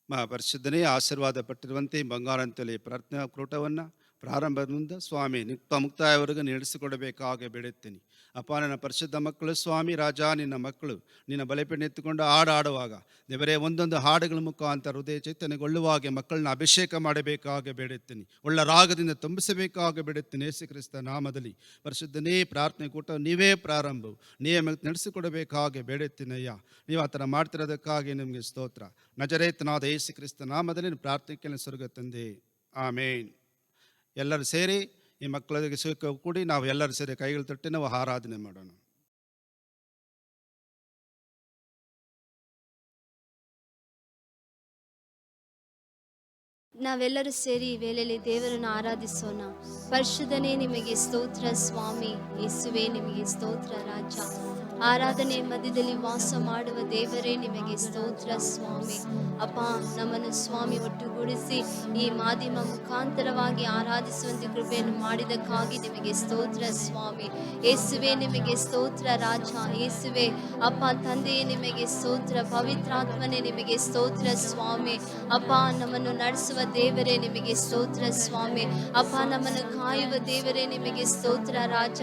ಪರಿಶುದ್ಧನೇ ಆಶೀರ್ವಾದ ಪಟ್ಟಿರುವಂತೆ ಬಂಗಾರಂತಲೇ ಪ್ರಾರ್ಥನಾ ಕೂಟವನ್ನು ಪ್ರಾರಂಭದಿಂದ ಸ್ವಾಮಿ ಮುಕ್ತಾಯವರೆಗೂ ನಡೆಸಿಕೊಡಬೇಕಾಗಿ ಬೇಡುತ್ತೀನಿ. ಅಪ್ಪ, ನನ್ನ ಪರಿಶುದ್ಧ ಮಕ್ಕಳು ಸ್ವಾಮಿ ರಾಜ, ನಿನ್ನ ಮಕ್ಕಳು ನಿನ್ನ ಬಲಿಪೀಠ ಎತ್ತುಕೊಂಡು ಹಾಡುವಾಗ ದೇವರೇ ಒಂದೊಂದು ಹಾಡುಗಳ ಮುಖಾಂತರ ಹೃದಯ ಚೈತನ್ಯಗೊಳ್ಳುವಾಗೆ ಮಕ್ಕಳನ್ನ ಅಭಿಷೇಕ ಮಾಡಬೇಕಾಗಿ ಬೇಡುತ್ತೀನಿ. ಒಳ್ಳೆ ರಾಗದಿಂದ ತುಂಬಿಸಬೇಕಾಗಿ ಬೇಡುತ್ತೀನಿ. ಯೇಸು ಕ್ರಿಸ್ತ ನಾಮದಲ್ಲಿ ಪರಿಶುದ್ಧನೇ ಪ್ರಾರ್ಥನೆ ಕೂಟ ನೀವೇ ಪ್ರಾರಂಭವು ನೀವೇ ನಡೆಸಿಕೊಡಬೇಕಾಗಿ ಬೇಡುತ್ತೀನಯ್ಯ. ನೀವು ಆ ಥರ ಮಾಡ್ತಿರೋದಕ್ಕಾಗಿ ನಿಮಗೆ ಸ್ತೋತ್ರ. ನಜರೇತನಾದ ಯೇಸು ಕ್ರಿಸ್ತ ನಾಮದಲ್ಲಿ ಪ್ರಾರ್ಥನೆ ಸ್ವರ್ಗ ತಂದೆ, ಆಮೇನ್. ಎಲ್ಲರೂ ಸೇರಿ ಈ ಮಕ್ಕಳಿಗೆ ಸುಖ ಕೂಡಿ ನಾವು ಎಲ್ಲರೂ ಸೇರಿ ಕೈಗಳು ತಟ್ಟಿ ನಾವು ಆರಾಧನೆ ಮಾಡೋಣ. ನಾವೆಲ್ಲರೂ ಸೇರಿ ಈ ವೇಳೆಯಲ್ಲಿ ದೇವರನ್ನು ಆರಾಧಿಸೋಣ. ಪರಿಶುದ್ಧನೇ ನಿಮಗೆ ಸ್ತೋತ್ರ ಸ್ವಾಮಿ, ಯೇಸುವೆ ನಿಮಗೆ ಸ್ತೋತ್ರ ರಾಜ. ಆರಾಧನೆ ಮಧ್ಯದಲ್ಲಿ ವಾಸ ಮಾಡುವ ದೇವರೇ ನಿಮಗೆ ಸ್ತೋತ್ರ ಸ್ವಾಮಿ. ಅಪ್ಪ, ನಮ್ಮನ್ನು ಸ್ವಾಮಿ ಒಟ್ಟುಗೂಡಿಸಿ ಈ ಮಾಧ್ಯಮ ಮುಖಾಂತರವಾಗಿ ಆರಾಧಿಸುವಂತೆ ಕೃಪೆಯನ್ನು ಮಾಡಿದಕ್ಕಾಗಿ ನಿಮಗೆ ಸ್ತೋತ್ರ ಸ್ವಾಮಿ. ಯೇಸುವೆ ನಿಮಗೆ ಸ್ತೋತ್ರ ರಾಜ. ಯೇಸುವೆ ಅಪ್ಪ ತಂದೆಯೇ ನಿಮಗೆ ಸ್ತೋತ್ರ. ಪವಿತ್ರಾತ್ಮನೇ ನಿಮಗೆ ಸ್ತೋತ್ರ ಸ್ವಾಮಿ. ಅಪ್ಪ, ನಮ್ಮನ್ನು ನಡೆಸುವ ದೇವರೇ ನಿಮಗೆ ಸ್ತೋತ್ರ ಸ್ವಾಮಿ. ಅಪ್ಪ, ನಮ್ಮನ್ನು ಕಾಯುವ ದೇವರೇ ನಿಮಗೆ ಸ್ತೋತ್ರ ರಾಜ.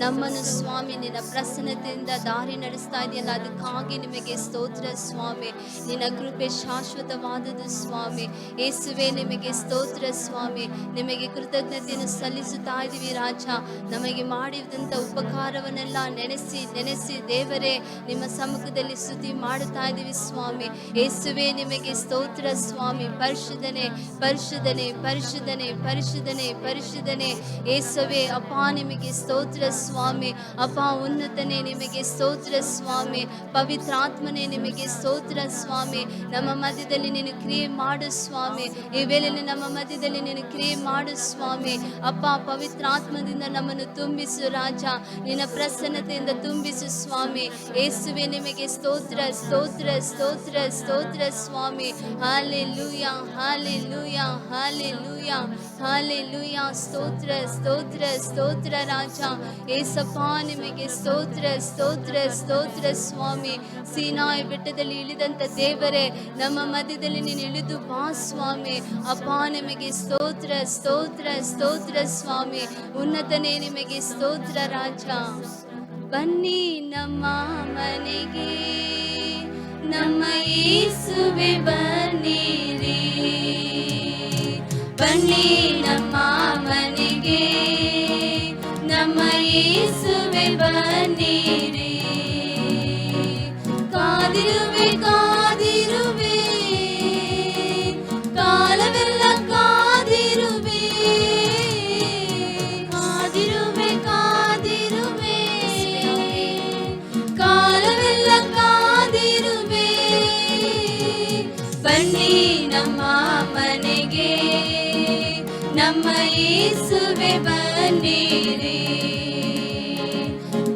ನಮ್ಮನ್ನು ಸ್ವಾಮಿ ನಿನ್ನ ಪ್ರಸನ್ನತೆಯಿಂದ ದಾರಿ ನಡೆಸ್ತಾ ಇದೆಯಲ್ಲ, ಅದಕ್ಕಾಗಿ ನಿಮಗೆ ಸ್ತೋತ್ರ ಸ್ವಾಮಿ. ನಿನ್ನ ಕೃಪೆ ಶಾಶ್ವತವಾದದ್ದು ಸ್ವಾಮಿ. ಯೇಸುವೆ ನಿಮಗೆ ಸ್ತೋತ್ರ ಸ್ವಾಮಿ. ನಿಮಗೆ ಕೃತಜ್ಞತೆಯನ್ನು ಸಲ್ಲಿಸುತ್ತಾ ಇದ್ದೀವಿ ರಾಜ. ನಮಗೆ ಮಾಡಿದಂಥ ಉಪಕಾರವನ್ನೆಲ್ಲ ನೆನೆಸಿ ನೆನೆಸಿ ದೇವರೇ ನಿಮ್ಮ ಸಮ್ಮುಖದಲ್ಲಿ ಸ್ತುತಿ ಮಾಡುತ್ತಾ ಇದ್ದೀವಿ ಸ್ವಾಮಿ. ಯೇಸುವೆ ನಿಮಗೆ ಸ್ತೋತ್ರ ಸ್ವಾಮಿ. ಪರಿಶುದ್ಧನೇ ಪರಿಶುದ್ಧನೇ ಪರಿಶುದ್ಧನೇ ಪರಿಶುದ್ಧನೇ ಪರಿಶುದ್ಧನೇ ಯೇಸುವೆ ಅಪ್ಪ ನಿಮಗೆ ಸ್ತೋತ್ರ ಸ್ವಾಮಿ. ಅಪ್ಪ ಉನ್ನತನೇ ನಿಮಗೆ ಸ್ತೋತ್ರ ಸ್ವಾಮಿ. ಪವಿತ್ರಾತ್ಮನೇ ನಿಮಗೆ ಸ್ತೋತ್ರ ಸ್ವಾಮಿ. ನಮ್ಮ ಮಧ್ಯದಲ್ಲಿ ನೀನು ಕ್ರಿಯೆ ಮಾಡು ಸ್ವಾಮಿ. ಈ ವೇಳೆಯಲ್ಲಿ ನಮ್ಮ ಮಧ್ಯದಲ್ಲಿ ನೀನು ಕ್ರಿಯೆ ಮಾಡು ಸ್ವಾಮಿ. ಅಪ್ಪ, ಪವಿತ್ರಾತ್ಮದಿಂದ ನಮ್ಮನ್ನು ತುಂಬಿಸು ರಾಜ. ನಿನ್ನ ಪ್ರಸನ್ನತೆಯಿಂದ ತುಂಬಿಸು ಸ್ವಾಮಿ. ಯೇಸುವೆ ನಿಮಗೆ ಸ್ತೋತ್ರ ಸ್ತೋತ್ರ ಸ್ತೋತ್ರ ಸ್ತೋತ್ರ ಸ್ವಾಮಿ. Hallelujah hallelujah hallelujah hallelujah. ಸ್ತೋತ್ರ ಸ್ತೋತ್ರ ಸ್ತೋತ್ರ ರಾಜ. ಏಸಪ್ಪ ನಿಮಗೆ ಸ್ತೋತ್ರ ಸ್ತೋತ್ರ ಸ್ತೋತ್ರ ಸ್ವಾಮಿ. ಸೀನಾಯಿ ಬೆಟ್ಟದಲ್ಲಿ ಇಳಿದಂತ ದೇವರೇ, ನಮ್ಮ ಮಧ್ಯದಲ್ಲಿ ನೀನು ಇಳಿದು ಬಾ ಸ್ವಾಮಿ. ಅಪ್ಪ ನಿಮಗೆ ಸ್ತೋತ್ರ ಸ್ತೋತ್ರ ಸ್ತೋತ್ರ ಸ್ವಾಮಿ. ಉನ್ನತನೇ ನಿಮಗೆ ಸ್ತೋತ್ರ ರಾಜ. ಬನ್ನಿ ನಮ್ಮ ಮನೆಗೆ, ನಮ್ಮ ಯೇಸುವೆ ಬನ್ನಿರಿ. ಬನ್ನಿ ನಮ್ಮ ಮನೆಗೆ, ನಮ್ಮ ಯೇಸುವೆ ಬನ್ನಿರಿ. ಕಾದಿರುವೆ ಕಾದಿರುವೆ ಕಾಲವೆಲ್ಲ ಕಾದಿರುವೆ. ಕಾದಿರುವೆ ಕಾದಿರುವೆ ಕಾಲವೆಲ್ಲ ಕಾದಿರುವೆ. ಬನ್ನಿ ನಮ್ಮ ಮನೆಗೆ, ನಮ್ಮ ಯೇಸುವೆ ಬನ್ನಿರಿ.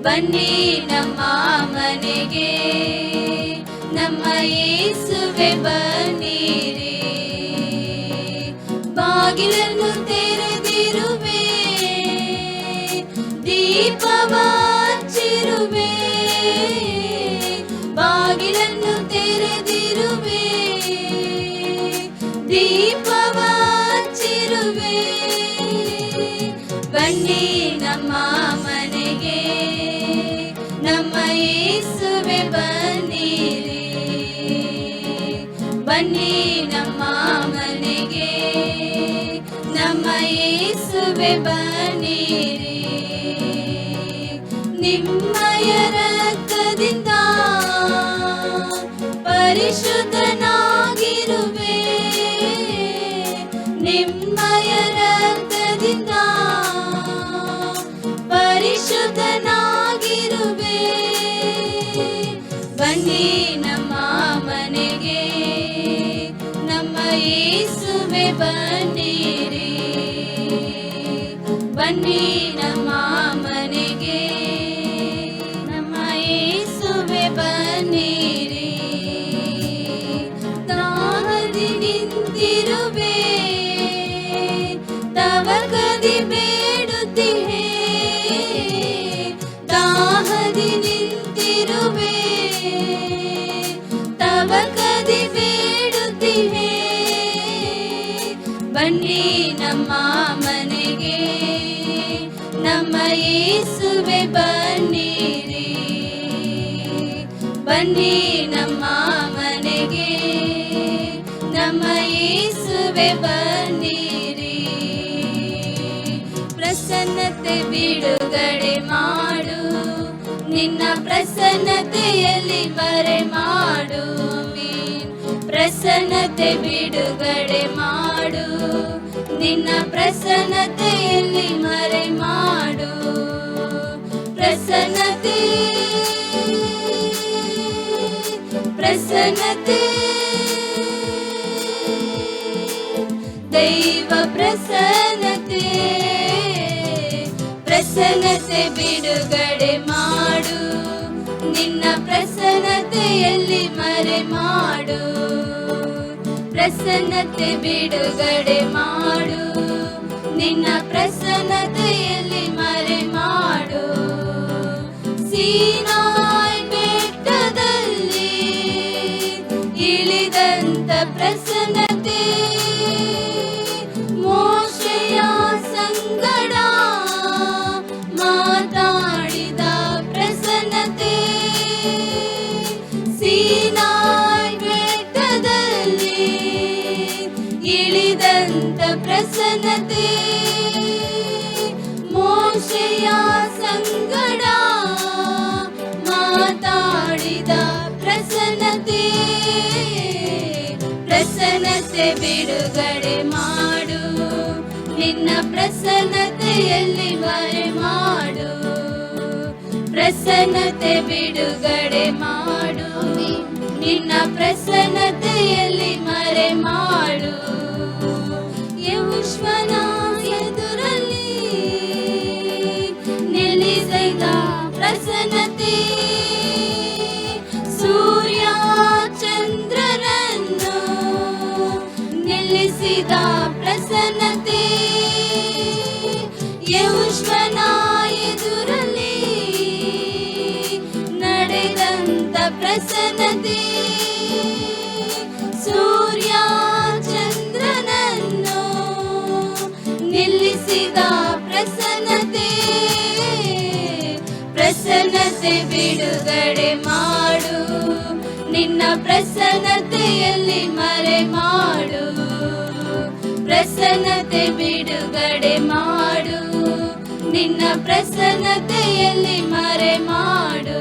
ಬನ್ನಿ ನಮ್ಮ ಮನೆಗೆ, ನಮ್ಮ ಯೇಸುವೆ ಬನ್ನಿರಿ. ಬಾಗಿಲನ್ನು ತೆರೆದಿರುವೆ, ದೀಪವ ಹಚ್ಚಿರುವೆ. ಬಾಗಿಲನ್ನು ತೆರೆದಿರುವೆ, ದೀಪವ ಹಚ್ಚಿರುವೆ. ಬನ್ನಿ ನಮ್ಮ ಮನೆಗೆ, ನಮ್ಮ ಯೇಸುವೆ ಬನ್ನಿರಿ. ಬನ್ನಿ ನಮ್ಮ ಮನೆಗೆ, ನಮ್ಮ ಯೇಸುವೆ ಬನ್ನಿರಿ. ನಿಮ್ಮಯ ರಕ್ತದಿಂದ ಪರಿಶುದ್ಧನಾಗಿರುವೆ. ನಿಮ್ಮಯ ರಕ್ತದಿಂದ ಪರಿಶುದ್ಧನಾಗಿರುವೆ. ಬನ್ನಿ ನಮ್ಮ ಮನೆಗೆ, ನಮ್ಮ ಯೇಸುವೆ ಬನ್ನಿರಿ. ಬನ್ನಿ ನಮ್ಮ ಮನೆಗೆ, ನಮ್ಮ ಯೇಸುವೆ ಬನ್ನಿರಿ. ದಾಹದಿ ನಿಂತಿರುವೆ, ತವಕದಿ ಬೇಡುತ್ತಿಹೆ. ದಾಹದಿ ನಿಂತಿರುವೆ, ತವಕದಿ ಬೇಡುತ್ತಿಹೆ. ಬನ್ನಿ ನಮ್ಮ ಮನೆಗೆ, ನಮ್ಮ ಯೇಸುವೆ ಬನ್ನಿರಿ. ಬನ್ನಿ ನಮ್ಮ ಮನೆಗೆ, ನಮ್ಮ ಯೇಸುವೆ ಬನ್ನಿರಿ. ಪ್ರಸನ್ನತೆ ಬಿಡುಗಡೆ ಮಾಡು, ನಿನ್ನ ಪ್ರಸನ್ನತೆಯಲ್ಲಿ ಮರೆ ಮಾಡು. ಪ್ರಸನ್ನತೆ ಬಿಡುಗಡೆ ಮಾಡು, ನಿನ್ನ ಪ್ರಸನ್ನತೆಯಲ್ಲಿ ಮರೆ ಮಾಡು. ಪ್ರಸನ್ನತೆ ಪ್ರಸನ್ನತೆ ದೈವ ಪ್ರಸನ್ನತೆ. ಪ್ರಸನ್ನತೆ ಬಿಡುಗಡೆ ಮಾಡು, ನಿನ್ನ ಪ್ರಸನ್ನತೆಯಲ್ಲಿ ಮರೆ ಮಾಡು. ಪ್ರಸನ್ನತೆ ಬಿಡುಗಡೆ ಮಾಡು, ನಿನ್ನ ಪ್ರಸನ್ನತೆಯಲ್ಲಿ ಮರೆ ಮಾಡು. ಸೀನಾಯ್ ಬೆಟ್ಟದಲ್ಲಿ ಇಳಿದಂತ ಪ್ರಸನ್ನತೆ, ಮೋಶೆಯ ಸಂಗಡ ಮಾತಾಡಿದ ಪ್ರಸನ್ನತೆ. ಸೀನಾಯ್ ಬೆಟ್ಟದಲ್ಲಿ ಇಳಿದಂತ ಪ್ರಸನ್ನತೆ, ಮೋಶೆಯ ಸಂಗಡ ಮಾತಾಡಿದ ಪ್ರಸನ್ನತೆ. ಪ್ರಸನ್ನತೆ ಬಿಡುಗಡೆ ಮಾಡು, ನಿನ್ನ ಪ್ರಸನ್ನತೆಯಲ್ಲಿ ಮರೆ ಮಾಡು. ಪ್ರಸನ್ನತೆ ಬಿಡುಗಡೆ ಮಾಡು, ನಿನ್ನ ಪ್ರಸನ್ನತೆಯಲ್ಲಿ ಮರೆ ಮಾಡು. ಯೆಹೋವನ ಎದುರಲ್ಲಿ ನಿಲ್ಲಿಸಿದ ಪ್ರಸನ್ನತೆ, ಸೂರ್ಯ ಚಂದ್ರನನ್ನು ನಿಲ್ಲಿಸಿದ ಪ್ರಸನ್ನತೆ. ಯೆಹೋವನ ಎದುರಲ್ಲಿ ನಡೆದಂತ ಪ್ರಸನ್ನತೆ, ಸೂರ್ಯ ಚಂದ್ರನನ್ನು ನಿಲ್ಲಿಸಿದ ಪ್ರಸನ್ನತೆ. ಪ್ರಸನ್ನತೆ ಬಿಡುಗಡೆ ಮಾಡು, ನಿನ್ನ ಪ್ರಸನ್ನತೆಯಲ್ಲಿ ಮರೆ ಮಾಡು. ಪ್ರಸನ್ನತೆ ಬಿಡುಗಡೆ ಮಾಡು, ನಿನ್ನ ಪ್ರಸನ್ನತೆಯಲ್ಲಿ ಮರೆ ಮಾಡು.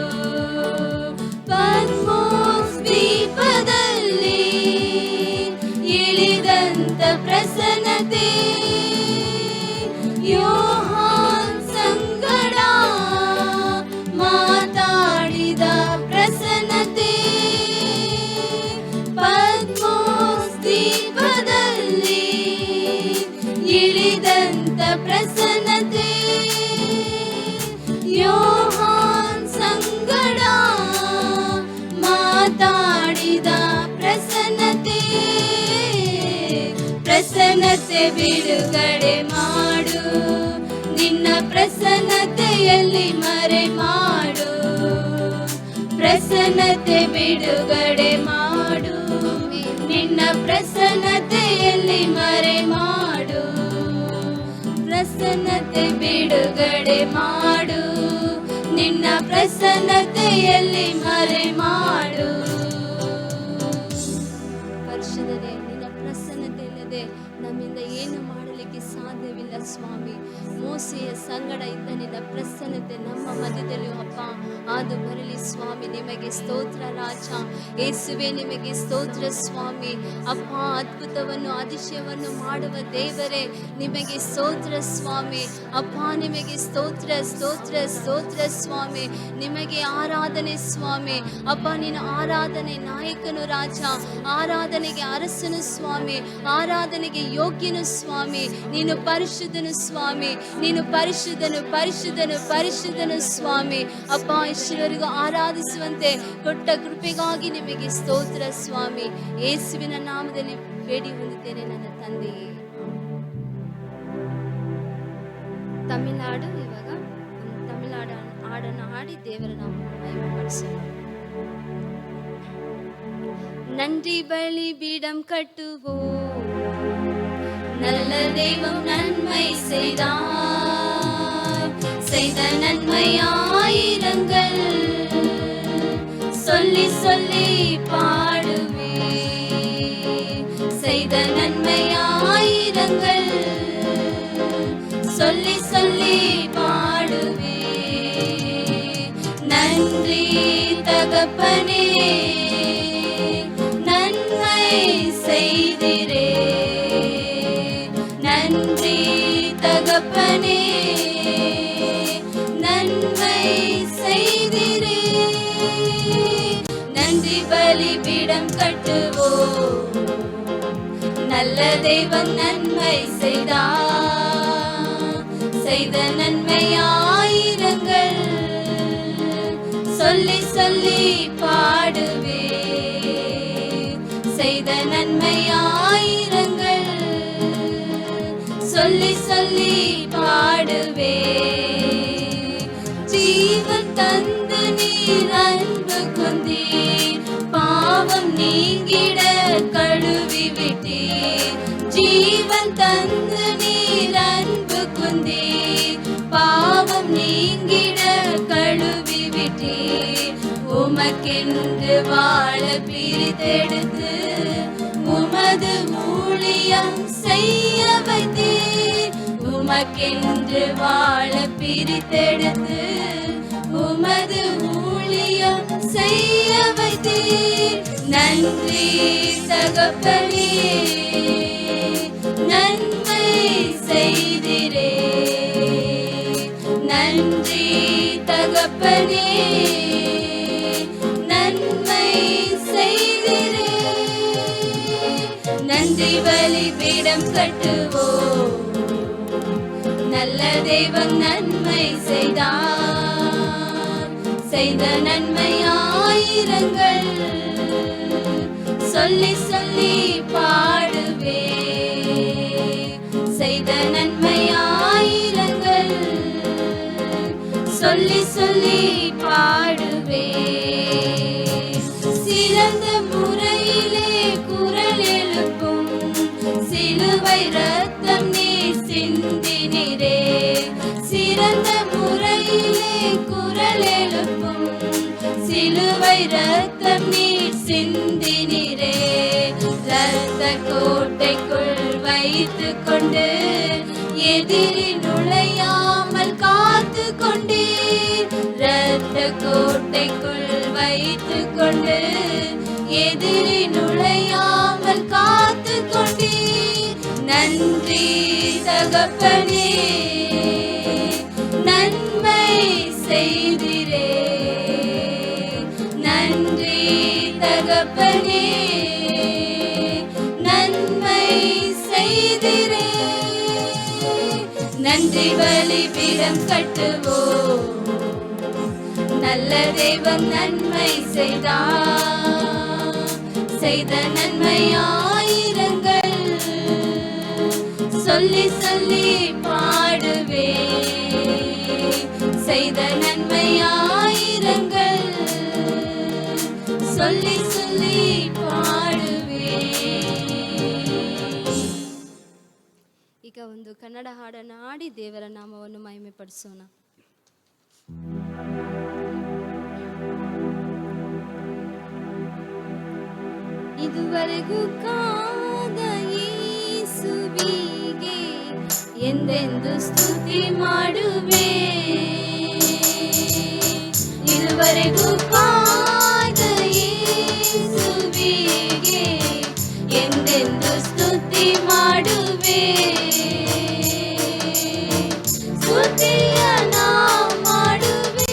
ಪದ್ಮೋಸ್ ದ್ವೀಪದಲ್ಲಿ ಇಳಿದಂತ ಪ್ರಸನ್ನತೆ, ಯೋಹಾನ್ ಸಂಗಡ ಮಾತಾಡಿದ ಪ್ರಸನ್ನತೆ. ಪದ್ಮೋಸ್ ದ್ವೀಪದಲ್ಲಿ ಇಳಿದಂತ ಪ್ರಸನ್ನತೆ, ಯೋಹಾನ್ ಸಂಗಡ ಮಾತಾಡಿದ ಪ್ರಸನ್ನತೆ. ಪ್ರಸನ್ನತೆ ಬಿಡುಗಡೆ ಮಾಡು, ನಿನ್ನ ಪ್ರಸನ್ನತೆಯಲ್ಲಿ ಮರೆ ಮಾಡು. ಪ್ರಸನ್ನತೆ ಬಿಡುಗಡೆ ಮಾಡು, ನಿನ್ನ ಪ್ರಸನ್ನತೆಯಲ್ಲಿ ಮರೆ ಮಾಡು. ಪ್ರಸನ್ನತೆ ಬಿಡುಗಡೆ ಮಾಡು, ನಿನ್ನ ಪ್ರಸನ್ನತೆಯಲ್ಲಿ ಮರೆ ಮಾಡು. ಪರಿಶುದ್ಧನೇ, ನಿನ್ನ ಪ್ರಸನ್ನತೆ ಇಲ್ಲದೆ ನಮ್ಮಿಂದ ಏನು ಮಾಡಲಿಕ್ಕೆ ಸಾಧ್ಯವಿಲ್ಲ ಸ್ವಾಮಿ. ಮೋಸೆಯ ಸಂಗಡ ಇದ್ದ ನಿನ್ನ ಪ್ರಸನ್ನತೆ ನಮ್ಮ ಮಧ್ಯದಲ್ಲಿ ಅಪ್ಪ ಅದು ಬರಲಿ ಸ್ವಾಮಿ. ನಿಮಗೆ ಸ್ತೋತ್ರ ರಾಜ ಯೇಸುವೆ, ನಿಮಗೆ ಸ್ತೋತ್ರ ಸ್ವಾಮಿ. ಅಪ್ಪ, ಅದ್ಭುತವನ್ನು ಅತಿಶಯವನ್ನು ಮಾಡುವ ದೇವರೇ ನಿಮಗೆ ಸ್ತೋತ್ರ ಸ್ವಾಮಿ. ಅಪ್ಪ, ನಿಮಗೆ ಸ್ತೋತ್ರ ಸ್ತೋತ್ರ ಸ್ತೋತ್ರ ಸ್ವಾಮಿ. ನಿಮಗೆ ಆರಾಧನೆ ಸ್ವಾಮಿ. ಅಪ್ಪ, ನೀನು ಆರಾಧನೆ ನಾಯಕನು ರಾಜ, ಆರಾಧನೆಗೆ ಅರಸನು ಸ್ವಾಮಿ, ಆರಾಧನೆಗೆ ಯೋಗ್ಯನು ಸ್ವಾಮಿ. ನೀನು ಪರಿಶುದ್ಧನು ಸ್ವಾಮಿ, ನೀನು ಪರಿಶುದ್ಧನು ಪರಿಶುದ್ಧನು ಪರಿಶುದ್ಧನು ಸ್ವಾಮಿ. ಅಪ್ಪ, ಇಷ್ಟರವರೆಗೂ ಆರಾಧಿಸುವಂತೆ ಕೊಟ್ಟ ಕೃಪೆಗಾಗಿ ನಿಮಗೆ ಸ್ತೋತ್ರ ಸ್ವಾಮಿ. ಯೇಸುವಿನ ನಾಮದಲ್ಲಿ ಬೇಡಿ ಹೊಂದುತ್ತೇನೆ ನನ್ನ ತಂದೆಯೇ. ತಮಿಳುನಾಡು ಇವಾಗ ತಮಿಳುನಾಡು ಹಾಡನ್ನು ಹಾಡಿ ದೇವರ ನಾಮವನ್ನು ಮಹಿಮೆಪಡಿಸೋಣ. நன்றி பலி பீடம் கட்டுவோம், நல்ல தெய்வம் நன்மை செய்தார். செய்த நன்மை ஆயிரங்கள் சொல்லி சொல்லி பாடுவே. செய்த நன்மை ஆயிரங்கள் சொல்லி சொல்லி பாடுவே. நன்றி தகப்பனே, நன்மை செய்திரே. நன்றி தகப்பனே, நன்மை செய்திரே. நன்றி பலிபீடம் கட்டுவோ, நல்ல தெய்வம் நன்மை செய்தார். செய்த நன்மை ஆயிரங்கள் சொல்லி சொல்லி பாடுவே. செய்த நன்மை ஆயிரங்கள் சொல்லி சொல்லி பாடுவே. ஜீவன் தந்து நீர் அன்பு கொண்டீர், பாவம் நீங்கிட கழுவி விட்டீர். ஜீவன் தந்து நீர் அன்பு கொண்டீர், பாவம் நீங்கிட கழுவி விட்டீர். உமக்கென்று வாழ பிரித்தெடுத்து உமது ஊழியம் செய்ய வைத்தீர். உமக்கென்று வாழ பிரித்தெடுத்து உமது ஊழியம் செய்ய வைத்தீர். நன்றி தகப்பனே, நன்மை செய்திரே. நன்றி தகப்பனே, நன்மை செய்திரே. நன்றி பலிபீடம் கட்டுவோ, நல்ல தெய்வம் நன்மை செய்தார். செய்த நன்மை ஆயிரங்கள் சொல்லி சொல்லி பாடுவே. செய்த நன்மை ஆயிரங்கள் சொல்லி சொல்லி பாடுவே. சிறந்த முறையிலே குரல் எழுப்பும் சிலுவை ரத்தம் நீர் சிந்தினிரே. சிறந்த முறையிலே குரல் எழுப்பும் சிலுவை ரத்தம் நீர் சிந்தினிரே. ரத்த கோட்டைக்குள் வைத்து கொண்டு எதிரி நுழையாமல் காத்து கொண்டீர். ரத்த கோட்டைக்குள் வைத்து கொண்டு எதிரி நுழையாமல் காத்து கொண்டீர். நன்றி தகப்பனே, நன்மை செய்திரே. நன்றி தகப்பனே, நன்மை செய்திரே. நன்றி பலிபீடம் கட்டுவோ, நல்ல தெய்வம் நன்மை செய்தார். செய்த நன்மை ஆயிரங்கள் சொல்லி சொல்லி பாடுவே. செய்த நன்மை ஆயிரங்கள் சொல்லி சொல்லி ಪಾಡುವೆ. ಈಗ ಒಂದು ಕನ್ನಡ ಹಾಡನ್ನು ಹಾಡಿ ದೇವರ ನಾಮವನ್ನು ಮಹಿಮೆ ಪಡಿಸೋಣ. ಇದುವರೆಗೂ ಕಾದ ಯೇಸುವಿಗೆ ಎಂದೆಂದು ಸ್ತುತಿ ಮಾಡುವೆ. ಇದುವರೆಗೂ ಕಾದ ಯೇಸುವಿಗೆ ಎಂದೆಂದು ಸ್ತುತಿ ಮಾಡುವೆ. ಸ್ತುತಿಯ ನಾ ಮಾಡುವೆ,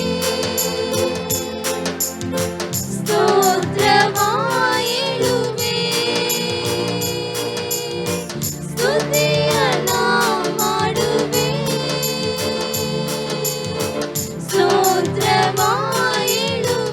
ಸ್ತೋತ್ರವ ಹೇಳುವೆ. ಸ್ತುತಿಯ ನಾ ಮಾಡುವೆ, ಸ್ತೋತ್ರವ ಹೇಳುವೆ.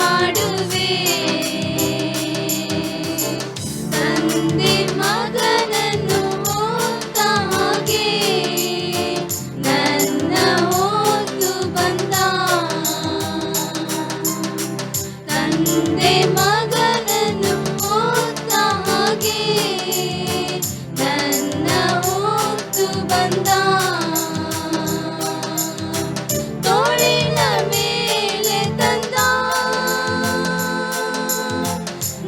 ಮಾಡುವೆ. ತಂದೆ ಮಗನನ್ನು ಹೊತ್ತ ಹಾಗೆ ನನ್ನ ಹೊತ್ತು ಬಂದ. ತಂದೆ ಮಗನನ್ನು ಹೊತ್ತ ಹಾಗೆ ನನ್ನ ಹೊತ್ತು ಬಂದ. ತೋಳಿನ ಮೇಲೆ ತಂದ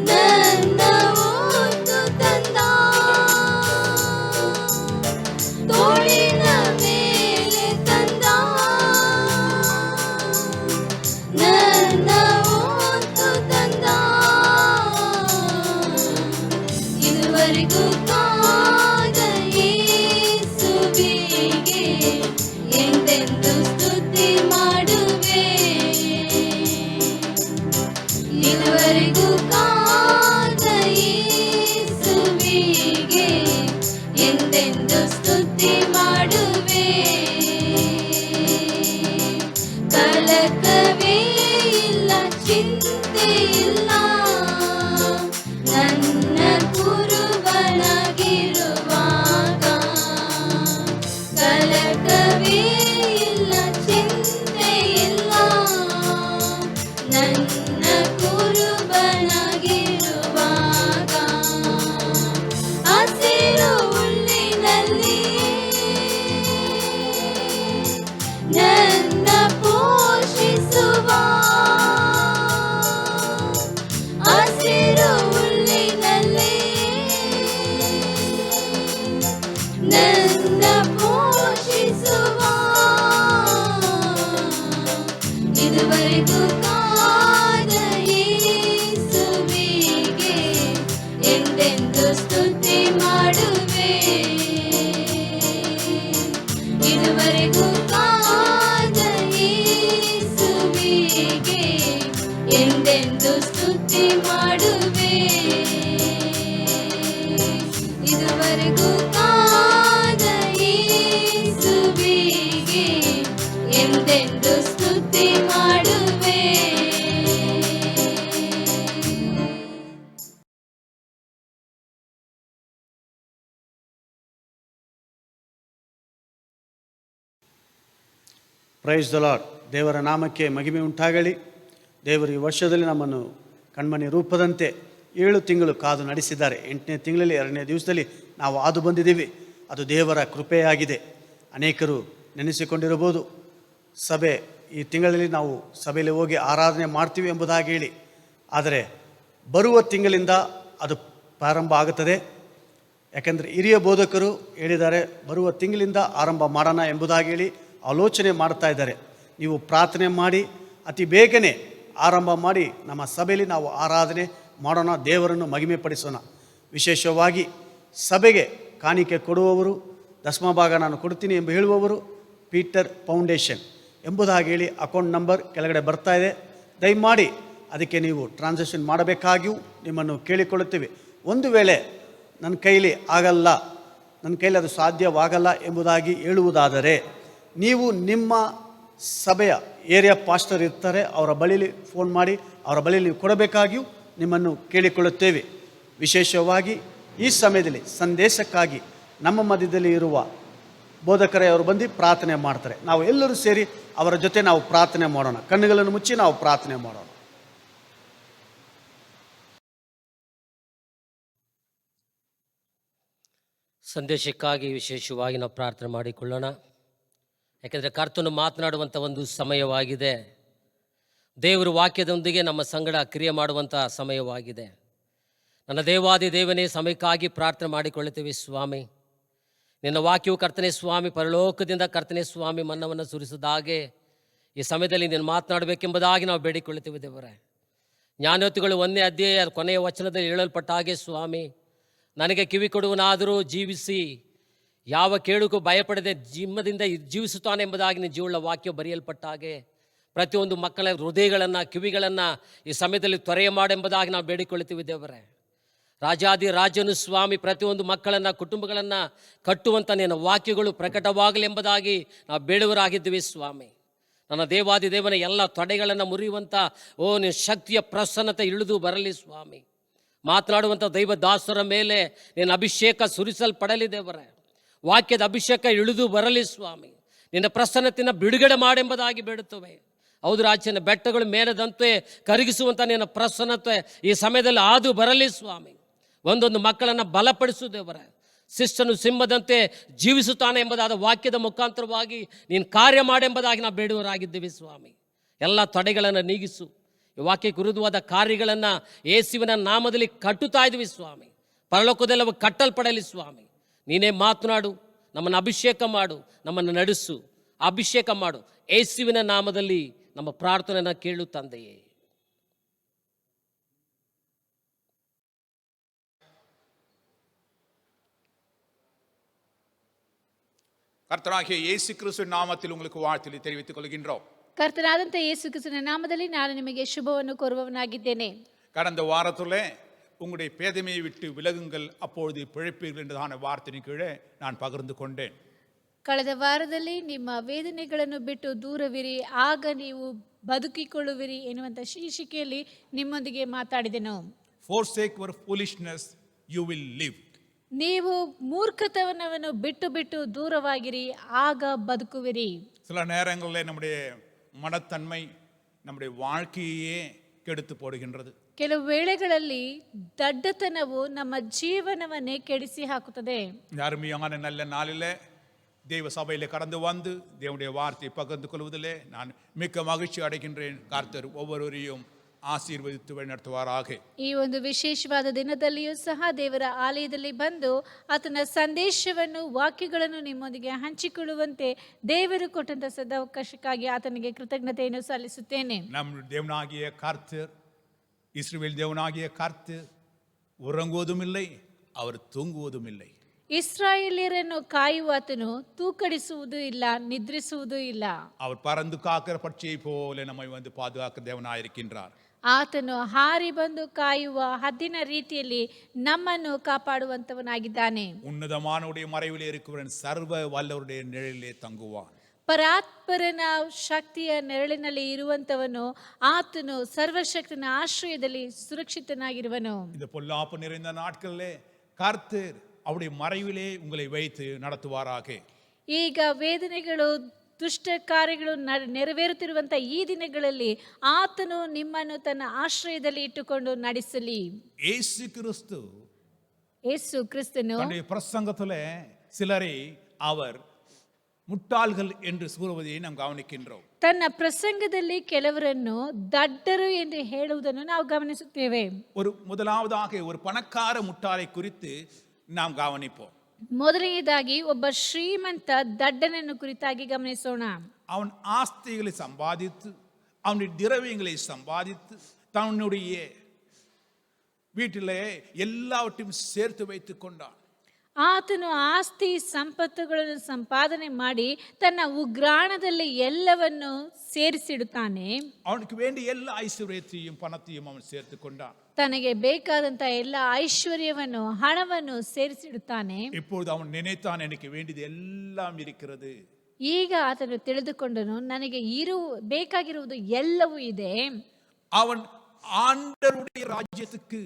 ನನ್ನ ಹೊತ್ತು ತಂದ. ತೋಳಿನ ಮೇಲೆ ತಂದ ನನ್ನ ಹೊತ್ತು ತಂದ. ಇದುವರೆಗೂ ಕಾದ ಯೇಸುವಿಗೆ ಎಂದೆಂದು ಸ್ತುತಿ ಮಾಡುವೆ. ಇದುವರೆಗೂ ಕಾದ ಯೇಸುವಿಗೆ ಎಂದೆಂದು ಸ್ತುತಿ ಮಾಡುವೆ. ಕಲಕವೇ ಇಲ್ಲ, ಚಿಂತೆ ಇಲ್ಲ, ನನ್ನ ಕುರುಬನಾಗಿರುವಾಗ. ಕಲಕವೇ ಇಲ್ಲ, ಚಿಂತೆ ಇಲ್ಲ, ನನ್ನ ಕುರುಬನಾಗಿರುವಾಗ. ಹಸಿರು ಹುಲ್ಲಿನಲ್ಲಿ ನನ್ನ ಪೋಷಿಸುವ. ಹಸಿರು ಹುಲ್ಲಿನಲ್ಲಿ ನನ್ನ ಪೋಷಿಸುವ. ಇದುವರೆಗೂ ಕಾದ ಯೇಸುವಿಗೆ ಎಂದೆಂದು ಸ್ತುತಿ ಮಾಡುವೆ. ಇದುವರೆಗೂ ಕಾದ ಯೇಸುವಿಗೆ ಎಂದೆಂದು ಸ್ತುತಿ ಮಾಡುವೆ. ಇದುವರೆಗೂ ಕಾದ ಯೇಸುವಿಗೆ ಎಂದೆಂದು ಸ್ತುತಿ ಮಾಡುವೆ. Praise the lord. ದೇವರ ನಾಮಕ್ಕೆ ಮಹಿಮೆ ಉಂಟಾಗಲಿ. ದೇವರು ಈ ವರ್ಷದಲ್ಲಿ ನಮ್ಮನ್ನು ಕಣ್ಮಣಿ ರೂಪದಂತೆ 7 ತಿಂಗಳು ಕಾದು ನಡೆಸಿದ್ದಾರೆ. 8ನೇ ತಿಂಗಳಲ್ಲಿ 2ನೇ ದಿವಸದಲ್ಲಿ ನಾವು ಹಾದು ಬಂದಿದ್ದೀವಿ. ಅದು ದೇವರ ಕೃಪೆಯಾಗಿದೆ. ಅನೇಕರು ನೆನೆಸಿಕೊಂಡಿರಬಹುದು, ಸಭೆ ಈ ತಿಂಗಳಲ್ಲಿ ನಾವು ಸಭೆಯಲ್ಲಿ ಹೋಗಿ ಆರಾಧನೆ ಮಾಡ್ತೀವಿ ಎಂಬುದಾಗಿ ಹೇಳಿ. ಆದರೆ ಬರುವ ತಿಂಗಳಿಂದ ಅದು ಪ್ರಾರಂಭ ಆಗುತ್ತದೆ. ಯಾಕೆಂದರೆ ಹಿರಿಯ ಬೋಧಕರು ಹೇಳಿದ್ದಾರೆ, ಬರುವ ತಿಂಗಳಿಂದ ಆರಂಭ ಮಾಡೋಣ ಎಂಬುದಾಗಿ ಹೇಳಿ ಆಲೋಚನೆ ಮಾಡ್ತಾ ಇದ್ದಾರೆ. ನೀವು ಪ್ರಾರ್ಥನೆ ಮಾಡಿ ಅತಿ ಬೇಗನೆ ಆರಂಭ ಮಾಡಿ ನಮ್ಮ ಸಭೆಯಲ್ಲಿ ನಾವು ಆರಾಧನೆ ಮಾಡೋಣ, ದೇವರನ್ನು ಮಹಿಮೆ ಪಡಿಸೋಣ. ವಿಶೇಷವಾಗಿ ಸಭೆಗೆ ಕಾಣಿಕೆ ಕೊಡುವವರು, ದಶಮಭಾಗ ನಾನು ಕೊಡ್ತೀನಿ ಎಂದು ಹೇಳುವವರು ಪೀಟರ್ ಫೌಂಡೇಶನ್ ಎಂಬುದಾಗಿ ಹೇಳಿ ಅಕೌಂಟ್ ನಂಬರ್ ಕೆಳಗಡೆ ಬರ್ತಾ ಇದೆ. ದಯಮಾಡಿ ಅದಕ್ಕೆ ನೀವು ಟ್ರಾನ್ಸಾಕ್ಷನ್ ಮಾಡಬೇಕಾಗಿಯೂ ನಿಮ್ಮನ್ನು ಕೇಳಿಕೊಳ್ಳುತ್ತೇವೆ. ಒಂದು ವೇಳೆ ನನ್ನ ಕೈಲಿ ಆಗಲ್ಲ, ನನ್ನ ಕೈಲಿ ಅದು ಸಾಧ್ಯವಾಗಲ್ಲ ಎಂಬುದಾಗಿ ಹೇಳುವುದಾದರೆ ನೀವು ನಿಮ್ಮ ಸಭೆಯ ಏರಿಯಾ ಪಾಸ್ಟರ್ ಇರ್ತಾರೆ, ಅವರ ಬಳಿಯಲ್ಲಿ ಫೋನ್ ಮಾಡಿ ಅವರ ಬಳಿಯಲ್ಲಿ ನೀವು ಕೊಡಬೇಕಾಗಿಯೂ ನಿಮ್ಮನ್ನು ಕೇಳಿಕೊಳ್ಳುತ್ತೇವೆ. ವಿಶೇಷವಾಗಿ ಈ ಸಮಯದಲ್ಲಿ ಸಂದೇಶಕ್ಕಾಗಿ ನಮ್ಮ ಮಧ್ಯದಲ್ಲಿ ಇರುವ ಬೋಧಕರೇ ಅವರು ಬಂದು ಪ್ರಾರ್ಥನೆ ಮಾಡ್ತಾರೆ. ನಾವು ಎಲ್ಲರೂ ಸೇರಿ ಅವರ ಜೊತೆ ನಾವು ಪ್ರಾರ್ಥನೆ ಮಾಡೋಣ. ಕಣ್ಣುಗಳನ್ನು ಮುಚ್ಚಿ ನಾವು ಪ್ರಾರ್ಥನೆ ಮಾಡೋಣ. ಸಂದೇಶಕ್ಕಾಗಿ ವಿಶೇಷವಾಗಿ ನಾವು ಪ್ರಾರ್ಥನೆ ಮಾಡಿಕೊಳ್ಳೋಣ. ಯಾಕೆಂದರೆ ಕರ್ತನು ಮಾತನಾಡುವಂಥ ಒಂದು ಸಮಯವಾಗಿದೆ. ದೇವರು ವಾಕ್ಯದೊಂದಿಗೆ ನಮ್ಮ ಸಂಗಡ ಕ್ರಿಯೆ ಮಾಡುವಂಥ ಸಮಯವಾಗಿದೆ. ನನ್ನ ದೇವಾದಿ ದೇವನೇ, ಸಮಯಕ್ಕಾಗಿ ಪ್ರಾರ್ಥನೆ ಮಾಡಿಕೊಳ್ಳುತ್ತೇವೆ ಸ್ವಾಮಿ. ನಿನ್ನ ವಾಕ್ಯವು ಕರ್ತನೆ ಸ್ವಾಮಿ, ಪರಲೋಕದಿಂದ ಕರ್ತನೆ ಸ್ವಾಮಿ ಮನ್ನವನ್ನು ಸುರಿಸಿದ ಹಾಗೆ ಈ ಸಮಯದಲ್ಲಿ ನೀನು ಮಾತನಾಡಬೇಕೆಂಬುದಾಗಿ ನಾವು ಬೇಡಿಕೊಳ್ಳುತ್ತೇವೆ ದೇವರೇ. ಜ್ಞಾನೋತಿಗಳು 1ನೇ ಅಧ್ಯಾಯ ಕೊನೆಯ ವಚನದಲ್ಲಿ ಹೇಳಲ್ಪಟ್ಟ ಹಾಗೆ ಸ್ವಾಮಿ, ನನಗೆ ಕಿವಿ ಕೊಡುವನಾದರೂ ಜೀವಿಸಿ ಯಾವ ಕೇಳುಗೂ ಭಯಪಡದೆ ಜಿಮ್ಮದಿಂದ ಜೀವಿಸುತ್ತಾನೆ ಎಂಬುದಾಗಿ ನಿನ್ನ ಜೀವಳ ವಾಕ್ಯ ಬರೆಯಲ್ಪಟ್ಟ ಹಾಗೆ ಪ್ರತಿಯೊಂದು ಮಕ್ಕಳ ಹೃದಯಗಳನ್ನು ಕಿವಿಗಳನ್ನು ಈ ಸಮಯದಲ್ಲಿ ತ್ವರೆಯ ಮಾಡೆಂಬುದಾಗಿ ನಾವು ಬೇಡಿಕೊಳ್ಳುತ್ತೀವಿ ದೇವರೇ. ರಾಜಾದಿ ರಾಜನು ಸ್ವಾಮಿ ಪ್ರತಿಯೊಂದು ಮಕ್ಕಳನ್ನು ನನ್ನ ದೇವಾದಿ ದೇವನ ಎಲ್ಲ ತಡೆಗಳನ್ನು ಮುರಿಯುವಂಥ ನಿನ್ನ ಶಕ್ತಿಯ ಪ್ರಸನ್ನತೆ ಇಳಿದು ಬರಲಿ ಸ್ವಾಮಿ. ಮಾತನಾಡುವಂಥ ದೈವ ದಾಸರ ಮೇಲೆ ನಿನ್ನ ಅಭಿಷೇಕ ಸುರಿಸಲ್ಪಡಲಿ ದೇವರೇ. ವಾಕ್ಯದ ಅಭಿಷೇಕ ಇಳಿದು ಬರಲಿ ಸ್ವಾಮಿ. ನಿನ್ನ ಪ್ರಸನ್ನತೆಯನ್ನು ಬಿಡುಗಡೆ ಮಾಡೆಂಬುದಾಗಿ ಬೇಡುತ್ತವೆ. ಹೌದು ರಾಜನ ಬೆಟ್ಟಗಳು ಮೇಲದಂತೆ ಕರಗಿಸುವಂಥ ನಿನ್ನ ಪ್ರಸನ್ನತೆ ಈ ಸಮಯದಲ್ಲಿ ಹಾದು ಬರಲಿ ಸ್ವಾಮಿ. ಒಂದೊಂದು ಮಕ್ಕಳನ್ನು ಬಲಪಡಿಸು ದೇವರೇ. ಶಿಷ್ಟನು ಸಿಂಹದಂತೆ ಜೀವಿಸುತ್ತಾನೆ ಎಂಬುದಾದ ವಾಕ್ಯದ ಮುಖಾಂತರವಾಗಿ ನೀನು ಕಾರ್ಯ ಮಾಡೆಂಬುದಾಗಿ ನಾವು ಬೇಡುವರಾಗಿದ್ದೀವಿ ಸ್ವಾಮಿ. ಎಲ್ಲ ತಡೆಗಳನ್ನು ನೀಗಿಸು. ಈ ವಾಕ್ಯಕ್ಕೆ ವಿರುದ್ಧವಾದ ಕಾರ್ಯಗಳನ್ನು ಯೇಸುವಿನ ನಾಮದಲ್ಲಿ ಕಟ್ಟುತ್ತಾ ಇದ್ವಿ ಸ್ವಾಮಿ. ಪರಲೋಕದಲ್ಲಿ ಅವು ಕಟ್ಟಲ್ಪಡಲಿ ಸ್ವಾಮಿ. ನೀನೇ ಮಾತನಾಡು, ನಮ್ಮನ್ನು ಅಭಿಷೇಕ ಮಾಡು, ನಮ್ಮನ್ನು ನಡೆಸು, ಅಭಿಷೇಕ ಮಾಡು. ಯೇಸುವಿನ ನಾಮದಲ್ಲಿ ನಮ್ಮ ಪ್ರಾರ್ಥನೆಯನ್ನು ಕೇಳು ತಂದೆಯೇ. கர்த்தராகிய இயேசு கிறிஸ்து நாமத்தில் உங்களுக்கு வாழ்த்து தெரிவித்துக் கொள்கின்றோம். ಕರ್ತನಾದಂಥ ಯೇಸು ಕ್ರಿಸ್ತನ ನಾಮದಲ್ಲಿ ನಾನು ನಿಮಗೆ ಶುಭವನ್ನು ಕೋರುವವನಾಗಿದ್ದೇನೆ. கடந்த வாரத்தில் உங்களுடைய பேதமையை விட்டு விலகுங்கள், அப்பொழுது பிழைப்பீர்கள் என்றதான வார்த்தையின் கீழே நான் பகிர்ந்து கொண்டேன். ಕಳೆದ ವಾರದಲ್ಲಿ ನಿಮ್ಮ ವೇದನೆಗಳನ್ನು ಬಿಟ್ಟು ದೂರವಿರಿ, ಆಗ ನೀವು ಬದುಕಿಕೊಳ್ಳುವಿರಿ ಎನ್ನುವಂಥ ಶೀರ್ಷಿಕೆಯಲ್ಲಿ ನಿಮ್ಮೊಂದಿಗೆ ಮಾತಾಡಿದೆನು. Forsake your foolishness, you will live. ನೀವು ಮೂರ್ಖತನವನ್ನು ಬಿಟ್ಟು ಬಿಟ್ಟು ದೂರವಾಗಿರಿ, ಆಗ ಬದುಕುವಿರಿ. சில நேரங்களில் நம்முடைய மனத்தன்மை நம்முடைய வாழ்க்கையே கெடுத்து போடுகின்றது. ಕೆಲವು ವೇಳೆಗಳಲ್ಲಿ ದಡ್ಡತನವು ನಮ್ಮ ಜೀವನವನ್ನೇ ಕೆಡಿಸಿ ಹಾಕುತ್ತದೆ. அருமையான நல்ல நாளில் தேவ சபையில் கடந்து வந்து தேவனுடைய வார்த்தையை பகிர்ந்து கொள்வதிலே நான் மிக்க மகிழ்ச்சி அடைகின்றேன். கர்த்தர் ஒவ்வொருவரையும் ಆಶೀರ್ವದಿಸಿ ನಡೆಸುವಾರಾಗ. ಈ ಒಂದು ವಿಶೇಷವಾದ ದಿನದಲ್ಲಿಯೂ ಸಹ ದೇವರ ಆಲಯದಲ್ಲಿ ಬಂದು ಆತನ ಸಂದೇಶವನ್ನು, ವಾಕ್ಯಗಳನ್ನು ನಿಮ್ಮೊಂದಿಗೆ ಹಂಚಿಕೊಳ್ಳುವಂತೆ ದೇವರು ಕೊಟ್ಟಂತ ಸದಾವಕಾಶಕ್ಕಾಗಿ ಆತನಿಗೆ ಕೃತಜ್ಞತೆಯನ್ನು ಸಲ್ಲಿಸುತ್ತೇನೆ. ನಮ್ಮ ದೇವನಾಗಿಯ ಕರ್ತರ್, ಇಸ್ರಾಯೇಲ್ ದೇವನಾಗಿಯ ಕರ್ತರ್ ಉறங்குவதும் இல்லை, அவர் தூங்குவதும் இல்லை. ಇಸ್ರಾಯೇಲ್ಯರನ್ನು ಕಾಯುವಾತನು ತೂಕಡಿಸುವುದೂ ಇಲ್ಲ, ನಿದ್ರಿಸುವುದೂ ಇಲ್ಲ. அவர் பறந்து காக்கிற பட்சியை போல நம்மை வந்து பாதுகாக்க தேவனாயிருக்கின்றார். ಆತನು ಹಾರಿ ಬಂದು ಕಾಯುವ ಹದ್ದಿನ ರೀತಿಯಲ್ಲಿ ನಮ್ಮನ್ನು ಕಾಪಾಡುವಂತವನಾಗಿದ್ದಾನೆ. ಉನ್ನತಮಾನವருடைய மறைவிலே இருக்கிறவன் சர்வ வல்லவருடைய நிழலிலே தங்குவான். ಪರಾತ್ಪರನ ಶಕ್ತಿಯ ನೆರಳಿನಲ್ಲಿ ಇರುವಂತವನು ಆತನು ಸರ್ವಶಕ್ತನ ಆಶ್ರಯದಲ್ಲಿ ಸುರಕ್ಷಿತನಾಗಿರುವನು. இந்த பொல்லாப்பு நிறைந்த நாட்களிலே கர்த்தர் அவருடைய மறைவிலே உங்களை வைத்து நடத்துவாராக. ಈಗ ವೇದನೆಗಳು, ದುಷ್ಟ ಕಾರ್ಯಗಳು ನೆರವೇರುತ್ತಿರುವಂತಹ ಈ ದಿನಗಳಲ್ಲಿ ಆತನು ನಿಮ್ಮನ್ನು ತನ್ನ ಆಶ್ರಯದಲ್ಲಿ ಇಟ್ಟುಕೊಂಡು ನಡೆಸಲಿ. ಯೇಸು ಕ್ರಿಸ್ತನು தன்னுடைய பிரசங்கத்திலே சிலரை அவர் முட்டாள்கள் என்று கூறுவதை நாம் கவனிக்கின்றோம். ತನ್ನ ಪ್ರಸಂಗದಲ್ಲಿ ಕೆಲವರನ್ನು ದಡ್ಡರು ಎಂದು ಹೇಳುವುದನ್ನು ನಾವು ಗಮನಿಸುತ್ತೇವೆ. முதலாவதாக ஒரு பணக்கார முட்டாளை குறித்து நாம் கவனிப்போம். ಮೊದಲನೆಯದಾಗಿ ಒಬ್ಬ ಶ್ರೀಮಂತ ದಡ್ಡನನ್ನು ಕುರಿತಾಗಿ ಗಮನಿಸೋಣ. அவன் ஆஸ்திகளை சம்பாதித்து, அவனுடைய திரவியங்களை சம்பாதித்து, தன்னுடைய வீட்டிலே எல்லாவற்றையும் சேர்த்து வைத்துக் கொண்டான். ಆತನು ಆಸ್ತಿ ಸಂಪತ್ತುಗಳನ್ನು ಸಂಪಾದನೆ ಮಾಡಿ ತನ್ನ ಉಗ್ರಾಣದಲ್ಲಿ ಎಲ್ಲವನ್ನು ಸೇರಿಸಿಡುತ್ತಾನೆ. அவனுக்கு வேண்டிய எல்லா ஐஸ்வர்யத்தையும் பணத்தையும் அவன் சேர்த்து கொண்டான். ತನಗೆ ಬೇಕಾದಂತ ಎಲ್ಲ ಐಶ್ವರ್ಯವನ್ನು, ಹಣವನ್ನು ಸೇರಿಸಿಡುತ್ತಾನೆ. இப்பொழுது அவன் நினைத்தான், எனக்கு வேண்டியது எல்லாம் இருக்கிறது. ಈಗ ಆತನು ತಿಳಿದುಕೊಂಡನು, ನನಗೆ ಬೇಕಾಗಿರುವುದು ಎಲ್ಲವೂ ಇದೆ. அவன் ஆண்டவருடைய ராஜ்யத்துக்கு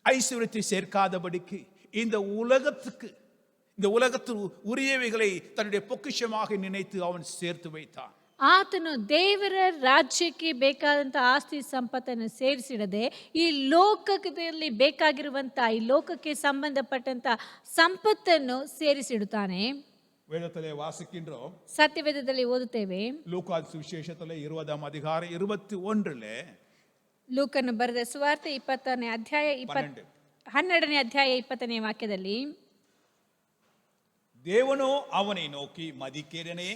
ஐஸ்வர்யத்தை சேர்க்காதபடிக்கு இந்த உலகத்தில் உரியவைகளை தன்னுடைய பொக்கிஷமாக நினைத்து அவன் சேர்த்து வைத்தான். ಆತನು ದೇವರ ರಾಜ್ಯಕ್ಕೆ ಬೇಕಾದಂತ ಆಸ್ತಿ ಸಂಪತ್ತನ್ನು ಸೇರಿಸಿಡದೆ ಈ ಲೋಕದಲ್ಲಿ ಬೇಕಾಗಿರುವಂತ, ಈ ಲೋಕಕ್ಕೆ ಸಂಬಂಧಪಟ್ಟಂತ ಸಂಪತ್ತನ್ನು ಸೇರಿಸಿಡುತ್ತಾನೆ. வேதத்திலே வாசிக்கின்றோம், ಸತ್ಯವೇದದಲ್ಲಿ ಓದುತ್ತೇವೆ. லூக்கா சுவிசேஷத்திலே 20ஆம் அதிகாரம் 21 ಲೂಕನು ಬರೆದ ಸುವಾರ್ತೆ 20ನೇ ಅಧ್ಯಾಯ 12ನೇ ಅಧ್ಯಾಯ 20ನೇ ವಾಕ್ಯದಲ್ಲಿ, தேவனோ அவனை நோக்கி, மதிக்கேடனே,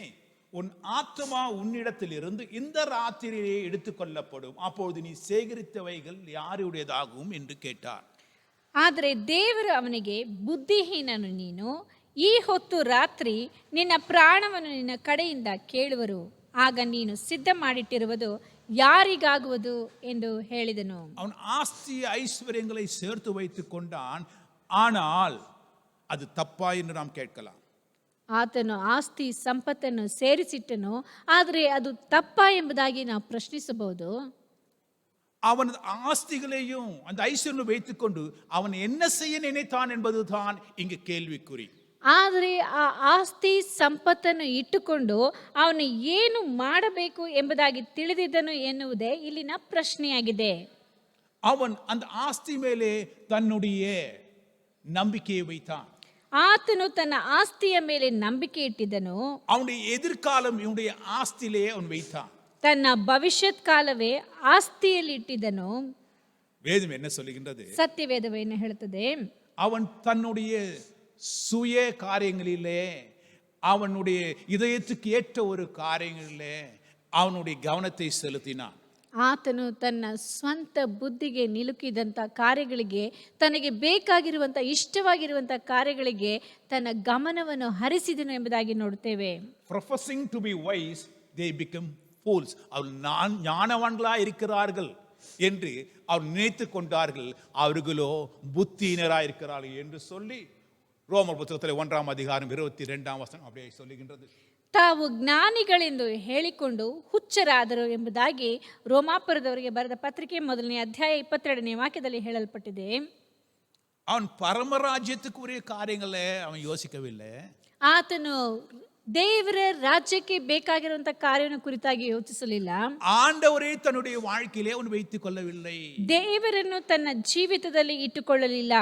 உன் ஆத்மா உன்னிடத்தில் இருந்து இந்த ராத்திரியிலே எடுத்துக்கொள்ளப்படும், அப்பொழுது நீ சேகரித்தவைகள் யாருடையதாகும் என்று கேட்டார். ಆದರೆ ದೇವರು ಅವನಿಗೆ, ಬುದ್ಧಿಹೀನನು ನೀನು, ಈ ಹೊತ್ತು ರಾತ್ರಿ ನಿನ್ನ ಪ್ರಾಣವನ್ನು ನಿನ್ನ ಕಡೆಯಿಂದ ಕೇಳುವರು, ಆಗ ನೀನು ಸಿದ್ಧ ಮಾಡಿಟ್ಟಿರುವುದು ಯಾರಿಗಾಗುವುದು ಎಂದು ಹೇಳಿದನು. அவன் ஆஸ்தி ஐஸ்வர்யங்களை சேர்த்து வைத்துக் கொண்டான். ஆனால் அது தப்பா என்று நாம் கேட்கலாம். ಆತನು ಆಸ್ತಿ ಸಂಪತ್ತನ್ನು ಸೇರಿಸಿಟ್ಟನು, ಆದರೆ ಅದು ತಪ್ಪ ಎಂಬುದಾಗಿ ನಾವು ಪ್ರಶ್ನಿಸಬಹುದು. அவனது ஆஸ்திகளையும் அந்த ஐஸ்வர்யம் வைத்துக்கொண்டு அவன் என்ன செய்ய நினைத்தான் என்பதுதான் இங்கு கேள்விக்குறி. ಆದರೆ ಆ ಆಸ್ತಿ ಸಂಪತ್ತನ್ನು ಇಟ್ಟುಕೊಂಡು ಅವನು ಏನು ಮಾಡಬೇಕು ಎಂಬುದಾಗಿ ತಿಳಿದಿದ್ದನು ಎನ್ನುವುದೇ ಇಲ್ಲಿನ ಪ್ರಶ್ನೆಯಾಗಿದೆ. அவன் அந்த ஆஸ்தி மேலே தன்னுடைய நம்பிக்கையை வைத்தான். ಆತನು ತನ್ನ ಆಸ್ತಿಯ ಮೇಲೆ ನಂಬಿಕೆ ಇಟ್ಟಿದ್ದನು. அவனுடைய எதிர்காலம் இவனுடைய ஆஸ்தியிலே அவன் வைத்தான். ತನ್ನ ಭವಿಷ್ಯತ್ ಕಾಲವೇ ಆಸ್ತಿಯಲ್ಲಿ ಇಟ್ಟಿದ್ದನು. வேதம் என்ன சொல்லுகின்றது? ಸತ್ಯವೇದವೇನು ಹೇಳುತ್ತದೆ? அவன் தன்னுடைய சுய காரியங்களிலே, அவனுடைய இதயத்துக்கு ஏற்ற ஒரு காரியங்களிலே அவனுடைய கவனத்தை செலுத்தினான். ಆತನು ತನ್ನ ಸ್ವಂತ ಬುದ್ಧಿಗೆ ನಿಲುಕಿದಂಥ ಕಾರ್ಯಗಳಿಗೆ, ತನಗೆ ಬೇಕಾಗಿರುವಂಥ ಇಷ್ಟವಾಗಿರುವಂಥ ಕಾರ್ಯಗಳಿಗೆ ತನ್ನ ಗಮನವನ್ನು ಹರಿಸಿದನು ಎಂಬುದಾಗಿ ನೋಡುತ್ತೇವೆ. Professing to be wise, they become fools. அவர்கள் ஞானவான்களா இருக்கிறார்கள் என்று அவர் நினைத்து கொண்டார்கள், அவர்களோ புத்தியினராக இருக்கிறார்கள் என்று சொல்லி ரோமர் புத்தகத்தில் 1ஆம் அதிகாரம் 22ஆம் வசனம் அப்படியே சொல்லுகின்றது. ತಾವು ಜ್ಞಾನಿಗಳೆಂದು ಹೇಳಿಕೊಂಡು ಹುಚ್ಚರಾದರು ಎಂಬುದಾಗಿ ರೋಮಾಪುರದವರಿಗೆ ಬರೆದ ಪತ್ರಿಕೆ 1ನೇ ಅಧ್ಯಾಯ 22ನೇ ವಾಕ್ಯದಲ್ಲಿ ಹೇಳಲ್ಪಟ್ಟಿದೆ. அவன் பரமராஜ்யத்துக்குரிய காரியங்களே அவன் யோசிக்கவில்லை. ಆತನು ದೇವರ ರಾಜ್ಯಕ್ಕೆ ಬೇಕಾಗಿರುವಂತ ಕಾರ್ಯವನ್ನು ಕುರಿತಾಗಿ ಯೋಚಿಸಲಿಲ್ಲ. ஆண்டவரே தன்னுடைய வாழ்க்கையிலே அவன் வைத்துக் கொள்ளவில்லை. ದೇವರನ್ನು ತನ್ನ ಜೀವಿತದಲ್ಲಿ ಇಟ್ಟುಕೊಳ್ಳಲಿಲ್ಲ.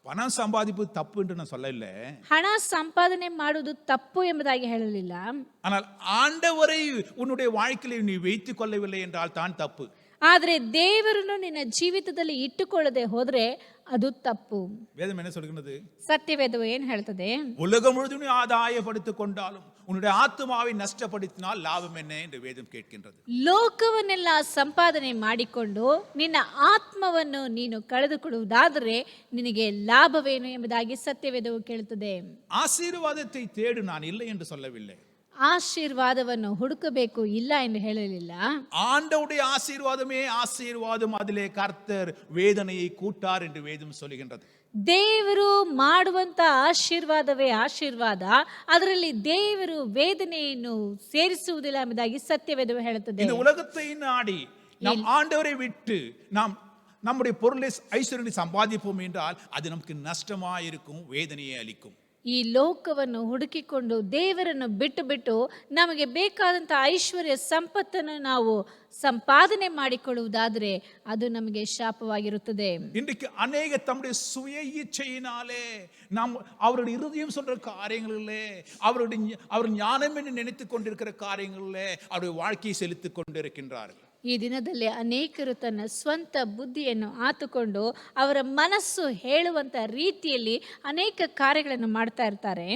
பணம் சம்பாதிப்பு தப்பு என்று நான் சொல்லல. ಹಣ ಸಂಪಾದನೆ ಮಾಡುವುದು ತಪ್ಪು ಎಂಬುದಾಗಿ ಹೇಳಲಿಲ್ಲ. ஆனால் ஆண்டவரை உன்னுடைய வாழ்க்கையிலே நீ வைத்துக் கொள்ளவில்லை என்றால் தான் தப்பு. ಆದರೆ ದೇವರನ್ನು ನಿನ್ನ ಜೀವಿತದಲ್ಲಿ ಇಟ್ಟುಕೊಳ್ಳದೆ ಹೋದ್ರೆ ಅದು ತಪ್ಪು. வேதம் என்ன சொல்கிறது? ಸತ್ಯವೇದವು ಏನು ಹೇಳ್ತದೆ? உலகம் முழுதும் ஆதாயப்படுத்திக் கொண்டாலும் உன்னுடைய ஆத்மாவை நஷ்டப்படுத்தினால் லாபம் என்ன என்று வேதம் கேட்கின்றது. ಲೋಕವನ್ನೆಲ್ಲ ಸಂಪಾದನೆ ಮಾಡಿಕೊಂಡು ನಿನ್ನ ಆತ್ಮವನ್ನು ನೀನು ಕಳೆದುಕೊಳ್ಳುವುದಾದರೆ ನಿನಗೆ ಲಾಭವೇನು ಎಂಬುದಾಗಿ ಸತ್ಯವೇದವು ಕೇಳುತ್ತದೆ. ஆசீர்வாதத்தை தேடு, நான் இல்லை என்று சொல்லவில்லை. ಆಶೀರ್ವಾದವನ್ನು ಹುಡುಕಬೇಕು ಇಲ್ಲ ಎಂದು ಹೇಳಲಿಲ್ಲ. ஆண்டவருடைய ஆசீர்வாதமே ஆசீர்வாதம், அதிலே கர்த்தர் வேதனையை கூட்டார் என்று வேதம் சொல்லுகின்றது. ದೇವರು ಮಾಡುವಂತ ಆಶೀರ್ವಾದವೇ ಆಶೀರ್ವಾದ, ಅದರಲ್ಲಿ ದೇವರು ವೇದನೆಯನ್ನು ಸೇರಿಸುವುದಿಲ್ಲ ಎಂಬುದಾಗಿ ಸತ್ಯವೇದವು ಹೇಳುತ್ತದೆ. இந்த உலகத்தை நாடி நாம் ஆண்டவரை விட்டு நாம் நம்முடைய பொருளை ஐஸ்வர்யத்தை சம்பாதிப்போம் என்றால் அது நமக்கு நஷ்டமாயிருக்கும், வேதனையை அளிக்கும். ಈ ಲೋಕವನ್ನು ಹುಡುಕಿಕೊಂಡು ದೇವರನ್ನು ಬಿಟ್ಟು ಬಿಟ್ಟು ನಮಗೆ ಬೇಕಾದಂಥ ಐಶ್ವರ್ಯ ಸಂಪತ್ತನ್ನು ನಾವು ಸಂಪಾದನೆ ಮಾಡಿಕೊಳ್ಳುವುದಾದರೆ ಅದು ನಮಗೆ ಶಾಪವಾಗಿರುತ್ತದೆ. இன்றைக்கு அநேக தம்முடைய சுய இச்சையினாலே நாம் அவருடைய இருதயம் சொல்ற காரியங்களிலே, அவர் ஞானம் என்று நினைத்துக் கொண்டிருக்கிற காரியங்களிலே அவருடைய வாழ்க்கையை செலுத்திக் கொண்டிருக்கின்றார்கள். ಈ ದಿನದಲ್ಲಿ ಅನೇಕರು ತನ್ನ ಸ್ವಂತ ಬುದ್ಧಿಯನ್ನು ಆತುಕೊಂಡು ಅವರ ಮನಸ್ಸು ಹೇಳುವಂತ ರೀತಿಯಲ್ಲಿ ಅನೇಕ ಕಾರ್ಯಗಳನ್ನು ಮಾಡ್ತಾ ಇರ್ತಾರೆ.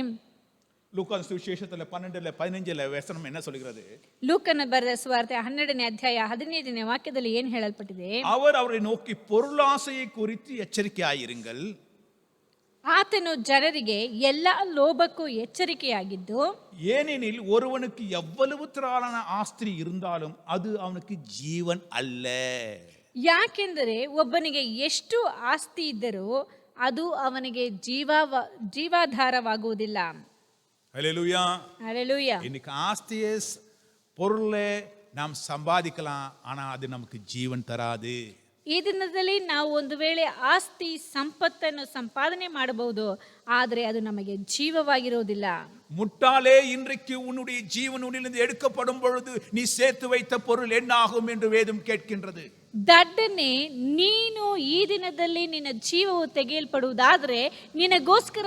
லூக்கா சுவிசேஷத்துல 12:15 வசனம் என்ன சொல்கிறது? ಲೂಕನ ಬರೆದ ಸುವಾರ್ತೆ 12ನೇ ಅಧ್ಯಾಯ 15ನೇ ವಾಕ್ಯದಲ್ಲಿ ಏನು ಹೇಳಲ್ಪಟ್ಟಿದೆ? அவர் அவரை நோக்கி பொருளாசையை குறித்து எச்சரிக்கையாயிருங்கள். ಆತನು ಜನರಿಗೆ ಎಲ್ಲ ಲೋಭಕ್ಕೂ ಎಚ್ಚರಿಕೆಯಾಗಿದ್ದು, ஏனெனில் ஒருவனுக்கு எவ்வளவு திரளான ஆஸ்தி இருந்தாலும் அது அவனுக்கு ஜீவன் அல்ல. ಯಾಕೆಂದರೆ ಒಬ್ಬನಿಗೆ ಎಷ್ಟು ಆಸ್ತಿ ಇದ್ದರೂ ಅದು ಅವನಿಗೆ ಜೀವಾಧಾರವಾಗುವುದಿಲ್ಲ. ஹல்லேலூயா. ஹல்லேலூயா. இன்னைக்கு ஆஸ்தியை பொருளை நாம் சம்பாதிக்கலாம், ஆனா அது நமக்கு ஜீவன் தராது. ಈ ದಿನದಲ್ಲಿ ನಾವು ಒಂದು ವೇಳೆ ಆಸ್ತಿ ಸಂಪತ್ತನ್ನು ಸಂಪಾದನೆ ಮಾಡಬಹುದು, ಆದರೆ ಅದು ನಮಗೆ ಜೀವವಾಗಿರುವುದಿಲ್ಲ. முட்டாளே, இன்றைக்கு உன்னுடைய ஜீவன் உன்னிலிருந்து எடுக்கப்படும் பொழுது நீ சேர்த்து வைத்த பொருள் என்ன ஆகும் என்று வேதம் கேட்கின்றது. ದಡ್ಡನೆ, ನೀನು ಈ ದಿನದಲ್ಲಿ ನಿನ್ನ ಜೀವವು ತೆಗೆಯಲ್ಪಡುವುದಾದರೆ ನಿನಗೋಸ್ಕರ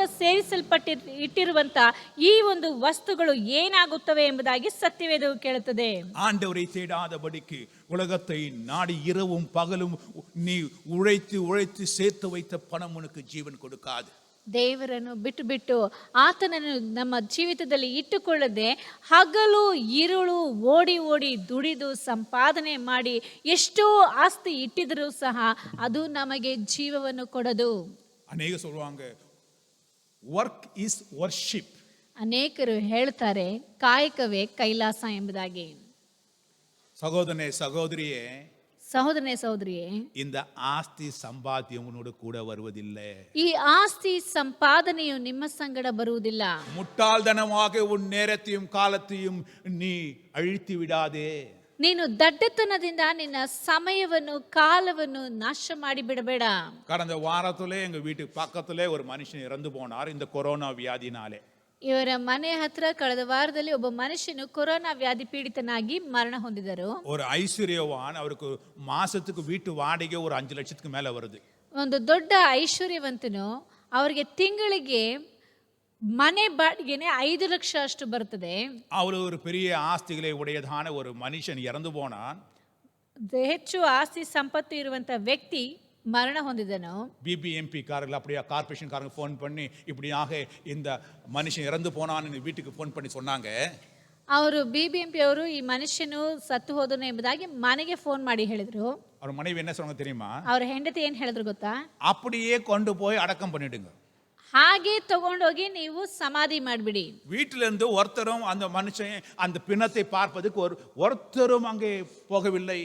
ಇಟ್ಟಿರುವಂತ ಈ ಒಂದು ವಸ್ತುಗಳು ಏನಾಗುತ್ತವೆ ಎಂಬುದಾಗಿ ಸತ್ಯವೇದವು ಕೇಳುತ್ತದೆ. ஆண்டவரை தேடாதபடிக்கு உலகத்தை நாடி இரவும் பகலும் நீ உழைத்து உழைத்து சேர்த்து வைத்த பணம் உனக்கு ஜீவன் கொடுக்காது. ದೇವರನ್ನು ಬಿಟ್ಟು ಬಿಟ್ಟು ಆತನನ್ನು ನಮ್ಮ ಜೀವಿತದಲ್ಲಿ ಇಟ್ಟುಕೊಳ್ಳದೆ ಹಗಲು ಇರುಳು ಓಡಿ ಓಡಿ ದುಡಿದು ಸಂಪಾದನೆ ಮಾಡಿ ಎಷ್ಟೋ ಆಸ್ತಿ ಇಟ್ಟಿದರೂ ಸಹ ಅದು ನಮಗೆ ಜೀವವನ್ನು ಕೊಡದು. ಅನೇಕ சொல்வாங்க ವರ್ಕ್ ಇಸ್ ವರ್ಷಿಪ್. ಅನೇಕರು ಹೇಳ್ತಾರೆ ಕಾಯಕವೇ ಕೈಲಾಸ ಎಂಬುದಾಗಿ. ಸಹೋದರನೇ ಸಹೋದರಿಯೇ, ಸಹೋದರನೇ ಸಹೋದರಿಯೇ, இந்த ஆஸ்தி சம்பாத்தியம் உன்னோடு கூட வருவதில்லை. ಈ ಆಸ್ತಿ ಸಂಪಾದನೆಯು ನಿಮ್ಮ ಸಂಗಡ ಬರುವುದಿಲ್ಲ. முட்டாள்தனமாக உன் நேரத்தையும் காலத்தையும் நீ அழித்து விடாதே. ನೀನು ದಡ್ಡತನದಿಂದ ನಿನ್ನ ಸಮಯವನ್ನು ಕಾಲವನ್ನು ನಾಶ ಮಾಡಿ ಬಿಡಬೇಡ. கடந்த வாரத்திலே எங்க வீட்டுக்கு பக்கத்திலே ஒரு மனுஷன் இறந்து போனார் இந்த கொரோனா வியாதினாலே. ಇವರ ಮನೆ ಹತ್ರ ಕಳೆದ ವಾರದಲ್ಲಿ ಒಬ್ಬ ಮನುಷ್ಯನು ಕೊರೋನಾ ವ್ಯಾಧಿ ಪೀಡಿತನಾಗಿ ಮರಣ ಹೊಂದಿದರು. ஒரு ஐஸ்வர்யவான், அவருக்கு மாசத்துக்கு வீட்டு வாடகை ஒரு 5 லட்சத்துக்கு மேல வருது. ಒಂದು ದೊಡ್ಡ ಐಶ್ವರ್ಯವಂತನು, ಅವರಿಗೆ ತಿಂಗಳಿಗೆ ಮನೆ ಬಾಡಿಗೆನೆ 5 ಲಕ್ಷ ಅಷ್ಟು ಬರ್ತದೆ. அவ்வளவு ஒரு பெரிய ஆஸ்திகளை உடையதான ஒரு மனுஷன் இறந்து போனான். ಹೆಚ್ಚು ಆಸ್ತಿ ಸಂಪತ್ತು ಇರುವಂತ ವ್ಯಕ್ತಿ மரண ಹೊಂದಿದನು. பிபிஎம்பி காரர்கள் அப்படியே கார்பரேஷன் காரங்க ஃபோன் பண்ணி இப்படியாக இந்த மனுஷன் இறந்து போனான்னு வீட்டுக்கு ஃபோன் பண்ணி சொன்னாங்க. ಅವರು ಬಿಬಿಎಂಪಿ ಅವರು ಈ ಮನುಷ್ಯನು ಸತ್ತು ಹೋದನು ಎಂಬುದಾಗಿ ಮನೆಗೆ ಫೋನ್ ಮಾಡಿ ಹೇಳಿದ್ರು. ಅವ್ರ ಮனைவி என்ன சொன்னாங்க தெரியுமா? ಅವ್ರ ಹೆಂಡತಿ ಏನ್ ಹೇಳಿದ್ರು ಗೊತ್ತಾ? அப்படியே கொண்டு போய் அடக்கம் பண்ணிடுங்க. ಹಾಗೆ ತಗೊಂಡೋಗಿ ನೀವು ಸಮಾಧಿ ಮಾಡಿಬಿಡಿ. வீட்டில இருந்து ஒருத்தரும் அந்த மனுஷன் அந்த பிணத்தை பார்ப்பதுக்கு ஒருத்தரும் அங்கே போகவில்லை.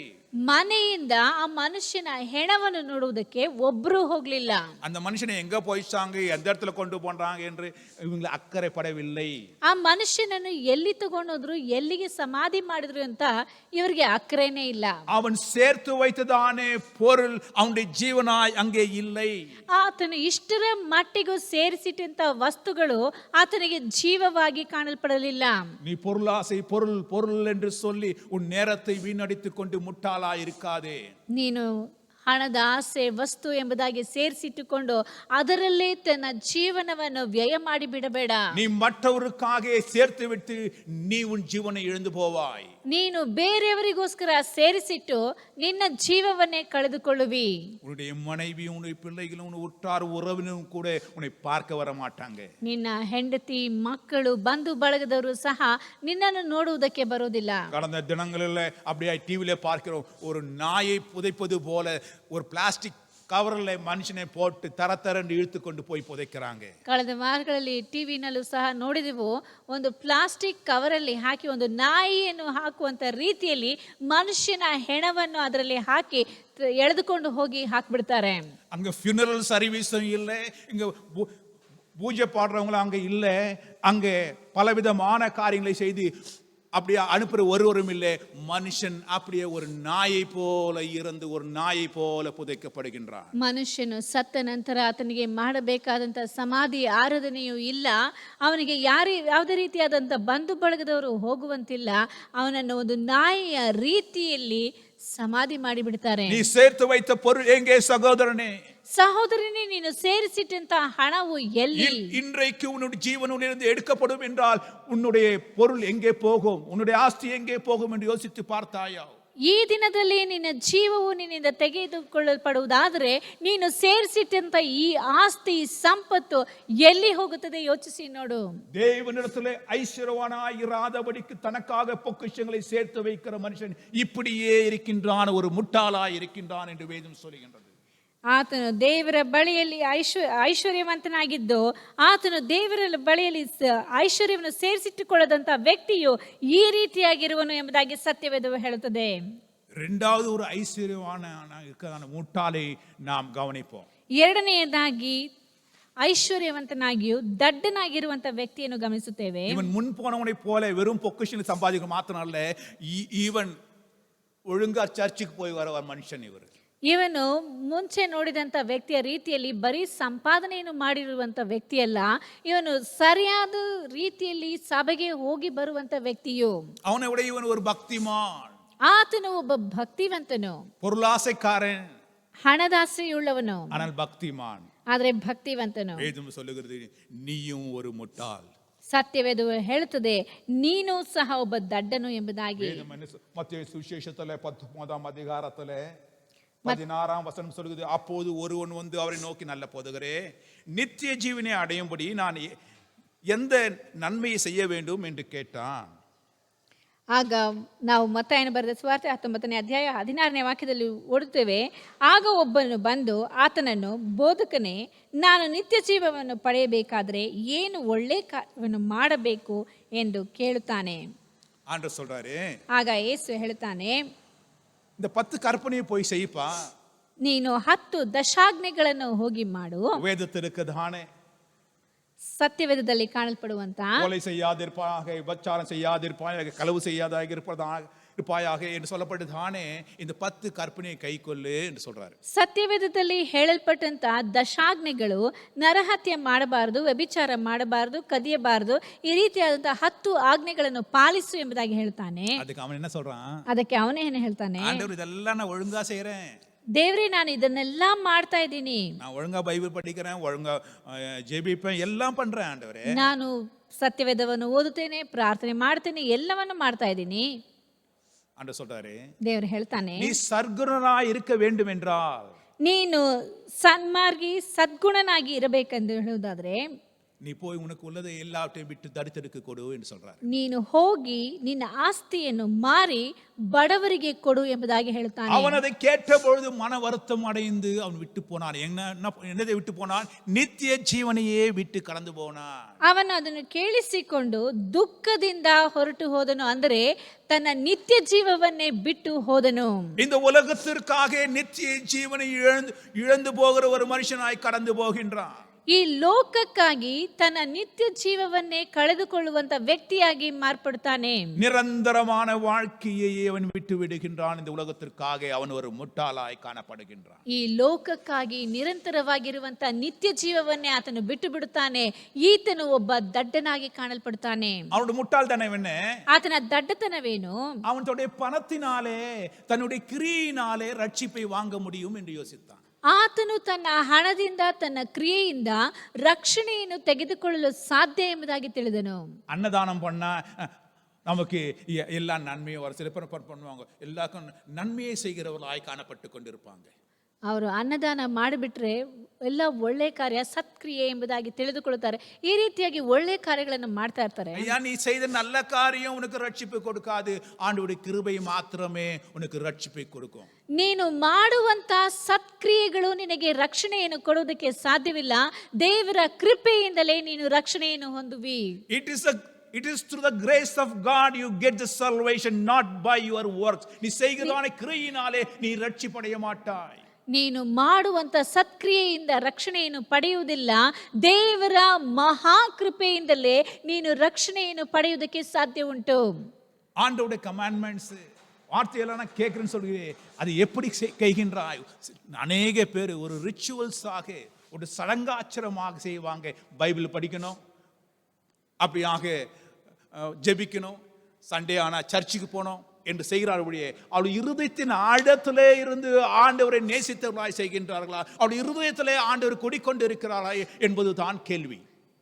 ಮನೆಯಿಂದ ಆ ಮನುಷ್ಯನ ಹೆಣವನ್ನು ನೋಡುವುದಕ್ಕೆ ಒಬ್ರು ಹೋಗ್ಲಿಲ್ಲ. அந்த மனுஷனை எங்க போயிச்சாங்க, எந்த இடத்துல கொண்டு போறாங்க என்று இவங்க அக்கறை படவில்லை. ಆ ಮನುಷ್ಯನನ್ನು ಎಲ್ಲಿ ತಗೊಂಡೋದ್ರು, ಎಲ್ಲಿಗೆ ಸಮಾಧಿ ಮಾಡಿದ್ರು ಅಂತ ಇವರಿಗೆ ಅಕ್ಕರೇನೇ ಇಲ್ಲ. அவன் சேர்த்து வைத்ததானே பொருள் அவனுடைய ஜீவனாய் அங்கே இல்லை. ಆತನು ಇಷ್ಟರ ಮಟ್ಟಿಗೂ ಸೇರಿಸಿಟ್ಟಂತ ವಸ್ತುಗಳು ಆತನಿಗೆ ಜೀವವಾಗಿ ಕಾಣಲ್ಪಡಲಿಲ್ಲ. நீ பொருளாசை பொருள் பொருள் என்று சொல்லி உன் நேரத்தை வீணடித்துக் கொண்டு முட்டாளாய் இருக்காதே. ನೀನು ಹಣದ ಆಸೆ, ವಸ್ತು ಎಂಬುದಾಗಿ ಸೇರಿಸಿಟ್ಟುಕೊಂಡು ಅದರಲ್ಲೇ ತನ್ನ ಜೀವನವನ್ನು ವ್ಯಯ ಮಾಡಿ ಬಿಡಬೇಡ. நீ மற்றவருக்காக சேர்த்து விட்டு நீ உன் ஜீவனை இழந்து போவாய். ನೀನು ಬೇರೆಯವರಿಗೋಸ್ಕರ ಸೇರಿಸಿಟ್ಟು ನಿನ್ನ ಜೀವವನ್ನೇ ಕಳೆದುಕೊಳ್ಳುವಿ. உன்னுடைய மனைவி, உன்னுடைய பிள்ளைகளும், உன் உற்றார் உறவினரும் கூட உன்னை பார்க்க வர மாட்டாங்க. ನಿನ್ನ ಹೆಂಡತಿ, ಮಕ್ಕಳು, ಬಂಧು ಬಳಗದವರು ಸಹ ನಿನ್ನನ್ನು ನೋಡುವುದಕ್ಕೆ ಬರುವುದಿಲ್ಲ. கடந்த தினங்களில் அப்படியே டிவியில பார்க்கிறோம், ஒரு நாயை புதைப்பது போல ஒரு பிளாஸ்டிக் கவரில் மனுஷனை போட்டு தரத்தரண்டு இழுத்து கொண்டு போய் புதைக்கிறாங்க. ಕಳೆದ ವಾರಗಳಲ್ಲಿ ಟಿವಿನಲ್ಲೂ ಸಹ ನೋಡಿದೆವು, ಒಂದು ಪ್ಲಾಸ್ಟಿಕ್ ಕವರಲ್ಲಿ ಹಾಕಿ ಒಂದು ನಾಯಿಯನ್ನು ಹಾಕುವಂತ ರೀತಿಯಲ್ಲಿ ಮನುಷ್ಯನ ಹೆಣವನ್ನು ಅದರಲ್ಲಿ ಹಾಕಿ ಎಳೆದುಕೊಂಡು ಹೋಗಿ ಹಾಕ್ಬಿಡ್ತಾರೆ. அங்க ஃபியூனரல் சர்வீஸும் இல்லை, இங்க பூஜை பாடுறவங்களும் அங்க இல்லை, அங்க பலவிதமான காரியங்களை செய்து அப்படியே அனுப்புற ஒருவரும் இல்லை. மனுஷன் அப்படியே ஒரு நாயை போல இறந்து ஒரு நாயை போல புதைக்கப்படுகின்றான். ಮನುಷ್ಯನು ಸತ್ತ ನಂತರ ಆತನಿಗೆ ಮಾಡಬೇಕಾದಂತ ಸಮಾಧಿ ಆರಾಧನೆಯೂ ಇಲ್ಲ. ಅವನಿಗೆ ಯಾವುದೇ ರೀತಿಯಾದಂತ ಬಂಧು ಬಳಗದವರು ಹೋಗುವಂತಿಲ್ಲ. ಅವನನ್ನು ಒಂದು ನಾಯಿಯ ರೀತಿಯಲ್ಲಿ ಸಮಾಧಿ ಮಾಡಿಬಿಡ್ತಾರೆ. நீ சேர்த்து வைத்த பொருள் எங்கே சகோதரனே? ಸಹೋದರನೇ, ನೀನು ಸೇರಿಸಿಟ್ಟಂತ ಹಣವು ಎಲ್ಲಿ? இன்றைக்கு உன்னுடைய ஜீவனிலிருந்து எடுக்கப்படும் என்றால் உன்னுடைய பொருள் எங்கே போகும், உன்னுடைய ஆஸ்தி எங்கே போகும் என்று யோசித்து பார்த்தாயா? ಈ ದಿನದಲ್ಲಿ ನಿನ್ನ ಜೀವವು ನಿನ್ನಿಂದ ತೆಗೆದುಕೊಳ್ಳಲ್ಪಡುವುದಾದರೆ ನೀನು ಸೇರಿಸಿಟ್ಟಂತ ಈ ಆಸ್ತಿ ಸಂಪತ್ತು ಎಲ್ಲಿ ಹೋಗುತ್ತದೆ ಯೋಚಿಸಿ ನೋಡು. தேவனிடத்திலே ஐஸ்வர்யவானாய் இராதபடிக்கு தனக்காக பொக்கிஷங்களை சேர்த்து வைக்கிற மனுஷன் இப்படியே இருக்கின்றான், ஒரு முட்டாளாய் இருக்கின்றான் என்று வேதம் சொல்லுகின்றது. ಆತನು ದೇವರ ಬಳಿಯಲ್ಲಿ ಐಶ್ವರ್ಯವಂತನಾಗಿದ್ದು ಆತನು ದೇವರ ಬಳಿಯಲ್ಲಿ ಐಶ್ವರ್ಯವನ್ನು ಸೇರಿಸಿಟ್ಟುಕೊಳ್ಳದಂತ ವ್ಯಕ್ತಿಯು ಈ ರೀತಿಯಾಗಿರುವನು ಎಂಬುದಾಗಿ ಸತ್ಯವೇದವು ಹೇಳುತ್ತದೆ. இரண்டாவது ஒரு ஐஸ்வர்யவான இருக்கிற முட்டாளை நாம் கவனிப்போம். ಎರಡನೆಯದಾಗಿ ಐಶ್ವರ್ಯವಂತನಾಗಿಯೂ ದಡ್ಡನಾಗಿರುವಂತ ವ್ಯಕ್ತಿಯನ್ನು ಗಮನಿಸುತ್ತೇವೆ. இவன் முன் போனவனை போல வெறும் பொக்கிஷங்களை சம்பாதிக்க மாத்திரம் அல்ல, இவன் ஒழுங்கா சர்ச்சுக்கு போய் வர மனுஷன். ಇವನು ಮುಂಚೆ ನೋಡಿದಂಥ ವ್ಯಕ್ತಿಯ ರೀತಿಯಲ್ಲಿ ಬರೀ ಸಂಪಾದನೆಯನ್ನು ಮಾಡಿರುವಂಥ ವ್ಯಕ್ತಿಯಲ್ಲ, ಇವನು ಸರಿಯಾದ ರೀತಿಯಲ್ಲಿ ಸಭೆಗೆ ಹೋಗಿ ಬರುವಂತ ವ್ಯಕ್ತಿಯು. ಅವನ ವಿட ಇವನು ஒரு பக்திமான். ಆತನು ಒಬ್ಬ ಭಕ್ತಿವಂತನು, பொருளாசைக்காரன், ಹಣದಾಸೆಯುಳ್ಳವನು, ஆனால் பக்திமான், ಆದರೆ ಭಕ್ತಿವಂತನು. வேதம் சொல்லுகிறது நீயும் ஒரு முட்டாள். ಸತ್ಯವೇದವು ಹೇಳುತ್ತದೆ ನೀನು ಸಹ ಒಬ್ಬ ದಡ್ಡನು ಎಂಬುದಾಗಿ. மத்தேயு சுவிசேஷத்திலே 19ஆம் அதிகாரத்திலே 16ஆம் வசனம் சொல்லுகிறது, அப்போது ஒருவன் வந்து அவரை நோக்கி, நல்ல போதகரே, நித்திய ஜீவனை அடையும்படி நான் எந்த நன்மையை செய்ய வேண்டும் என்று கேட்டான். ಆಗ ನಾವು ಮತ್ತಾಯನ ಬರೆದ ಸುವಾರ್ತೆ 19ನೇ ಅಧ್ಯಾಯ 16ನೇ ವಾಕ್ಯದಲ್ಲಿ ಓದುತ್ತೇವೆ, ಆಗ ಒಬ್ಬನು ಬಂದು ಆತನನ್ನು, ಬೋಧಕನೇ, ನಾನು ನಿತ್ಯ ಜೀವವನ್ನು ಪಡೆಯಬೇಕಾದರೆ ಏನು ಒಳ್ಳೆ ಕಾರ್ಯವನ್ನು ಮಾಡಬೇಕು ಎಂದು ಕೇಳುತ್ತಾನೆ. ஆண்டவர் சொல்றாரு, ಆಗ ಯೇಸು ಹೇಳುತ್ತಾನೆ, இந்த 10 கற்பனையை போய் செய்ப்பா. ನೀನು 10 ದಶಾಜ್ಞೆಗಳನ್ನು ಹೋಗಿ ಮಾಡು. வேதத்தில் இருக்குதானே, ಸತ್ಯವೇದದಲ್ಲಿ ಕಾಣಲ್ಪಡುವಂತ கொலை செய்யாதிருப்பாயாக, விபச்சாரம் செய்யாதிருப்பாயாக, களவு செய்யாதாக இருப்பாயாக என்று சொல்லப்பட்டதானே இந்த 10 கற்பனையை கைக்கொள்ளு என்று சொல்றாரு. ಸತ್ಯವೇದದಲ್ಲಿ ಹೇಳಲ್ಪಟ್ಟಂತ ದಶಾಜ್ಞೆಗಳು ನರಹತ್ಯೆ ಮಾಡಬಾರದು, ವ್ಯಭಿಚಾರ ಮಾಡಬಾರದು, ಕದಿಯಬಾರದು, ಈ ರೀತಿಯಾದಂತಹ 10 ಆಜ್ಞೆಗಳನ್ನು ಪಾಲಿಸು ಎಂಬುದಾಗಿ ಹೇಳ್ತಾನೆ. அதுக்கு அவன் என்ன சொல்றான்? ಅದಕ್ಕೆ ಅವನೇ ಏನು ಹೇಳ್ತಾನೆ? ஆண்டவர் இதெல்லாம் நான் ஒழுங்கா செய்றேன், ದೇವ್ರೇ ನಾನು ಇದನ್ನೆಲ್ಲ ಮಾಡ್ತಾ ಇದ್ದೀನಿ, நான் ஒழுங்கா பைபிள் படிக்கிறேன், ஒழுங்கா ஜெபிப்பேன், எல்லாம் பண்றேன் ஆண்டவரே. ನಾನು ಸತ್ಯವೇದವನ್ನು ಓದುತ್ತೇನೆ, ಪ್ರಾರ್ಥನೆ ಮಾಡ್ತೇನೆ, ಎಲ್ಲವನ್ನು ಮಾಡ್ತಾ ಇದ್ದೀನಿ. ஆண்டவர் சொல்றாரு, ದೇವರು ಹೇಳ್ತಾನೆ, நீ சர்க்குணனாய் இருக்க வேண்டும் என்றால், ನೀನು ಸನ್ಮಾರ್ಗಿ ಸದ್ಗುಣನಾಗಿ ಇರಬೇಕೆಂದು ಹೇಳುವುದಾದ್ರೆ, நீ போய் உனக்கு உள்ளதை எல்லாவற்றையும் விட்டு தரித்திற்கு கொடு என்று சொல்றாரு. ನೀನು ಹೋಗಿ ನಿನ್ನ ಆಸ್ತಿಯನ್ನು ಮಾರಿ ಬಡವರಿಗೆ ಕೊಡು ಎಂಬುದಾಗಿ ಹೇಳ್ತಾನೆ. அவன் அதை கேட்ட பொழுது மன வருத்தம் அடைந்து அவன் விட்டு போனான். என்னதை விட்டு போனான்? நித்திய ஜீவனையே விட்டு கடந்து போனான். ಅವನು ಅದನ್ನು ಕೇಳಿಸಿಕೊಂಡು ದುಃಖದಿಂದ ಹೊರಟು ಹೋದನು, ಅಂದರೆ ತನ್ನ ನಿತ್ಯ ಜೀವವನ್ನೇ ಬಿಟ್ಟು ಹೋದನು. இந்த உலகத்திற்காக நித்திய ஜீவனை இழந்து போகிற ஒரு மனுஷனாய் கடந்து போகின்றான். ಈ ಲೋಕಕ್ಕಾಗಿ ತನ್ನ ನಿತ್ಯ ಜೀವವನ್ನೇ ಕಳೆದುಕೊಳ್ಳುವಂತ ವ್ಯಕ್ತಿಯಾಗಿ ಮಾರ್ಪಡ್ತಾನೆ. நிரந்தரமான வாழ்க்கையை அவன் விட்டு விடுகின்றான். இந்த உலகத்திற்காக அவன் ஒரு முட்டாளாய் காணப்படுகின்றான். ಈ ಲೋಕಕ್ಕಾಗಿ ನಿರಂತರವಾಗಿರುವಂತ ನಿತ್ಯ ಜೀವವನ್ನೇ ಆತನು ಬಿಟ್ಟು ಬಿಡುತ್ತಾನೆ. ಈತನು ಒಬ್ಬ ದಡ್ಡನಾಗಿ ಕಾಣಲ್ಪಡ್ತಾನೆ. அவனுடைய முட்டாள்தனம் என்ன? ಆತನ ದಡ್ಡತನವೇನು? அவன் தன்னுடைய பணத்தினாலே, தன்னுடைய கிரியினாலே ரட்சிப்பை வாங்க முடியும் என்று யோசித்தான். ಆತನು ತನ್ನ ಹಣದಿಂದ, ತನ್ನ ಕ್ರಿಯೆಯಿಂದ ರಕ್ಷಣೆಯನ್ನು ತೆಗೆದುಕೊಳ್ಳಲು ಸಾಧ್ಯ ಎಂಬುದಾಗಿ ತಿಳಿದನು. அன்னதானம் பண்ணா நமக்கு எல்லாம் நன்மையை வர சில பேர் பண்ணுவாங்க, எல்லாருக்கும் நன்மையை செய்கிறவர்களாய் காணப்பட்டு கொண்டிருப்பாங்க. ಅವರು ಅನ್ನದಾನ ಮಾಡಿಬಿಟ್ರೆ ಎಲ್ಲ ಒಳ್ಳೆ ಕಾರ್ಯ, ಸತ್ಕ್ರಿಯೆ ಎಂಬುದಾಗಿ ತಿಳಿದುಕೊಳ್ಳುತ್ತಾರೆ. ಈ ರೀತಿಯಾಗಿ ಒಳ್ಳೆ ಕಾರ್ಯಗಳನ್ನು ಮಾಡ್ತಾ ಇರ್ತಾರೆ. ஐயா, நீ செய்த நல்ல காரியம் உனக்கு ரட்சிப்பை கொடுக்காது, ஆண்டவருடைய கிருபை மாத்திரமே உனக்கு ரட்சிப்பை கொடுக்கும். ನೀನು ಮಾಡುವಂತ ಸತ್ಕ್ರಿಯೆಗಳು ನಿನಗೆ ರಕ್ಷಣೆಯನ್ನು ಕೊಡುವುದಕ್ಕೆ ಸಾಧ್ಯವಿಲ್ಲ. ದೇವರ ಕೃಪೆಯಿಂದಲೇ ನೀನು ರಕ್ಷಣೆಯನ್ನು ಹೊಂದುವಿ. It is through the grace of God you get the salvation, not by your works. நீ செய்கிறதான கிரியினாலே நீ ரட்சிப்படைய மாட்டாய். ನೀನು ಮಾಡುವಂತ ಸತ್ಕ್ರಿಯೆಯಿಂದ ರಕ್ಷಣೆಯನ್ನು ಪಡೆಯುವುದಿಲ್ಲ, ದೇವರ ಮಹಾಕೃಪೆಯಿಂದಲೇ ನೀನು ರಕ್ಷಣೆಯನ್ನು ಪಡೆಯುವುದಕ್ಕೆ ಸಾಧ್ಯ ಉಂಟು. ஆண்டவருடைய கமாண்ட்மெண்ட்ஸ் வார்த்தையெல்லாம் நான் கேட்குறேன்னு சொல்கிறேன், அது எப்படி கைகின்றாய்? அநேக பேர் ஒரு ரிச்சுவல்ஸாக, ஒரு சடங்காச்சரமாக செய்வாங்க. பைபிள் படிக்கணும், அப்படியாக ஜெபிக்கணும், சண்டே ஆனால் சர்ச்சுக்கு போனோம் என்று செய்கிறார்களுடைய அவருடைய இருதயத்தின் ஆழத்திலே இருந்து ஆண்டவரை நேசித்தவர்களாய் செய்கின்றார்களா? அவருடைய இருதயத்திலே ஆண்டவர் குடிக்கொண்டு இருக்கிறாரா என்பது தான் கேள்வி.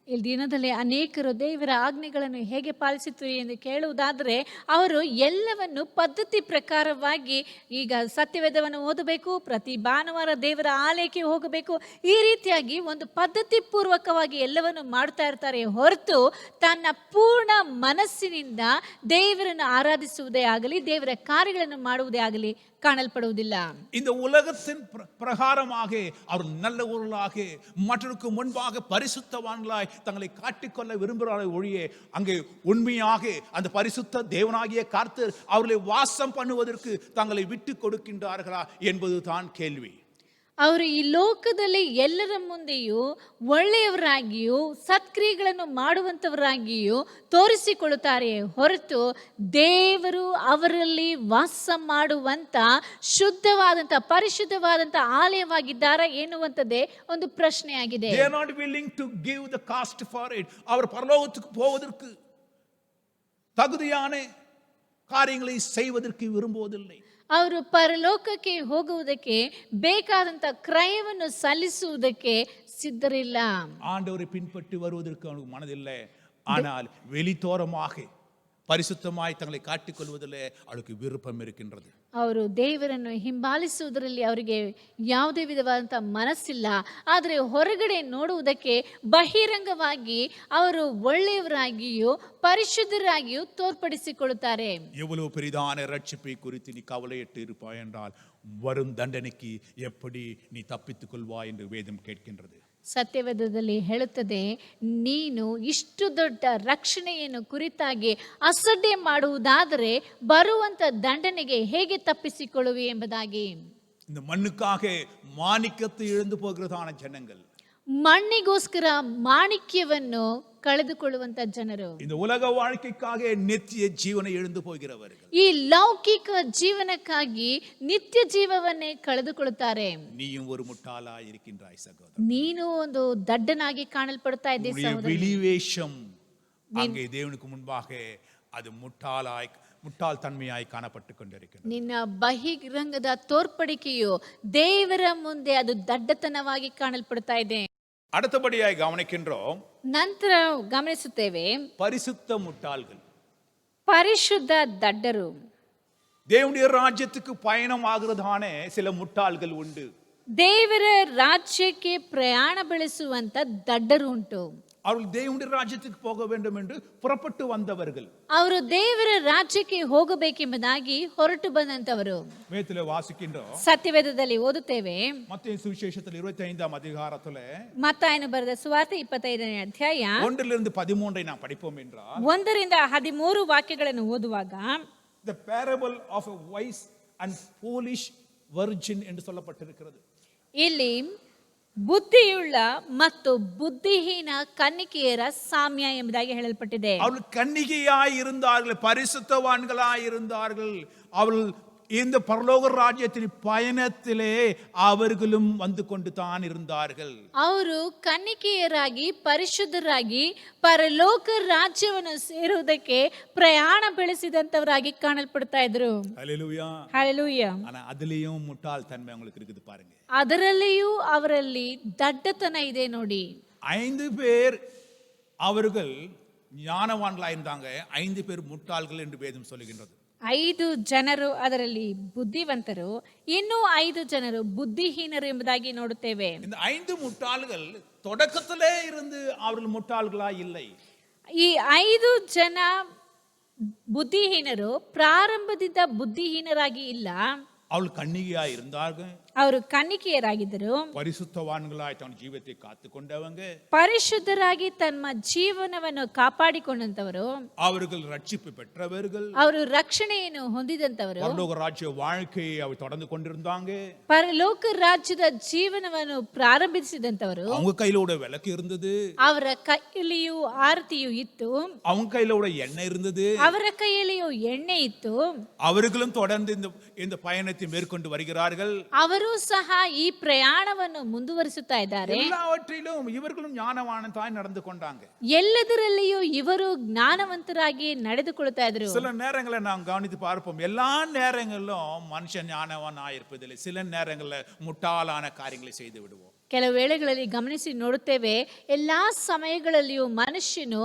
ಈ ದಿನದಲ್ಲಿ ಅನೇಕರು ದೇವರ ಆಜ್ಞೆಗಳನ್ನು ಹೇಗೆ ಪಾಲಿಸುತ್ತೀರಿ ಎಂದು ಕೇಳುವುದಾದರೆ, ಅವರು ಎಲ್ಲವನ್ನು ಪದ್ಧತಿ ಪ್ರಕಾರವಾಗಿ, ಈಗ ಸತ್ಯವೇದವನ್ನು ಓದಬೇಕು, ಪ್ರತಿ ಭಾನುವಾರ ದೇವರ ಆಲಯಕ್ಕೆ ಹೋಗಬೇಕು, ಈ ರೀತಿಯಾಗಿ ಒಂದು ಪದ್ಧತಿ ಪೂರ್ವಕವಾಗಿ ಎಲ್ಲವನ್ನು ಮಾಡ್ತಾ ಇರ್ತಾರೆ ಹೊರತು ತನ್ನ ಪೂರ್ಣ ಮನಸ್ಸಿನಿಂದ ದೇವರನ್ನು ಆರಾಧಿಸುವುದೇ ಆಗಲಿ, ದೇವರ ಕಾರ್ಯಗಳನ್ನು ಮಾಡುವುದೇ ಆಗಲಿ காணல்படுவதில்ல. இந்த உலகத்தின் பிரகாரமாக அவர் நல்லவர்களாக, மற்றவருக்கு முன்பாக பரிசுத்தவான்களாய் தங்களை காட்டிக்கொள்ள விரும்புகிறார்கள் ஒழிய, அங்கே உண்மையாக அந்த பரிசுத்த தேவனாகிய கர்த்தர் அவர்களை வாசம் பண்ணுவதற்கு தங்களை விட்டு கொடுக்கின்றார்களா என்பது தான் கேள்வி. ಅವರು ಈ ಲೋಕದಲ್ಲಿ ಎಲ್ಲರ ಮುಂದೆಯೂ ಒಳ್ಳೆಯವರಾಗಿಯೂ ಸತ್ಕ್ರಿಯೆಗಳನ್ನು ಮಾಡುವಂಥವರಾಗಿಯೂ ತೋರಿಸಿಕೊಳ್ಳುತ್ತಾರೆ ಹೊರತು ದೇವರು ಅವರಲ್ಲಿ ವಾಸ ಮಾಡುವಂಥ ಶುದ್ಧವಾದಂಥ ಪರಿಶುದ್ಧವಾದಂಥ ಆಲಯವಾಗಿದ್ದಾರಾ ಎನ್ನುವಂಥದ್ದೇ ಒಂದು ಪ್ರಶ್ನೆಯಾಗಿದೆ. They are not willing to give the cost for it. அவர் பரலோகத்துக்கு போவதற்கு தகுதியான காரியங்களை செய்வதற்கு விரும்புவதில்லை. ಅವರು ಪರಲೋಕಕ್ಕೆ ಹೋಗುವುದಕ್ಕೆ ಬೇಕಾದಂತ ಕ್ರಯವನ್ನು ಸಲ್ಲಿಸುವುದಕ್ಕೆ ಸಿದ್ಧರಿಲ್ಲ. ஆண்டவரை பின்பற்றி வருவதற்கு அவனுக்கு மனதில்லை. ஆனால் வெளித்தோரமாக பரிசுத்தமாய் தங்களை காட்டிக்கொள்வதிலே அவளுக்கு விருப்பம் இருக்கின்றது. ಅವರು ದೇವರನ್ನು ಹಿಂಬಾಲಿಸುವುದರಲ್ಲಿ ಅವರಿಗೆ ಯಾವುದೇ ವಿಧವಾದಂಥ ಮನಸ್ಸಿಲ್ಲ. ಆದರೆ ಹೊರಗಡೆ ನೋಡುವುದಕ್ಕೆ ಬಹಿರಂಗವಾಗಿ ಅವರು ಒಳ್ಳೆಯವರಾಗಿಯೂ ಪರಿಶುದ್ಧರಾಗಿಯೂ ತೋರ್ಪಡಿಸಿಕೊಳ್ಳುತ್ತಾರೆ. எவ்வளவு பெரிதான ரட்சிப்பை குறித்து நீ கவலையிட்டு இருப்பாய் என்றால் வரும் தண்டனைக்கு எப்படி நீ தப்பித்துக் கொள்வாய் என்று வேதம் கேட்கின்றது. ಸತ್ಯವೇದದಲ್ಲಿ ಹೇಳುತ್ತದೆ, ನೀನು ಇಷ್ಟು ದೊಡ್ಡ ರಕ್ಷಣೆಯನ್ನು ಕುರಿತಾಗಿ ಅಸಡ್ಡೆ ಮಾಡುವುದಾದರೆ ಬರುವಂತ ದಂಡನೆಗೆ ಹೇಗೆ ತಪ್ಪಿಸಿಕೊಳ್ಳುವಿ ಎಂಬುದಾಗಿ. இந்த மண்ணுக்காக மாணிக்கத்தை இழந்து போகிறதான ஜனங்கள், ಮಣ್ಣಿಗೋಸ್ಕರ ಮಾಣಿಕ್ಯವನ್ನು ಕಳೆದುಕೊಳ್ಳುವಂತ ಜನರು, இந்த உலக வாழ்க்கைக்காக நித்திய ஜீவனை இழந்து போகிறவர்கள், ಈ ಲೌಕಿಕ ಜೀವನಕ್ಕಾಗಿ ನಿತ್ಯ ಜೀವವನ್ನೇ ಕಳೆದುಕೊಳ್ಳುತ್ತಾರೆ. நீயும் ஒரு முட்டாளா இருக்கின்றாய் சகோதரன். ನೀನು ಒಂದು ದಡ್ಡನಾಗಿ ಕಾಣಲ್ಪಡ್ತಾ ಇದ್ದೆ உன்னுடைய ಸಹೋದರ. வெளிவேஷம் அங்கே தேவனுக்கு முன்பாக அது முட்டாள்தன்மையாய் காணப்பட்டு கொண்டிருக்கிறது. ನಿನ್ನ ಬಹಿರಂಗದ ತೋರ್ಪಡಿಕೆಯು ದೇವರ ಮುಂದೆ ಅದು ದಡ್ಡತನವಾಗಿ ಕಾಣಲ್ಪಡ್ತಾ ಇದೆ. அடுத்தபடியாய் கவனிக்கின்றோம், ನಂತರ ಗಮನಿಸುತ್ತೇವೆ, பரிசுத்த முட்டாள்கள். ಪರಿಶುದ್ಧ ದಡ್ಡರು. தேவனுடைய ராஜ்யத்துக்கு பயணம் ஆகிறதான சில முட்டாள்கள் உண்டு. ದೇವರ ರಾಜ್ಯಕ್ಕೆ ಪ್ರಯಾಣ ಬೆಳೆಸುವಂತ ದಡ್ಡರು ಉಂಟು. அவர்கள் தேவனுடைய ராஜ்யத்துக்கு போக வேண்டும் என்று புறப்பட்டு வந்தவர்கள். ಅವರು ದೇವರ ರಾಜ್ಯಕ್ಕೆ ಹೋಗಬೇಕೆಂಬುದಾಗಿ ಹೊರಟು ಬಂದಂತವರು. வேதத்திலே வாசிக்கின்றோம், ಸತ್ಯವೇದದಲ್ಲಿ ಓದುತ್ತೇವೆ. மத்தேயு சுவிசேஷத்தில் 25ஆம் அதிகாரத்திலே ಮತ್ತಾಯನು ಬರೆದ ಸುವಾರ್ತೆ 25ನೇ ಅಧ್ಯಾಯ 1லிருந்து 13 நாம் படிப்போம் என்றால், 1ರಿಂದ 13 ವಾಕ್ಯಗಳನ್ನು ಓದುವಾಗ, the parable of a wise and foolish virgin என்று சொல்லப்பட்டிருக்கிறது. ಇಲ್ಲಿ ಬುದ್ಧಿಯುಳ್ಳ ಮತ್ತು ಬುದ್ಧಿಹೀನ ಕನ್ನಿಕೆಯರ ಸಾಮ್ಯ ಎಂಬುದಾಗಿ ಹೇಳಲ್ಪಟ್ಟಿದೆ. அவர்கள் கன்னிகையாய் இருந்தார்கள், பரிசுத்தவான்களாய் இருந்தார்கள். அவர்கள் இந்த பரலோக ராஜ்யத்தின் பயணத்திலே அவர்களும் வந்து கொண்டு தான் இருந்தார்கள். ಅವರು ಕನ್ನಿಕೆಯರಾಗಿ ಪರಿಶುದ್ಧರಾಗಿ ಪರಲೋಕ ರಾಜ್ಯವನ್ನು ಸೇರುವುದಕ್ಕೆ ಪ್ರಯಾಣ ಬೆಳೆಸಿದಂತವರಾಗಿ ಕಾಣಲ್ಪಡ್ತಾ ಇದ್ರು. ஹல்லேலூயா. ಹಲ್ಲೆಲೂಯ. ஆனா அதுலயும் முட்டாள் தன்மை உங்களுக்கு இருக்குது பாருங்க. ಅದರಲ್ಲಿಯೂ ಅವರಲ್ಲಿ ದಡ್ಡತನ ಇದೆ ನೋಡಿ. 5 பேர் அவர்கள் ஞானவான்களாய் இருந்தாங்க, 5 பேர் முட்டாள்கள் என்று வேதம் சொல்லுகின்றது. 5 ಜನರು ಅದರಲ್ಲಿ ಬುದ್ಧಿವಂತರು, ಇನ್ನೂ 5 ಜನರು ಬುದ್ಧಿಹೀನರು ಎಂಬುದಾಗಿ ನೋಡುತ್ತೇವೆ. இந்த 5 முட்டாள்கள் தொடக்கத்திலே இருந்து அவர்கள் முட்டாள்களா இல்லை. ಈ 5 ಜನ ಬುದ್ಧಿಹೀನರು ಪ್ರಾರಂಭದಿಂದ ಬುದ್ಧಿಹೀನರಾಗಿ ಇಲ್ಲ. அவள் கன்னிகையா இருந்தார்கள், ಅವರು ಕನ್ನಿಕೆಯರಾಗಿದ್ದರು, பரிசுத்தவான்களாய் தன் ஜீவத்தை காத்து கொண்டவங்க, ಪರಿಶುದ್ಧರಾಗಿ ತಮ್ಮ ಜೀವನವನ್ನು ಕಾಪಾಡಿಕೊಂಡಂತವರು, அவர்கள் ரட்சிப்பு பெற்றவர்கள், ಅವರು ರಕ್ಷಣೆಯನ್ನು ಹೊಂದಿದಂತವರು, பரலோக ராஜ்ய வாழ்க்கையை அவர் தொடர்ந்து கொண்டிருந்தாங்க. ಪರಲೋಕ ರಾಜ್ಯದ ಜೀವನವನ್ನು ಪ್ರಾರಂಭಿಸಿದಂತವರು, அவங்க கையில ஒரு விளக்கு இருந்தது, ಅವರ ಕೈಯಲ್ಲಿಯೂ ಆರತಿಯು ಇತ್ತು, அவங்க கையில ஒரு எண்ணெய் இருந்தது, ಅವರ ಕೈಯಲ್ಲಿಯೂ ಎಣ್ಣೆ ಇತ್ತು. அவர்களும் தொடர்ந்து இந்த பயணத்தை மேற்கொண்டு வருகிறார்கள். ಅವರು ಸಹ ಈ ಪ್ರಯಾಣವನ್ನು ಮುಂದುವರಿಸುತ್ತಾ ಇದ್ದಾರೆ. எல்லாவற்றிலும் இவர்களும் ஞானவானதாய் நடந்து கொண்டாங்க. ಎಲ್ಲದರಲ್ಲಿಯೂ ಇವರು ಜ್ಞಾನವಂತರಾಗಿ ನಡೆದುಕೊಳ್ಳುತ್ತಾ ಇದ್ರು. சில நேரங்களை நாம் கவனித்து பார்ப்போம், எல்லா நேரங்களிலும் மனுஷன் ஞானவான் ஆயிருப்பதில்லை. சில நேரங்களில் முட்டாளான காரியங்களை செய்து விடுவோம். ಕೆಲವು ವೇಳೆಗಳಲ್ಲಿ ಗಮನಿಸಿ ನೋಡುತ್ತೇವೆ, ಎಲ್ಲಾ ಸಮಯಗಳಲ್ಲಿಯೂ ಮನುಷ್ಯನು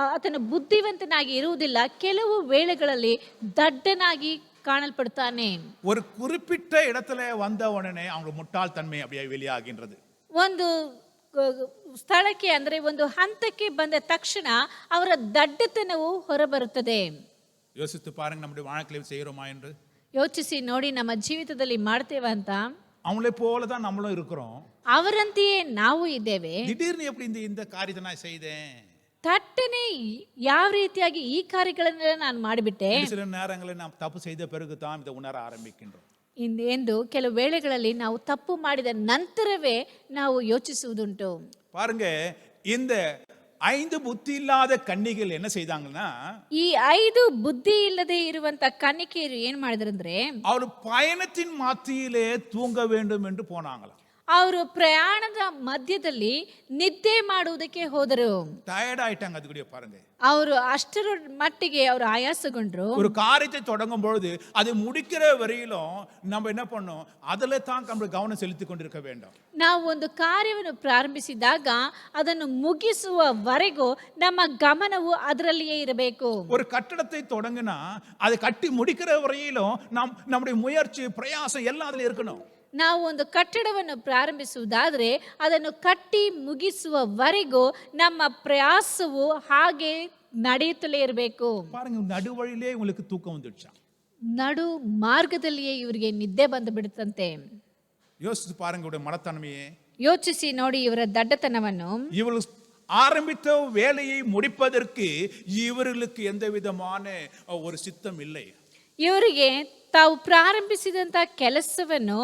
ಆತನ ಬುದ್ಧಿವಂತನಾಗಿ ಇರುವುದಿಲ್ಲ. ಕೆಲವು ವೇಳೆಗಳಲ್ಲಿ ದಡ್ಡನಾಗಿ ಕಾಣಲ್ಪಡ್ತಾನೆ. ஒரு குறிப்பிட்ட இடத்துல வந்த உடனே அவங்க முட்டாள்தன்மை அப்படியே வெளியாகின்றது. ಒಂದು ಸ್ಥಳಕ್ಕೆ ಅಂದ್ರೆ ಒಂದು ಹಂತಕ್ಕೆ ಬಂದ ತಕ್ಷಣ ಅವರ ದಡ್ಡತನವು ಹೊರಬರುತ್ತದೆ. யோசித்து பாருங்க, நம்முடைய வாழ்க்கையில் செய்கிறோமா என்று. ಯೋಚಿಸಿ ನೋಡಿ, ನಮ್ಮ ಜೀವಿತದಲ್ಲಿ ಮಾಡ್ತೇವೆ ಅಂತ. அவங்களே போல தான் நம்மளும் இருக்கிறோம். ಅವರಂತೆಯೇ ನಾವು ಇದ್ದೇವೆ. திடீர்னு எப்படி இந்த காரியத்தை நான் செய்தேன், ತಟ್ಟನೆ ಯಾವ ರೀತಿಯಾಗಿ ಈ ಕಾರ್ಯಗಳನ್ನೆಲ್ಲ ನಾನು ಮಾಡಿಬಿಟ್ಟೆ சில நேரங்களில் நாம் தப்பு செய்த பிறகு தான் இதை உணர ஆரம்பிக்கின்றோம். ಎಂದು ಕೆಲವು ವೇಳೆಗಳಲ್ಲಿ ನಾವು ತಪ್ಪು ಮಾಡಿದ ನಂತರವೇ ನಾವು ಯೋಚಿಸುವುದುಂಟು. பாருங்க, இந்த 5 புத்தி இல்லாத கன்னிகள் என்ன செய்தாங்கன்னா, ಈ 5 ಬುದ್ಧಿ ಇಲ್ಲದೆ ಇರುವಂತ ಕನ್ನಿಕೆಯರು ಏನ್ ಮಾಡಿದ್ರಂದ್ರೆ, அவர் பயணத்தின் மத்தியிலே தூங்க வேண்டும் என்று போனாங்களாம். ಅವರು ಪ್ರಯಾಣದ ಮಧ್ಯದಲ್ಲಿ ನಿದ್ದೆ ಮಾಡುವುದಕ್ಕೆ ಹೋದರು. டயர்ட் ஆயிட்டாங்க. அது கூட பாருங்க, ಅವರು ಅಷ್ಟರ ಮಟ್ಟಿಗೆ ಅವರು ಆಯಾಸಗೊಂಡ್ರು. ஒரு காரியத்தை தொடங்கும் பொழுது அதை முடிக்கிற வரையிலும் நம்ம என்ன பண்ணோம், அதில் தான் நம்ம கவனம் செலுத்தி கொண்டிருக்க வேண்டும். ನಾವು ಒಂದು ಕಾರ್ಯವನ್ನು ಪ್ರಾರಂಭಿಸಿದಾಗ ಅದನ್ನು ಮುಗಿಸುವವರೆಗೂ ನಮ್ಮ ಗಮನವು ಅದರಲ್ಲಿಯೇ ಇರಬೇಕು. ஒரு கட்டடத்தை தொடங்கினா அதை கட்டி முடிக்கிற வரையிலும் நம்முடைய முயற்சி பிரயாசம் எல்லாம் அதில் இருக்கணும். ನಾವು ಒಂದು ಕಟ್ಟಡವನ್ನು ಪ್ರಾರಂಭಿಸುವುದಾದರೆ ಅದನ್ನು ಕಟ್ಟಿ ಮುಗಿಸುವವರೆಗೂ ನಮ್ಮ ಪ್ರಯಾಸವು ಹಾಗೆ ನಡೆಯುತ್ತಲೇ ಇರಬೇಕು. பாருங்க, நடுவழியிலே உங்களுக்கு தூக்கம் வந்துடுச்சா? ನಡು ಮಾರ್ಗದಲ್ಲಿಯೇ ಇವರಿಗೆ ನಿದ್ದೆ ಬಂದು ಬಿಡುತ್ತಂತೆ. யோசித்து பாருங்க உடைய மனத்தன்மையே. ಯೋಚಿಸಿ ನೋಡಿ ಇವರ ದಡ್ಡತನವನ್ನು. இவர்கள் ஆரம்பித்த வேலையை முடிப்பதற்கு இவர்களுக்கு எந்த விதமான ஒரு சித்தம் இல்லை. ಇವರಿಗೆ ತಾವು ಪ್ರಾರಂಭಿಸಿದಂಥ ಕೆಲಸವನ್ನು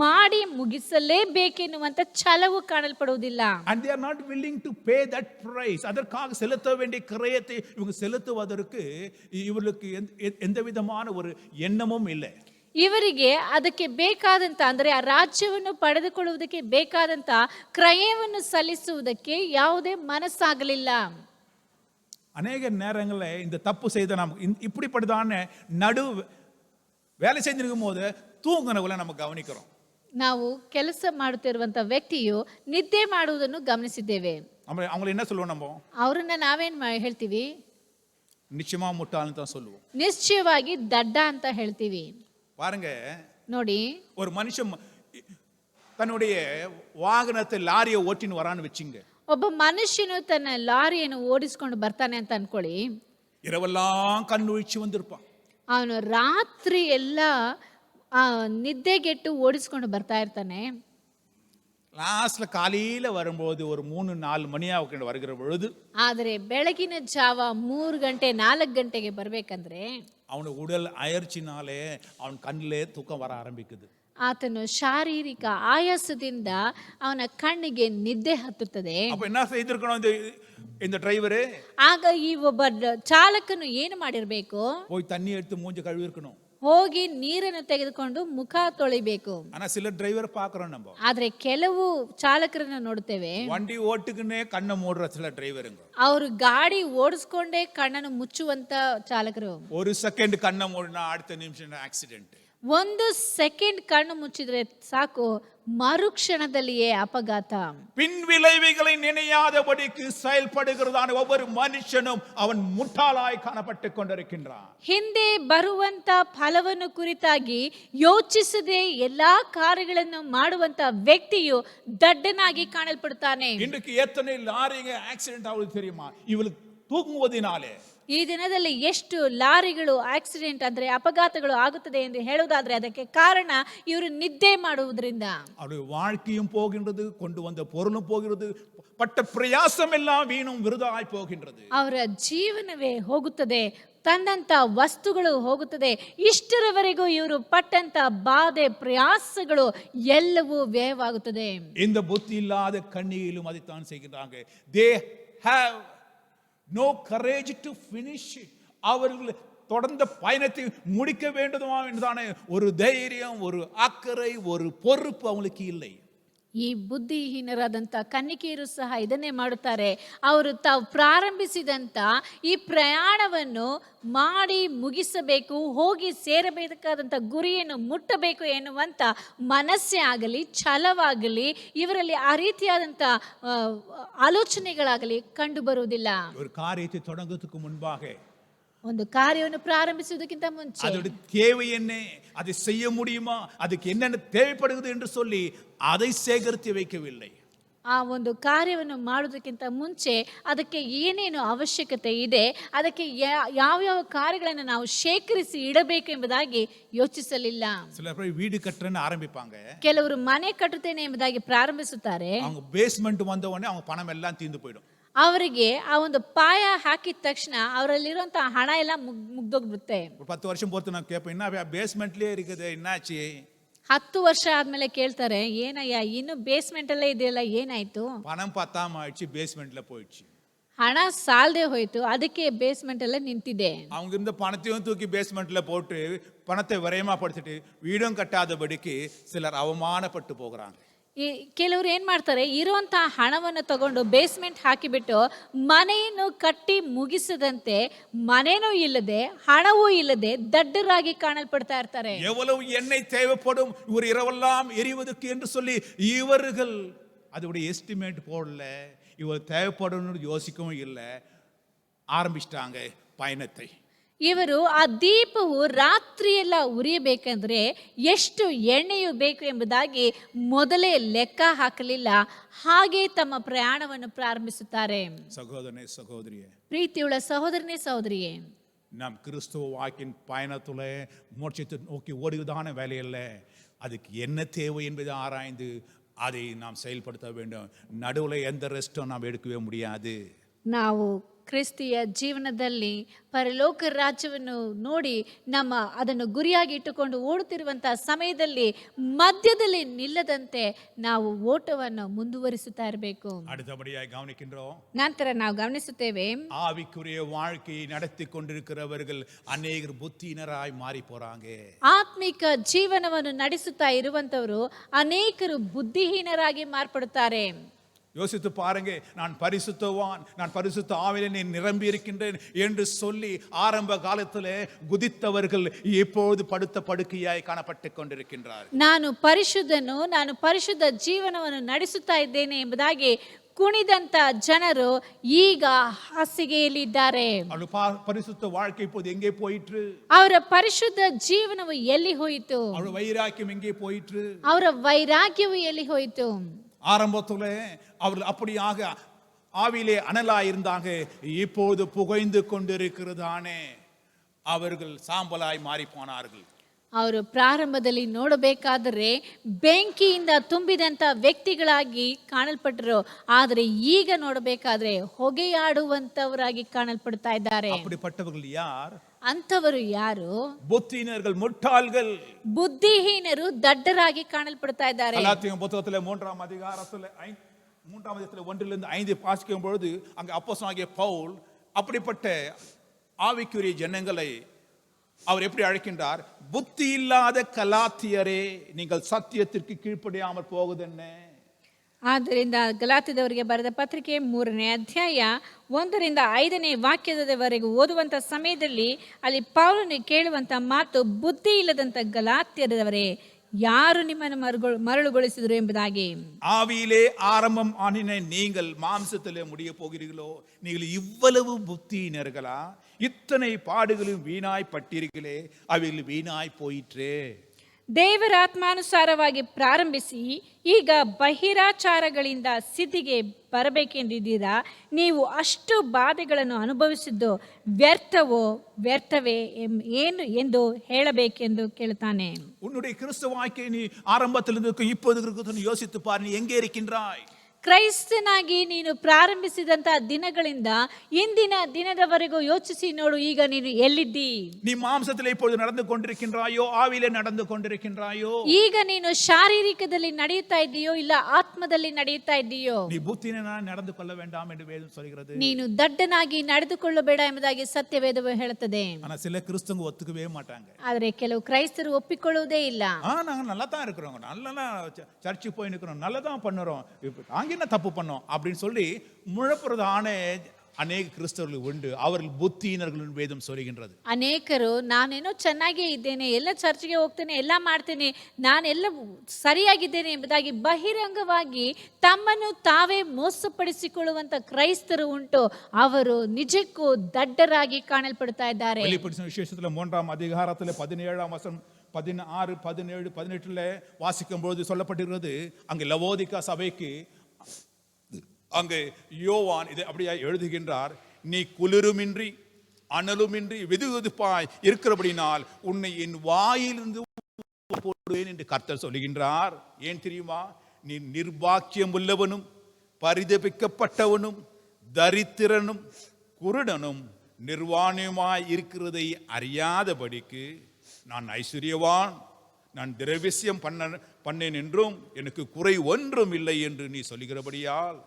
ಮಾಡಿ ಮುಗಿಸಲೇಬೇಕೆನ್ನುವಂಥ ಛಲವು ಕಾಣಲ್ಪಡುವುದಿಲ್ಲ. And they are not willing to pay that price. அதற்காக செலுத்த வேண்டிய கிரயத்தை இவங்க செலுத்துவதற்கு இவர்களுக்கு எந்த விதமான ஒரு எண்ணமும் இல்லை. ಇವರಿಗೆ ಅದಕ್ಕೆ ಬೇಕಾದಂತ ಅಂದರೆ ಆ ರಾಜ್ಯವನ್ನು ಪಡೆದುಕೊಳ್ಳುವುದಕ್ಕೆ ಬೇಕಾದಂತ ಕ್ರಯವನ್ನು ಸಲ್ಲಿಸುವುದಕ್ಕೆ ಯಾವುದೇ ಮನಸ್ಸಾಗಲಿಲ್ಲ. அநேக நேரங்களில் இந்த தப்பு செய்த நாம் இப்படிப்பட்டதான நடு வேலை செஞ்சிருக்கும் போது தூங்குனவங்களை நம்ம கவனிக்கிறோம். ನಾವು ಕೆಲಸ ಮಾಡುತ್ತಿರುವಂತ ವ್ಯಕ್ತಿಯು ನಿದ್ದೆ ಮಾಡುವುದನ್ನು ಗಮನಿಸಿದ್ದೇವೆ. அவங்களை என்ன சொல்லுவோம்? நம்ம ಅವರನ್ನ ನಾವೇನ್ ಹೇಳ್ತೀವಿ? நிச்சயமா முட்டாள்னு தான் சொல்லுவோம். ನಿಶ್ಚಯವಾಗಿ ದಡ್ಡ ಅಂತ ಹೇಳ್ತೀವಿ. பாருங்க, ನೋಡಿ, ஒரு மனுஷன் தன்னுடைய வாகனத்தை லாரியை ஓட்டின்னு வரான்னு வச்சுங்க. ಒಬ್ಬ ಮನುಷ್ಯನು ತನ್ನ ಲಾರಿಯನ್ನು ಓಡಿಸ್ಕೊಂಡು ಬರ್ತಾನೆ ಅಂತ ಅನ್ಕೊಳ್ಳಿ. இரவெல்லாம் கண்ணுழிச்சு வந்திருப்பான். ಅವನು ರಾತ್ರಿ ಎಲ್ಲ ನಿದ್ದೆಗೆಟ್ಟು ಓಡಿಸ್ಕೊಂಡು ಬರ್ತಾ ಇರ್ತಾನೆ. லாஸ்ட்ல காலையில வரும்போது ஒரு 3-4 மணியாக வருகிற பொழுது, ಆದರೆ ಬೆಳಗಿನ ಜಾವ 3 ಗಂಟೆ 4 ಗಂಟೆಗೆ ಬರ್ಬೇಕಂದ್ರೆ அவனு உடல் அயற்சினாலே அவன் கண்ணிலே தூக்கம் வர ஆரம்பிக்குது. ಆತನು ಶಾರೀರಿಕ ಆಯಾಸದಿಂದ ಅವನ ಕಣ್ಣಿಗೆ ನಿದ್ದೆ ಹತ್ತುತ್ತದೆ. அப்ப என்ன செய்திருக்கணும் இந்த டிரைவரு? ಆಗ ಈ ಒಬ್ಬ ಚಾಲಕನು ಏನು ಮಾಡಿರ್ಬೇಕು? போய் தண்ணி எடுத்து மூஞ்சி கழுவி இருக்கணும். ಹೋಗಿ ನೀರನ್ನು ತೆಗೆದುಕೊಂಡು ಮುಖ ತೊಳಿಬೇಕು. ஆனா சில டிரைவர் பாக்குறோம் நம்ம. ಆದ್ರೆ ಕೆಲವು ಚಾಲಕರನ್ನ ನೋಡ್ತೇವೆ, வண்டி ஓட்டுக்குன்னே கண்ணை மூடுற சில டிரைவருங்க. ಅವರು ಗಾಡಿ ಓಡಿಸ್ಕೊಂಡೇ ಕಣ್ಣನ್ನು ಮುಚ್ಚುವಂತ ಚಾಲಕರು. ஒரு செகண்ட் கண்ணை மூடினா அடுத்த நிமிஷம் ஆக்சிடென்ட். 1 ಸೆಕೆಂಡ್ ಕಣ್ಣು ಮುಚ್ಚಿದ್ರೆ ಸಾಕು, மறுக்ஷணದಲ್ಲಿಯೇ ಅಪಘಾತ. பின் விளைவுகளை நினையாதபடிக்கு செயல்படுகிறதான ஒவ்வொரு மனுஷனும் அவன் முட்டாளாய் காணப்பட்டு கொண்டிருக்கின்றான். ಹಿಂದೆ ಬರುವಂತ ಫಲವನ್ನು ಕುರಿತಾಗಿ ಯೋಚಿಸದೆ ಎಲ್ಲಾ ಕಾರ್ಯಗಳನ್ನು ಮಾಡುವಂತ ವ್ಯಕ್ತಿಯು ದಡ್ಡನಾಗಿ ಕಾಣಲ್ಪಡುತ್ತಾನೆ. இன்றைக்கு எத்தனை லாரிங்க ஆக்சிடென்ட் ஆகுது தெரியுமா? இவளுக்கு தூங்குவதினாலே. ಈ ದಿನದಲ್ಲಿ ಎಷ್ಟು ಲಾರಿಗಳು ಆಕ್ಸಿಡೆಂಟ್ ಅಂದ್ರೆ ಅಪಘಾತಗಳು ಆಗುತ್ತದೆ ಎಂದು ಹೇಳುವುದಾದ್ರೆ ಅದಕ್ಕೆ ಕಾರಣ ಇವರು ನಿದ್ದೆ ಮಾಡುವುದರಿಂದ. அவருடைய வாழ்க்கையும் போகின்றது, கொண்டு வந்த பொருளும் போகிறது, பட்ட பிரயாசம் எல்லாம் வீணும் விருதாய் போகின்றது. ಅವರ ಜೀವನವೇ ಹೋಗುತ್ತದೆ, ತಂದಂತ ವಸ್ತುಗಳು ಹೋಗುತ್ತದೆ. ಇಷ್ಟರವರೆಗೂ ಇವರು ಪಟ್ಟಂತ ಬಾಧೆ ಪ್ರಯಾಸಗಳು ಎಲ್ಲವೂ ವ್ಯಯವಾಗುತ್ತದೆ. இந்த புத்தி இல்லாத கண்ணியிலும் அதைத்தான் செய்கிறாங்க. they have no courage to finish it. அவர்கள் தொடர்ந்த பயணத்தை முடிக்க வேண்டுமா என்றதான ஒரு தைரியம், ஒரு அக்கறை, ஒரு பொறுப்பு அவங்களுக்கு இல்லை. ಈ ಬುದ್ಧಿಹೀನರಾದಂಥ ಕನ್ನಿಕೆಯರು ಸಹ ಇದನ್ನೇ ಮಾಡುತ್ತಾರೆ. ಅವರು ತಾವು ಪ್ರಾರಂಭಿಸಿದಂಥ ಈ ಪ್ರಯಾಣವನ್ನು ಮಾಡಿ ಮುಗಿಸಬೇಕು, ಹೋಗಿ ಸೇರಬೇಕಾದಂಥ ಗುರಿಯನ್ನು ಮುಟ್ಟಬೇಕು ಎನ್ನುವಂಥ ಮನಸ್ಸೇ ಆಗಲಿ ಛಲವಾಗಲಿ ಇವರಲ್ಲಿ ಆ ರೀತಿಯಾದಂಥ ಆಲೋಚನೆಗಳಾಗಲಿ ಕಂಡು ಬರುವುದಿಲ್ಲ. ஒரு காரியத்தை தொடங்குவதற்கு முன்பாக ಒಂದು ಕಾರ್ಯವನ್ನು ಪ್ರಾರಂಭಿಸುವುದಕ್ಕಿಂತ ಮುಂಚೆ அதோட தேவை என்ன, அதை செய்ய முடியுமா, அதுக்கு என்னென்ன தேவைப்படுகிறது என்று சொல்லி அதை சேகரித்து வைக்கவில்லை. ಆ ಒಂದು ಕಾರ್ಯವನ್ನು ಮಾಡುವುದಕ್ಕಿಂತ ಮುಂಚೆ ಅದಕ್ಕೆ ಏನೇನು ಅವಶ್ಯಕತೆ ಇದೆ, ಅದಕ್ಕೆ ಯಾವ್ಯಾವ ಕಾರ್ಯಗಳನ್ನು ನಾವು ಶೇಖರಿಸಿ ಇಡಬೇಕು ಎಂಬುದಾಗಿ ಯೋಚಿಸಲಿಲ್ಲ. சில பேர் வீடு கட்டுறேன்னு ஆரம்பிப்பாங்க. ಕೆಲವರು ಮನೆ ಕಟ್ಟುತ್ತೇನೆ ಎಂಬುದಾಗಿ ಪ್ರಾರಂಭಿಸುತ್ತಾರೆ. அவங்க பேஸ்மெண்ட் வந்த உடனே அவங்க பணம் எல்லாம் தீர்ந்து போயிடும். ಅವರಿಗೆ ಆ ಒಂದು ಪಾಯ ಹಾಕಿದ ತಕ್ಷಣ ಅವರಲ್ಲಿರುವಂತಹ ಹಣ ಎಲ್ಲ ಮುಗ್ದೋಗ್ಬಿಡುತ್ತೆ. 10 வருஷம் பொறுத்து நான் கேட்பேன், என்ன பேஸ்மெண்ட்லயே இருக்குது, என்னாச்சு? 10 ವರ್ಷ ಆದ್ಮೇಲೆ ಕೇಳ್ತಾರೆ, ಏನಯ್ಯ ಇನ್ನು ಬೇಸ್ಮೆಂಟ್ ಅಲ್ಲೇ ಇದೆಯಲ್ಲ, ಏನಾಯ್ತು? பணம் பத்தாம ஆயிடுச்சு, பேஸ்மெண்ட்ல போயிடுச்சு. ಹಣ ಸಾಲದೆ ಹೋಯ್ತು, ಅದಕ್ಕೆ ಬೇಸ್ಮೆಂಟ್ ಎಲ್ಲ ನಿಂತಿದೆ. அவங்க இருந்த பணத்தையும் தூக்கி பேஸ்மெண்ட்ல போட்டு பணத்தை விரயமா படுத்திட்டு வீடும் கட்டாதபடிக்கு சிலர் அவமானப்பட்டு போகிறாங்க. ಕೆಲವರು ಏನ್ ಮಾಡ್ತಾರೆ, ಇರುವಂತಹ ಹಣವನ್ನು ತಗೊಂಡು ಬೇಸ್ಮೆಂಟ್ ಹಾಕಿಬಿಟ್ಟು ಮನೆಯನ್ನು ಕಟ್ಟಿ ಮುಗಿಸದಂತೆ, ಮನೆನೂ ಇಲ್ಲದೆ ಹಣವೂ ಇಲ್ಲದೆ ದಡ್ಡರಾಗಿ ಕಾಣಲ್ಪಡ್ತಾ ಇರ್ತಾರೆ. எவ்வளவு எண்ணெய் தேவைப்படும் இவர் இரவெல்லாம் எரிவதற்கு என்று சொல்லி இவர்கள் அதோட எஸ்டிமேட் போடல, இவர் தேவைப்படும் யோசிக்கவும் இல்லை, ஆரம்பிச்சிட்டாங்க பயணத்தை. ಇವರು ಆ ದೀಪವು ರಾತ್ರಿಯೆಲ್ಲ ಉರಿಯಬೇಕಂದ್ರೆ ಎಷ್ಟು ಎಣ್ಣೆಯು ಬೇಕು ಎಂಬುದಾಗಿ ಮೊದಲೇ ಲೆಕ್ಕ ಹಾಕಲಿಲ್ಲ. ಹಾಗೆ ತಮ್ಮ ಪ್ರಯಾಣವನ್ನು ಪ್ರಾರಂಭಿಸುತ್ತಾರೆ. சகோதரனே சகோதரியே, ಪ್ರೀತಿಯುಳ್ಳ ಸಹೋದರನೇ ಸಹೋದರಿಯೇ, நாம் கிறிஸ்துவ வாழ்க்கையின் பயணத்துல மோட்சத்தை நோக்கி ஓடுவதான வேலையில் அதுக்கு என்ன தேவை என்பதை ஆராய்ந்து அதை நாம் செயல்படுத்த வேண்டும். நடுவில் எந்த ரெஸ்ட்டும் நாம் எடுக்கவே முடியாது. ನಾವು ಕ್ರಿಸ್ತಿಯ ಜೀವನದಲ್ಲಿ ಪರಲೋಕ ರಾಜ್ಯವನ್ನು ನೋಡಿ ಅದನ್ನು ಗುರಿಯಾಗಿ ಇಟ್ಟುಕೊಂಡು ಓಡುತ್ತಿರುವಂತಹ ಸಮಯದಲ್ಲಿ ಮಧ್ಯದಲ್ಲಿ ನಿಲ್ಲದಂತೆ ನಾವು ಓಟವನ್ನು ಮುಂದುವರಿಸುತ್ತಾ ಇರಬೇಕು. அடுத்தபடியாய் கவனிக்கின்றோம். ನಂತರ ನಾವು ಗಮನಿಸುತ್ತೇವೆ, ஆவிக்குரிய வாழ்க்கையை நடத்தி கொண்டிருக்கிறவர்கள் அநேகர் புத்தியினராய் மாறி போறாங்க. ಆತ್ಮಿಕ ಜೀವನವನ್ನು ನಡೆಸುತ್ತಾ ಇರುವಂತವರು ಅನೇಕರು ಬುದ್ಧಿಹೀನರಾಗಿ ಮಾರ್ಪಡುತ್ತಾರೆ. யோசித்து பாருங்க, நான் பரிசுத்தவான், நான் பரிசுத்த ஆவியிலே நிரம்பி இருக்கின்றேன் என்று சொல்லி ஆரம்ப காலத்தில் குதித்தவர்கள் இப்போது படுத்த படுக்கையாய் காணப்பட்டு கொண்டிருக்கின்றார். ನಾನು ಪರಿಶುದ್ಧನು, ನಾನು ಪರಿಶುದ್ಧ ಜೀವನವನ್ನು ನಡೆಸುತ್ತಾ ಇದ್ದೇನೆ ಎಂಬುದಾಗಿ ಕುಣಿದಂತ ಜನರು ಈಗ ಹಾಸಿಗೆಯಲ್ಲಿದ್ದಾರೆ. பரிசுத்த வாழ்க்கை இப்போது எங்கே போயிற்று? ಅವರ ಪರಿಶುದ್ಧ ಜೀವನವು ಎಲ್ಲಿ ಹೋಯಿತು? ಅವರ வைராக்கியம் எங்கே போயிற்று? ಅವರ ವೈರಾಗ್ಯವು ಎಲ್ಲಿ ಹೋಯಿತು? ஆரம்பத்தில் அவர்கள் அப்படியாக ஆவியிலே அனலா இருந்தாங்க. இப்போது புகைந்து கொண்டிருக்கிறதானே அவர்கள் சாம்பலாய் மாறி போனார்கள். ಅವರು ಪ್ರಾರಂಭದಲ್ಲಿ ನೋಡಬೇಕಾದರೆ ಬೆಂಕಿಯಿಂದ ತುಂಬಿದಂತ ವ್ಯಕ್ತಿಗಳಾಗಿ ಕಾಣಲ್ಪಟ್ಟರು. ಆದರೆ ಈಗ ನೋಡಬೇಕಾದ್ರೆ ಹೊಗೆಯಾಡುವಂತವರಾಗಿ ಕಾಣಲ್ಪಡ್ತಾ ಇದ್ದಾರೆ. அப்படிப்பட்டவர்கள் யார்? ಅಂತವರು ಯಾರು? புத்தியினர்கள், முட்டாள்கள், ಬುದ್ಧಿಹೀನರು, ದಡ್ಡರಾಗಿ ಕಾಣಲ್ಪಡ್ತಾ ಇದ್ದಾರೆ. கலாத்தியர் புத்தகத்தில் 3ஆம் அதிகாரத்தில் 1 5 வாசிக்கும் பொழுது அங்க அப்போஸ்தலனாகிய பவுல் அப்படிப்பட்ட ஆவிக்குரிய ஜனங்களை அவர் எப்படி அழைக்கின்றார்? புத்தி இல்லாத கலாத்தியரே, நீங்கள் சத்தியத்திற்கு கீழ்ப்படியாமல் போகுதென்ன. ಆದ್ದರಿಂದ ಗಲಾತ್ಯದವರಿಗೆ ಬರೆದ ಪತ್ರಿಕೆ 3ನೇ ಅಧ್ಯಾಯ 1ರಿಂದ 5ನೇ ವಾಕ್ಯದವರೆಗೂ ಓದುವಂತ ಸಮಯದಲ್ಲಿ ಅಲ್ಲಿ ಪೌಲನು ಕೇಳುವಂತ ಮಾತು, ಬುದ್ಧಿ ಇಲ್ಲದಂತ ಗಲಾತ್ಯರವರೇ, ಯಾರು ನಿಮ್ಮನ್ನು ಮರಳುಗೊಳಿಸಿದರು ಎಂಬುದಾಗಿ. ஆவியிலே ஆரம்பம் ஆனின நீங்கள் மாம்சத்திலே முடிய போகிறீர்களோ? நீங்கள் இவ்வளவு புத்தியினர்களா? இத்தனை பாடுகளும் வீணாய் பட்டீர்களே, அவைகள் வீணாய் போயிற்றே. ದೇವರ ಆತ್ಮಾನುಸಾರವಾಗಿ ಪ್ರಾರಂಭಿಸಿ ಈಗ ಬಹಿರಾಚಾರಗಳಿಂದ ಸಿದ್ಧಿಗೆ ಬರಬೇಕೆಂದಿದ್ದೀರಾ? ನೀವು ಅಷ್ಟು ಬಾಧೆಗಳನ್ನು ಅನುಭವಿಸಿದ್ದು ವ್ಯರ್ಥವೇ ಏನು ಎಂದು ಹೇಳಬೇಕೆಂದು ಕೇಳುತ್ತಾನೆ. உன்னுடைய கிறிஸ்தவ வாழ்க்கை நீ ஆரம்பத்திலிருந்து இப்போது யோசித்து பார், நீ எங்கே இருக்கின்றாய்? ಕ್ರೈಸ್ತನಾಗಿ ನೀನು ಪ್ರಾರಂಭಿಸಿದಂತಹ ದಿನಗಳಿಂದ ಇಂದಿನ ದಿನದವರೆಗೂ ಯೋಚಿಸಿ ನೋಡು, ಈಗ ನೀನು ಎಲ್ಲಿದ್ದಿ? நீ மாம்சத்திலே இப்பொழுது நடந்து கொண்டிருக்கின்றாயோ, ஆவியிலே நடந்து கொண்டிருக்கின்றாயோ? ಈಗ ನೀನು ಶಾರೀರಿಕದಲ್ಲಿ ನಡೆಯುತ್ತಾ ಇದ್ದೀಯೋ, ಇಲ್ಲ ಆತ್ಮದಲ್ಲಿ ನಡೆಯುತ್ತಾ ಇದ್ದೀಯೋ? நீ புத்தியினனாய் நடந்து கொள்ள வேண்டாம் என்று வேதம் சொல்கிறது. ನೀನು ದಡ್ಡನಾಗಿ ನಡೆದುಕೊಳ್ಳಬೇಡ ಎಂಬುದಾಗಿ ಸತ್ಯವೇದವು ಹೇಳುತ್ತದೆ. ஆனா சில கிறிஸ்தவங்க ஒத்துக்கவே மாட்டாங்க. ಆದರೆ ಕೆಲವು ಕ್ರೈಸ್ತರು ಒಪ್ಪಿಕೊಳ್ಳುವುದೇ ಇಲ್ಲ. நாங்க நல்லா தான் இருக்கிறோம், நல்லா சர்ச்சுக்கு போய் நிற்கிறோம், நல்லா தான் பண்ணுறோம், நாங்க என்ன தப்பு பண்ணோம் அப்படின்னு சொல்லி முழப்புறதான ಅನೇಕ ಕ್ರಿಸ್ತರು ಉಂಟು. ಅವರಲ್ಲಿ ಬುದ್ಧಿಹೀನர்கள் ವೇದಂ சொல்கின்றது. ಅನೇಕರು ನಾನೇನೋ ಚೆನ್ನಾಗೇ ಇದ್ದೇನೆ, ಎಲ್ಲ ಚರ್ಚ್ಗೆ ಹೋಗ್ತೇನೆ, ಎಲ್ಲ ಮಾಡ್ತೇನೆ, ನಾನೆಲ್ಲ ಸರಿಯಾಗಿದ್ದೇನೆ ಎಂಬುದಾಗಿ ಬಹಿರಂಗವಾಗಿ ತಮ್ಮನ್ನು ತಾವೇ ಮೋಸಪಡಿಸಿಕೊಳ್ಳುವಂತ ಕ್ರೈಸ್ತರು ಉಂಟು. ಅವರು ನಿಜಕ್ಕೂ ದಡ್ಡರಾಗಿ ಕಾಣಲ್ಪಡ್ತಾ ಇದ್ದಾರೆ. வெளிப்படுத்தின விசேஷத்தில் 3ஆம் அதிகாரத்தில் 17ஆம் வசனம் 16, 17, 18 வாசிக்கும் பொழுது சொல்லப்பட்டிருக்கிறது. அங்கே லவோதிகா சபைக்கு அங்கே யோவான் இதை அப்படியே எழுதுகின்றார். நீ குளிருமின்றி அனலுமின்றி வெதுவெதுப்பாய் இருக்கிறபடினால் உன்னை என் வாயிலிருந்து போடுவேன் என்று கர்த்தர் சொல்லுகின்றார். ஏன் தெரியுமா? நீ நிர்பாக்கியம் உள்ளவனும் பரிதபிக்கப்பட்டவனும் தரித்திரனும் குருடனும் நிர்வாணமாய் இருக்கிறதை அறியாதபடிக்கு நான் ஐஸ்வர்யவான், நான் திரவிசியம் பண்ணேன் என்றும் எனக்கு குறை ஒன்றும் இல்லை என்று நீ சொல்லுகிறபடியால்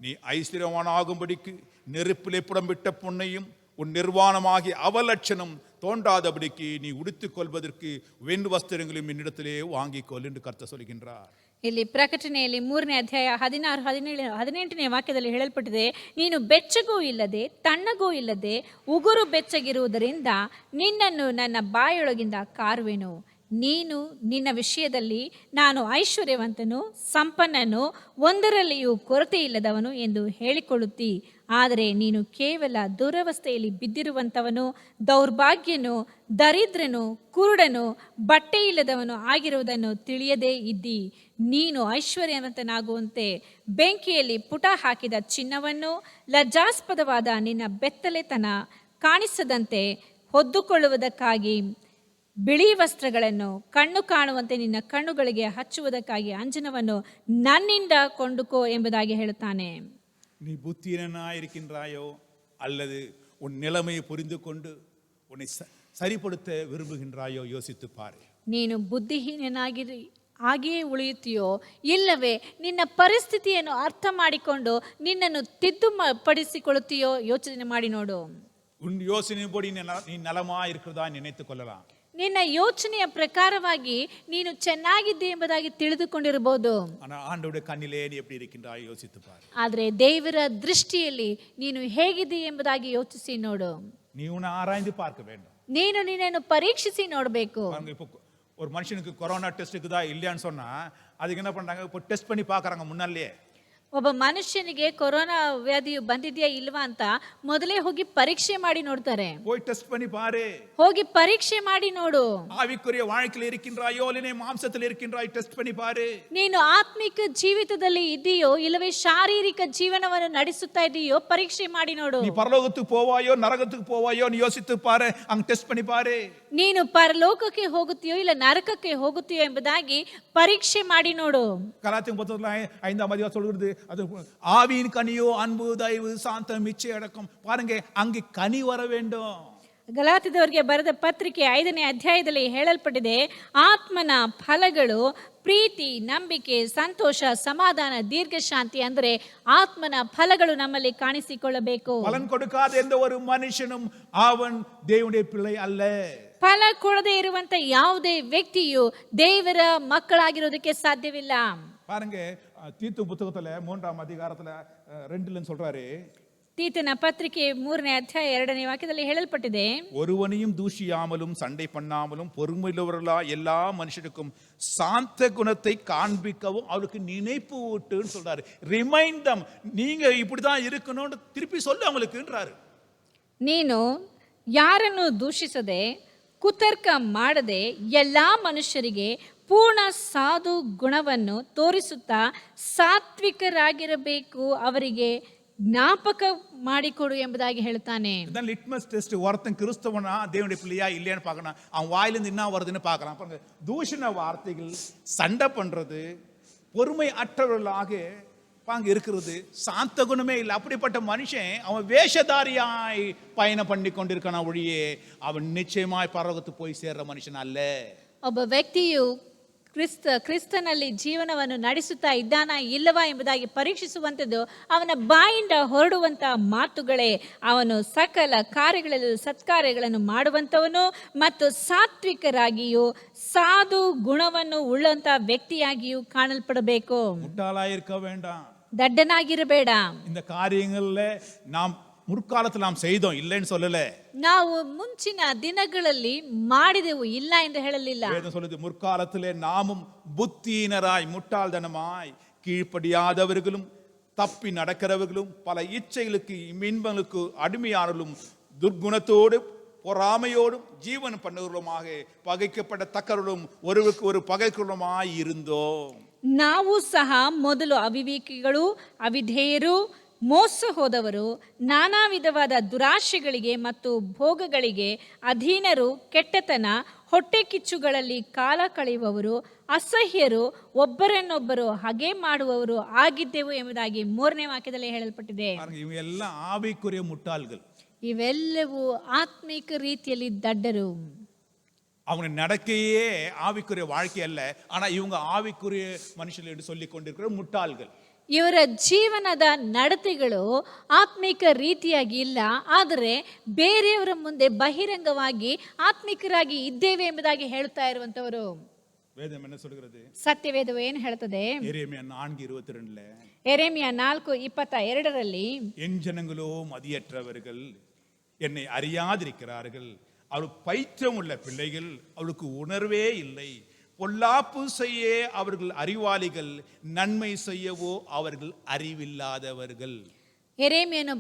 நீ ஐஸ்வர்யவானாகும்படிக்கு நெருப்பிலே புடம்பிட்ட பொன்னையும் உன் நிர்வாணமாகிய அவலட்சணம் தோன்றாதபடிக்கு நீ உடுத்திக் கொள்வதற்கு வெண் வஸ்திரங்களையும் என்னிடத்திலே வாங்கிக் கொள் என்று கர்த்தர் சொல்கின்றார். ಇಲ್ಲಿ ಪ್ರಕಟಣೆಯಲ್ಲಿ 3ನೇ ಅಧ್ಯಾಯ 16, 17, 18ನೇ ವಾಕ್ಯದಲ್ಲಿ ಹೇಳಲ್ಪಟ್ಟಿದೆ, ನೀನು ಬೆಚ್ಚಗೂ ಇಲ್ಲದೆ ತಣ್ಣಗೂ ಇಲ್ಲದೆ ಉಗುರು ಬೆಚ್ಚಗಿರುವುದರಿಂದ ನಿನ್ನನ್ನು ನನ್ನ ಬಾಯೊಳಗಿಂದ ಕಾರುವೆನು. ನೀನು ನಿನ್ನ ವಿಷಯದಲ್ಲಿ ನಾನು ಐಶ್ವರ್ಯವಂತನು, ಸಂಪನ್ನನು, ಒಂದರಲ್ಲಿಯೂ ಕೊರತೆ ಇಲ್ಲದವನು ಎಂದು ಹೇಳಿಕೊಳ್ಳುತ್ತಿ, ಆದರೆ ನೀನು ಕೇವಲ ದುರವಸ್ಥೆಯಲ್ಲಿ ಬಿದ್ದಿರುವಂಥವನು, ದೌರ್ಭಾಗ್ಯನು, ದರಿದ್ರನು, ಕುರುಡನು, ಬಟ್ಟೆ ಇಲ್ಲದವನು ಆಗಿರುವುದನ್ನು ತಿಳಿಯದೇ ಇದ್ದಿ. ನೀನು ಐಶ್ವರ್ಯವಂತನಾಗುವಂತೆ ಬೆಂಕಿಯಲ್ಲಿ ಪುಟ ಹಾಕಿದ ಚಿನ್ನವನ್ನು, ಲಜ್ಜಾಸ್ಪದವಾದ ನಿನ್ನ ಬೆತ್ತಲೆತನ ಕಾಣಿಸದಂತೆ ಹೊದ್ದುಕೊಳ್ಳುವುದಕ್ಕಾಗಿ ಬಿಳಿ ವಸ್ತ್ರಗಳನ್ನು ಕಣ್ಣು ಕಾಣುವಂತೆ ನಿನ್ನ ಕಣ್ಣುಗಳಿಗೆ ಹಚ್ಚುವುದಕ್ಕಾಗಿ ಅಂಜನವನ್ನು ನನ್ನಿಂದ ಕೊಂಡುಕೋ ಎಂಬುದಾಗಿ ಹೇಳುತ್ತಾನೆ. நீ புத்தியனாக இருக்கின்றாயோ அல்லது உன் நிலைமையை புரிந்து கொண்டு உன்னை சரிப்படுத்த விரும்புகின்றாயோ யோசித்து பாரு. ನೀನು ಬುದ್ಧಿಹೀನನಾಗಿರಿ ಹಾಗೆಯೇ ಉಳಿಯುತ್ತೀಯೋ, ಇಲ್ಲವೇ ನಿನ್ನ ಪರಿಸ್ಥಿತಿಯನ್ನು ಅರ್ಥ ಮಾಡಿಕೊಂಡು ನಿನ್ನನ್ನು ತಿದ್ದುಪಡಿಸಿಕೊಳ್ಳುತ್ತೀಯೋ ಯೋಚನೆ ಮಾಡಿ ನೋಡು. உன் யோசனைப்படி நீ நலமா இருக்கிறதா நினைத்துக் கொள்ளலாம். ನಿನ್ನ ಯೋಚನೆಯ ಪ್ರಕಾರವಾಗಿ ನೀನು ಚೆನ್ನಾಗಿದ್ದೆ ಎಂಬುದಾಗಿ ತಿಳಿದುಕೊಂಡಿರಬಹುದು. ஆனா ஆண்டவருடைய கண்ணிலே நீ எப்படி இருக்கின்றாய் யோசித்து பாரு. ಆದರೆ ದೇವರ ದೃಷ್ಟಿಯಲ್ಲಿ ನೀನು ಹೇಗಿದ್ದೀ ಎಂಬುದಾಗಿ ಯೋಚಿಸಿ ನೋಡು. நீ உன்னை ஆராய்ந்து பார்க்க வேண்டும். ನೀನು ನಿನ್ನನ್ನು ಪರೀಕ್ಷಿಸಿ ನೋಡಬೇಕು. இப்போ ஒரு மனுஷனுக்கு கொரோனா டெஸ்ட் இருக்குதா இல்லையான்னு சொன்னா அதுக்கு என்ன பண்றாங்க, இப்போ டெஸ்ட் பண்ணி பார்க்கறாங்க முன்னாலே. ಒಬ್ಬ ಮನುಷ್ಯನಿಗೆ ಕೊರೋನಾ ವ್ಯಾಧಿಯು ಬಂದಿದೆಯಾ ಇಲ್ವಾ ಅಂತ ಮೊದಲೇ ಹೋಗಿ ಪರೀಕ್ಷೆ ಮಾಡಿ ನೋಡ್ತಾರೆ. போய் டெஸ்ட் பண்ணி பாரு. ಹೋಗಿ ಪರೀಕ್ಷೆ ಮಾಡಿ ನೋಡು. ஆவிக்குரிய வாழ்க்கையில் இருக்கின்றாயோ இல்லை மாம்சத்தில் இருக்கின்றாய் டெஸ்ட் பண்ணி பாரு. ನೀನು ಆತ್ಮಿಕ ಜೀವಿತದಲ್ಲಿ ಇದೆಯೋ ಇಲ್ಲವೇ ಶಾರೀರಿಕ ಜೀವನವನ್ನು ನಡೆಸುತ್ತಾ ಇದೆಯೋ ಪರೀಕ್ಷೆ ಮಾಡಿ ನೋಡು. நீ பரலோகத்துக்கு போவாயோ நரகத்துக்கு போவாயோ நீ யோசித்து பாரு, அங்க டெஸ்ட் பண்ணி பாரு. ನೀನು ಪರಲೋಕಕ್ಕೆ ಹೋಗುತ್ತೀಯೋ ಇಲ್ಲ ನರಕಕ್ಕೆ ಹೋಗುತ್ತೀಯೋ ಎಂಬುದಾಗಿ ಪರೀಕ್ಷೆ ಮಾಡಿ ನೋಡು. கலாத்தியர் 5:5 சொல்கிறது, அது ஆவியின் கனியோ அன்பு, தயவு, சாந்தம், இச்சை, அடக்கம். பாருங்க, அங்கே கனி வர வேண்டும். ಗಲಾತ್ಯದವರಿಗೆ ಬರೆದ ಪತ್ರಿಕೆ 5ನೇ ಅಧ್ಯಾಯದಲ್ಲಿ ಹೇಳಲ್ಪಟ್ಟಿದೆ, ಆತ್ಮನ ಫಲಗಳು ಪ್ರೀತಿ, ನಂಬಿಕೆ, ಸಂತೋಷ, ಸಮಾಧಾನ, ದೀರ್ಘಶಾಂತಿ. ಅಂದರೆ ಆತ್ಮನ ಫಲಗಳು ನಮ್ಮಲ್ಲಿ ಕಾಣಿಸಿಕೊಳ್ಳಬೇಕು. பலன் கொடுக்காத எந்த ஒரு மனுஷனும் அவன் தேவனுடைய பிள்ளை அல்ல. ಫಲ ಕೊಡದೆ ಇರುವಂತ ಯಾವುದೇ ವ್ಯಕ್ತಿಯು ದೇವರ ಮಕ್ಕಳಾಗಿರೋದಕ್ಕೆ ಸಾಧ್ಯವಿಲ್ಲ. பாருங்க, தீத்து புத்தகத்துல 3ஆம் அதிகாரத்துல 2ல சொல்றாரு, ತೀತನ ಪತ್ರಿಕೆ 3ನೇ ಅಧ್ಯಾಯ 2ನೇ ವಾಕ್ಯದಲ್ಲಿ ಹೇಳಲ್ಪಟ್ಟಿದೆ, ஒருவனையும் தூஷியாமலும் சண்டை பண்ணாமலும் பொறுமையுள்ளவர்களா எல்லா மனுஷனுக்கும் சாந்த குணத்தை காண்பிக்கவும் அவளுக்கு நினைப்பு ஊட்டுன்னு சொல்றாரு. ரிமைண்ட் தம், நீங்க இப்படிதான் இருக்கணும்னு திருப்பி சொல்லு அவங்களுக்குன்றாரு. ನೀನು ಯಾರನ್ನು ದೂಷಿಸದೆ ಕುತರ್ಕ ಮಾಡದೆ ಎಲ್ಲಾ ಮನುಷ್ಯರಿಗೆ ಪೂರ್ಣ ಸಾಧು ಗುಣವನ್ನು ತೋರಿಸುತ್ತಾ ಸಾತ್ವಿಕರಾಗಿರಬೇಕು, ಅವರಿಗೆ ಜ್ಞಾಪಕ ಮಾಡಿಕೊಡು ಎಂಬುದಾಗಿ ಹೇಳ್ತಾನೆ. லிட்மஸ் டெஸ்ட், ஒருத்தன் கிறிஸ்தவனா தேவனுடைய பிள்ளையா இல்லையான்னு பார்க்கணும். அவன் வாயிலிருந்து என்ன வருதுன்னு பார்க்கலாம். பாருங்க, தூஷண வார்த்தைகள், சண்டை பண்றது, பொறுமை அற்றவர்களாக பாங்க இருக்கிறது, சாந்த குணமே இல்லை. அப்படிப்பட்ட மனுஷன் அவன் வேஷதாரியாய் பயணம் பண்ணி கொண்டிருக்கான ஒழியே அவன் நிச்சயமாய் பரலோகத்துக்கு போய் சேர்ற மனுஷன் அல்ல. ಒಬ್ಬ ವ್ಯಕ್ತಿಯು ಕ್ರಿಸ್ತನಲ್ಲಿ ಜೀವನವನ್ನು ನಡೆಸುತ್ತಾ ಇದ್ದಾನಾ ಇಲ್ಲವಾ ಎಂಬುದಾಗಿ ಪರೀಕ್ಷಿಸುವಂಥದ್ದು ಅವನ ಬಾಯಿಂದ ಹೊರಡುವಂತಹ ಮಾತುಗಳೇ. ಅವನು ಸಕಲ ಕಾರ್ಯಗಳಲ್ಲೂ ಸತ್ಕಾರ್ಯಗಳನ್ನು ಮಾಡುವಂಥವನು ಮತ್ತು ಸಾತ್ವಿಕರಾಗಿಯೂ ಸಾಧು ಗುಣವನ್ನು ಉಳ್ಳಂತ ವ್ಯಕ್ತಿಯಾಗಿಯೂ ಕಾಣಲ್ಪಡಬೇಕು. முட்டாளாயிருக்க வேண்டாம், ದಡ್ಡನಾಗಿರಬೇಡ. இந்த காரியங்கள்ல நாம் முற்காலத்தில் நாம் செய்தோம், இல்லைன்னு சொல்லல. ನಾವು ಮುಂಚಿನ ದಿನಗಳಲ್ಲಿ ಮಾಡಿದೆವು, ಇಲ್ಲ ಎಂದು ಹೇಳಲಿಲ್ಲ. வேதம் சொல்லுது, முற்காலத்திலே நாமும் புத்தியினராய் முட்டாள்தனமாய் கீழ்ப்படியாதவர்களும் தப்பி நடக்கிறவர்களும் பல இச்சைகளுக்கு இன்பங்களுக்கு அடிமையானவர்களும் துர்குணத்தோடு பொறாமையோடும் ஜீவன் பண்ணுவர்களுமாக பகைக்கப்படத்தக்கவர்களும் ஒருவருக்கு ஒரு பகைக்குள்ளமாய் இருந்தோம். ನಾವು ಸಹ ಮೊದಲು ಅವಿವೇಕಿಗಳು, ಅವಿಧೇಯರು, ಮೋಸ ಹೋದವರು, ನಾನಾ ವಿಧವಾದ ದುರಾಶೆಗಳಿಗೆ ಮತ್ತು ಭೋಗಗಳಿಗೆ ಅಧೀನರು, ಕೆಟ್ಟತನ, ಹೊಟ್ಟೆ ಕಿಚ್ಚುಗಳಲ್ಲಿ ಕಾಲ ಕಳೆಯುವವರು, ಅಸಹ್ಯರು, ಒಬ್ಬರನ್ನೊಬ್ಬರು ಹಾಗೆ ಮಾಡುವವರು ಆಗಿದ್ದೆವು ಎಂಬುದಾಗಿ 3ನೇ ವಾಕ್ಯದಲ್ಲಿ ಹೇಳಲ್ಪಟ್ಟಿದೆ. ಇವೆಲ್ಲ ಆವಿಕುರಿಯ ಮುಟ್ಟಾಳ್ಗಳು. ಇವೆಲ್ಲವೂ ಆತ್ಮಿಕ ರೀತಿಯಲ್ಲಿ ದಡ್ಡರು. அவங்க நடக்கையே ஆவிக்குரிய வாழ்க்கை அல்ல, ஆனா இவங்க ஆவிக்குரிய மனுஷர்கள் என்று சொல்லிக் கொண்டிருக்கிற முட்டாள்கள். ಇವರ ಜೀವನದ ನಡತೆಗಳು ಆತ್ಮಿಕ ರೀತಿಯಾಗಿ ಇಲ್ಲ, ಆದರೆ ಬೇರೆಯವರ ಮುಂದೆ ಬಹಿರಂಗವಾಗಿ ಆತ್ಮಿಕರಾಗಿ ಇದ್ದೇವೆ ಎಂಬುದಾಗಿ ಹೇಳ್ತಾ ಇರುವಂತವರು. வேதம் என்ன சொல்கிறது? ಸತ್ಯವೇದವು ಏನು ಹೇಳ್ತದೆ? எரேமியா 4:22 ಎರೆಮಿಯ 4:22 என் ஜனங்களோ மதியற்றவர்கள், என்னை அறியாதிருக்கிறார்கள், அவள் பைத்தியம் உள்ள பிள்ளைகள், அவளுக்கு உணர்வே இல்லை, பொல்லாப்பு செய்ய அவர்கள் அறிவாளிகள், நன்மை செய்யவோ அவர்கள் அறிவில்லாதவர்கள். ಎರೆಮಿಯನು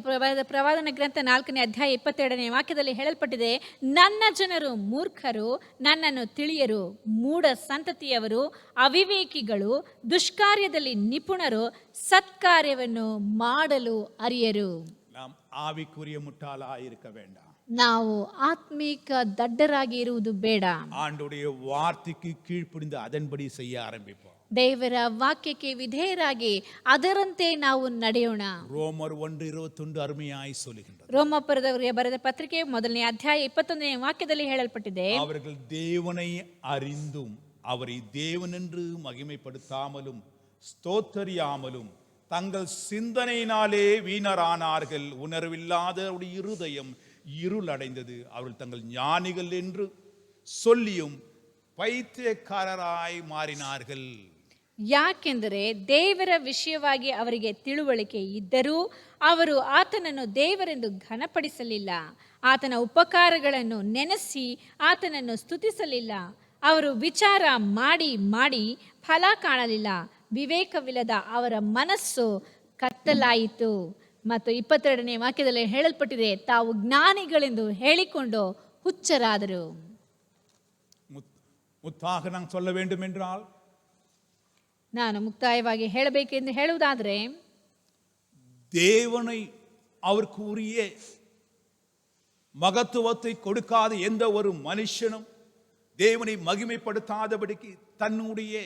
ಪ್ರವಾದನ ಗ್ರಂಥ 4ನೇ ಅಧ್ಯಾಯ 22ನೇ ವಾಕ್ಯದಲ್ಲಿ ಹೇಳಲ್ಪಟ್ಟಿದೆ, ನನ್ನ ಜನರು ಮೂರ್ಖರು, ನನ್ನನ್ನು ತಿಳಿಯರು, ಮೂಢ ಸಂತತಿಯವರು, ಅವಿವೇಕಿಗಳು, ದುಷ್ಕಾರ್ಯದಲ್ಲಿ ನಿಪುಣರು, ಸತ್ಕಾರ್ಯವನ್ನು ಮಾಡಲು ಅರಿಯರು. நாம் ஆவிக்குரிய முட்டாளா இருக்க வேண்டாம். ನಾವು ಆತ್ಮೀಕ ದಡ್ಡರಾಗಿ ಇರುವುದು ಬೇಡ. ஆண்டுடைய வார்த்தைக்கு கீழ்ப்படிந்து அதன்படி செய்ய ஆரம்பிப்போம். ದೇವರ ವಾಕ್ಯಕ್ಕೆ ವಿಧೇಯರಾಗಿ ಅದರಂತೆ ನಾವು ನಡೆಯೋಣ. ரோமர் 1:21 அருமையாய் சொல்லுகின்றது. ರೋಮಾಪುರದವರಿಗೆ ಬರೆದ ಪತ್ರಿಕೆ 1ನೇ ಅಧ್ಯಾಯ 21ನೇ ವಾಕ್ಯದಲ್ಲಿ ಹೇಳಲ್ಪಟ್ಟಿದೆ, அவர்கள் தேவனை அறிந்தும் அவரை தேவனென்று மகிமைப்படுத்தாமலும் ஸ்தோத்தரியாமலும் தங்கள் சிந்தனையினாலே வீணரானார்கள். உணர்வில்லாத இருதயம் இருளடைந்தது. அவர்கள் தங்கள் ஞானிகள் என்று சொல்லியும் பைத்தியக்காரராய் ಮಾರಿನಾர்கள். ಯಾಕೆಂದರೆ ದೇವರ ವಿಷಯವಾಗಿ ಅವರಿಗೆ ತಿಳುವಳಿಕೆ ಇದ್ದರೂ ಅವರು ಆತನನ್ನು ದೇವರೆಂದು ಘನಪಡಿಸಲಿಲ್ಲ, ಆತನ ಉಪಕಾರಗಳನ್ನು ನೆನೆಸಿ ಆತನನ್ನು ಸ್ತುತಿಸಲಿಲ್ಲ. ಅವರು ವಿಚಾರ ಮಾಡಿ ಮಾಡಿ ಫಲ ಕಾಣಲಿಲ್ಲ. ವಿವೇಕವಿಲ್ಲದ ಅವರ ಮನಸ್ಸು ಕತ್ತಲಾಯಿತು. ಮತ್ತು 22ನೇ ವಾಕ್ಯದಲ್ಲಿ ಹೇಳಲ್ಪಟ್ಟಿದೆ, ತಾವು ಜ್ಞಾನಿಗಳೆಂದು ಹೇಳಿಕೊಂಡು ಹುಚ್ಚರಾದರು. முத்தாக நான் சொல்ல வேண்டும் என்றால், ನಾನು ಮುಕ್ತಾಯವಾಗಿ ಹೇಳಬೇಕೆಂದು ಹೇಳುವುದಾದರೆ, தேவனை அவருக்கு உரிய மகத்துவத்தை கொடுக்காத எந்த ஒரு மனுஷனும் தேவனை மகிமைப்படுத்தாதபடிக்கு தன்னுடைய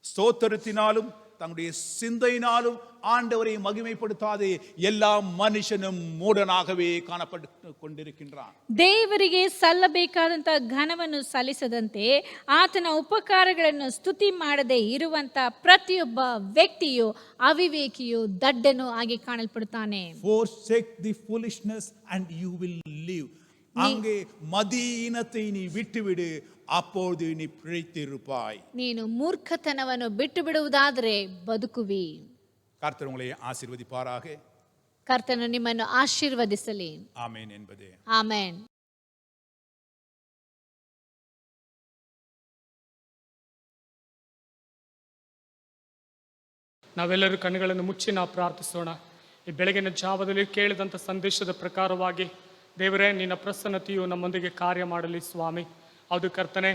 ஸ்தோத்திரத்தினாலும் தன்னுடைய சிந்தையினாலும் ஆண்டவரை மகிமைப்படுத்தாதே எல்லா மனுஷனும் ಮೂಢನಾಗவே ಕಾಣಪಟ್ಟು கொண்டிருக்கின்றான். ದೇವರಿಗೆ ಸಲ್ಲಬೇಕಾದಂಥ ಘನವನ್ನು ಸಲ್ಲಿಸದಂತೆ ಆತನ ಉಪಕಾರಗಳನ್ನು ಸ್ತುತಿ ಮಾಡದೆ ಇರುವಂತ ಪ್ರತಿಯೊಬ್ಬ ವ್ಯಕ್ತಿಯು ಅವಿವೇಕಿಯು ದಡ್ಡನು ಆಗಿ ಕಾಣಲ್ಪಡುತ್ತಾನೆ. Forsake the foolishness and you will live. அங்கே மதியினத்தை நீ விட்டுவிடு, அப்பொழுது நீ பிழைத்திருப்பாய். ನೀನು ಮೂರ್ಖತನವನ್ನು ಬಿಟ್ಟು ಬಿಡುವುದಾದರೆ ಬದುಕುವಿ. கர்த்தர் உங்களை ஆசீர்வதிப்பாராக. ಕರ್ತನು ನಿಮ್ಮನ್ನು ಆಶೀರ್ವದಿಸಲಿ. ಆಮೆನ್ என்பதே. ಆಮೆನ್. ನಾವೆಲ್ಲರೂ ಕಣ್ಣುಗಳನ್ನು ಮುಚ್ಚಿ ನಾವು ಪ್ರಾರ್ಥಿಸೋಣ. ಈ ಬೆಳಗಿನ ಜಾವದಲ್ಲಿ ಕೇಳಿದಂಥ ಸಂದೇಶದ ಪ್ರಕಾರವಾಗಿ ದೇವರೇ, ನಿನ್ನ ಪ್ರಸನ್ನತೆಯು ನಮ್ಮೊಂದಿಗೆ ಕಾರ್ಯ ಮಾಡಲಿ ಸ್ವಾಮಿ. ಹೌದು ಕರ್ತನೆ,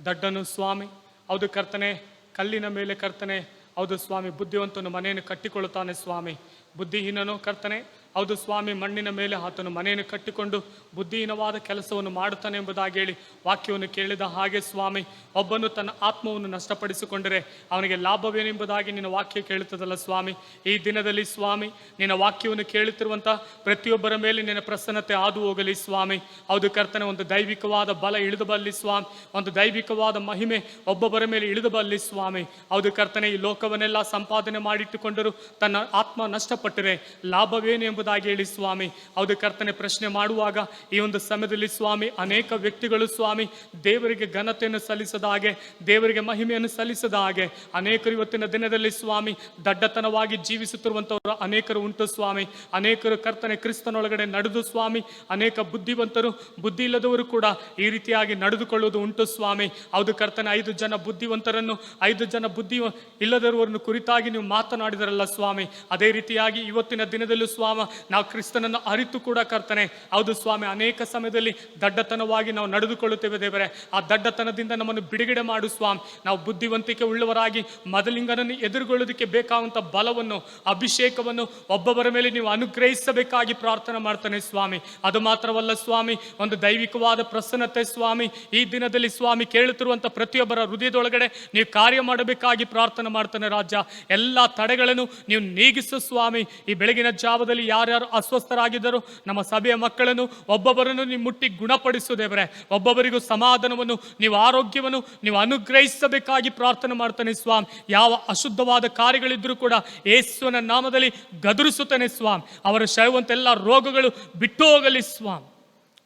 ದಡ್ಡನು ಸ್ವಾಮಿ, ಹೌದು ಕರ್ತನೆ, ಕಲ್ಲಿನ ಮೇಲೆ ಕರ್ತನೆ, ಹೌದು ಸ್ವಾಮಿ, ಬುದ್ಧಿವಂತನು ಮನೆಯನ್ನು ಕಟ್ಟಿಕೊಳ್ಳುತ್ತಾನೆ ಸ್ವಾಮಿ. ಬುದ್ಧಿಹೀನನು ಕರ್ತನೆ, ಹೌದು ಸ್ವಾಮಿ, ಮಣ್ಣಿನ ಮೇಲೆ ಆತನು ಮನೆಯನ್ನು ಕಟ್ಟಿಕೊಂಡು ಬುದ್ಧಿಹೀನವಾದ ಕೆಲಸವನ್ನು ಮಾಡುತ್ತಾನೆ ಎಂಬುದಾಗಿ ಹೇಳಿ ವಾಕ್ಯವನ್ನು ಕೇಳಿದ ಹಾಗೆ ಸ್ವಾಮಿ, ಒಬ್ಬನು ತನ್ನ ಆತ್ಮವನ್ನು ನಷ್ಟಪಡಿಸಿಕೊಂಡರೆ ಅವನಿಗೆ ಲಾಭವೇನೆಂಬುದಾಗಿ ನಿನ್ನ ವಾಕ್ಯ ಕೇಳುತ್ತದಲ್ಲ ಸ್ವಾಮಿ. ಈ ದಿನದಲ್ಲಿ ಸ್ವಾಮಿ, ನಿನ್ನ ವಾಕ್ಯವನ್ನು ಕೇಳುತ್ತಿರುವಂಥ ಪ್ರತಿಯೊಬ್ಬರ ಮೇಲೆ ನಿನ್ನ ಪ್ರಸನ್ನತೆ ಹಾದು ಹೋಗಲಿ ಸ್ವಾಮಿ. ಹೌದು ಕರ್ತನೆ, ಒಂದು ದೈವಿಕವಾದ ಬಲ ಇಳಿದು ಬರಲಿ ಸ್ವಾಮಿ, ಒಂದು ದೈವಿಕವಾದ ಮಹಿಮೆ ಒಬ್ಬೊಬ್ಬರ ಮೇಲೆ ಇಳಿದು ಬರಲಿ ಸ್ವಾಮಿ. ಹೌದು ಕರ್ತನೆ, ಈ ಲೋಕವನ್ನೆಲ್ಲ ಸಂಪಾದನೆ ಮಾಡಿಟ್ಟುಕೊಂಡರೂ ತನ್ನ ಆತ್ಮ ನಷ್ಟಪಟ್ಟರೆ ಲಾಭವೇನು ಎಂಬುದಾಗಿ ಹೇಳಿ ಸ್ವಾಮಿ. ಹೌದು ಕರ್ತನೆ, ಪ್ರಶ್ನೆ ಮಾಡುವಾಗ ಈ ಒಂದು ಸಮಯದಲ್ಲಿ ಸ್ವಾಮಿ, ಅನೇಕ ವ್ಯಕ್ತಿಗಳು ಸ್ವಾಮಿ ದೇವರಿಗೆ ಘನತೆಯನ್ನು ಸಲ್ಲಿಸದ ಹಾಗೆ, ದೇವರಿಗೆ ಮಹಿಮೆಯನ್ನು ಸಲ್ಲಿಸದ ಹಾಗೆ ಅನೇಕರು ಇವತ್ತಿನ ದಿನದಲ್ಲಿ ಸ್ವಾಮಿ ದಡ್ಡತನವಾಗಿ ಜೀವಿಸುತ್ತಿರುವಂಥವರು ಅನೇಕರು ಉಂಟು ಸ್ವಾಮಿ. ಅನೇಕರು ಕರ್ತನೆ ಕ್ರಿಸ್ತನೊಳಗಡೆ ನಡೆದು ಸ್ವಾಮಿ, ಅನೇಕ ಬುದ್ಧಿವಂತರು, ಬುದ್ಧಿ ಇಲ್ಲದವರು ಕೂಡ ಈ ರೀತಿಯಾಗಿ ನಡೆದುಕೊಳ್ಳುವುದು ಉಂಟು ಸ್ವಾಮಿ. ಹೌದು ಕರ್ತನೆ, 5 ಜನ ಬುದ್ಧಿವಂತರನ್ನು 5 ಜನ ಬುದ್ಧಿ ಇಲ್ಲದವರನ್ನು ಕುರಿತಾಗಿ ನೀವು ಮಾತನಾಡಿದರಲ್ಲ ಸ್ವಾಮಿ. ಅದೇ ರೀತಿಯಾಗಿ ಇವತ್ತಿನ ದಿನದಲ್ಲೂ ಸ್ವಾಮಿ ನಾವು ಕ್ರಿಸ್ತನನ್ನು ಅರಿತು ಕೂಡ ಕರ್ತನೆ, ಹೌದು ಸ್ವಾಮಿ, ಅನೇಕ ಸಮಯದಲ್ಲಿ ದಡ್ಡತನವಾಗಿ ನಾವು ನಡೆದುಕೊಳ್ಳುತ್ತೇವೆ ದೇವರೇ. ಆ ದಡ್ಡತನದಿಂದ ನಮ್ಮನ್ನು ಬಿಡುಗಡೆ ಮಾಡು ಸ್ವಾಮಿ. ನಾವು ಬುದ್ಧಿವಂತಿಕೆ ಉಳ್ಳವರಾಗಿ ಮೊದಲಿಂಗನನ್ನು ಎದುರುಗೊಳ್ಳೋದಕ್ಕೆ ಬೇಕಾದಂಥ ಬಲವನ್ನು, ಅಭಿಷೇಕವನ್ನು ಒಬ್ಬೊಬ್ಬರ ಮೇಲೆ ನೀವು ಅನುಗ್ರಹಿಸಬೇಕಾಗಿ ಪ್ರಾರ್ಥನೆ ಮಾಡ್ತಾನೆ ಸ್ವಾಮಿ. ಅದು ಮಾತ್ರವಲ್ಲ ಸ್ವಾಮಿ, ಒಂದು ದೈವಿಕವಾದ ಪ್ರಸನ್ನತೆ ಸ್ವಾಮಿ ಈ ದಿನದಲ್ಲಿ ಸ್ವಾಮಿ ಕೇಳುತ್ತಿರುವಂಥ ಪ್ರತಿಯೊಬ್ಬರ ಹೃದಯದೊಳಗಡೆ ನೀವು ಕಾರ್ಯ ಮಾಡಬೇಕಾಗಿ ಪ್ರಾರ್ಥನೆ ಮಾಡ್ತಾನೆ ರಾಜ. ಎಲ್ಲ ತಡೆಗಳನ್ನು ನೀವು ನೀಗಿಸು ಸ್ವಾಮಿ. ಈ ಬೆಳಗಿನ ಜಾವದಲ್ಲಿ ಯಾರ್ಯಾರು ಅಸ್ವಸ್ಥರಾಗಿದ್ದರು ನಮ್ಮ ಸಭೆಯ ಮಕ್ಕಳನ್ನು ಒಬ್ಬೊಬ್ಬರನ್ನು ನೀವು ಮುಟ್ಟಿ ಗುಣಪಡಿಸು ದೇವರೇ. ಒಬ್ಬೊಬ್ಬರಿಗೂ ಸಮಾಧಾನವನ್ನು, ನೀವು ಆರೋಗ್ಯವನ್ನು ನೀವು ಅನುಗ್ರಹಿಸಬೇಕಾಗಿ ಪ್ರಾರ್ಥನೆ ಮಾಡ್ತಾನೆ ಸ್ವಾಮಿ. ಯಾವ ಅಶುದ್ಧವಾದ ಕಾರ್ಯಗಳಿದ್ರೂ ಕೂಡ ಯೇಸುವಿನ ನಾಮದಲ್ಲಿ ಗದರಿಸುತ್ತಾನೆ ಸ್ವಾಮಿ. ಅವರ ಶೈವಂತ ಎಲ್ಲ ರೋಗಗಳು ಬಿಟ್ಟು ಹೋಗಲಿ ಸ್ವಾಮಿ.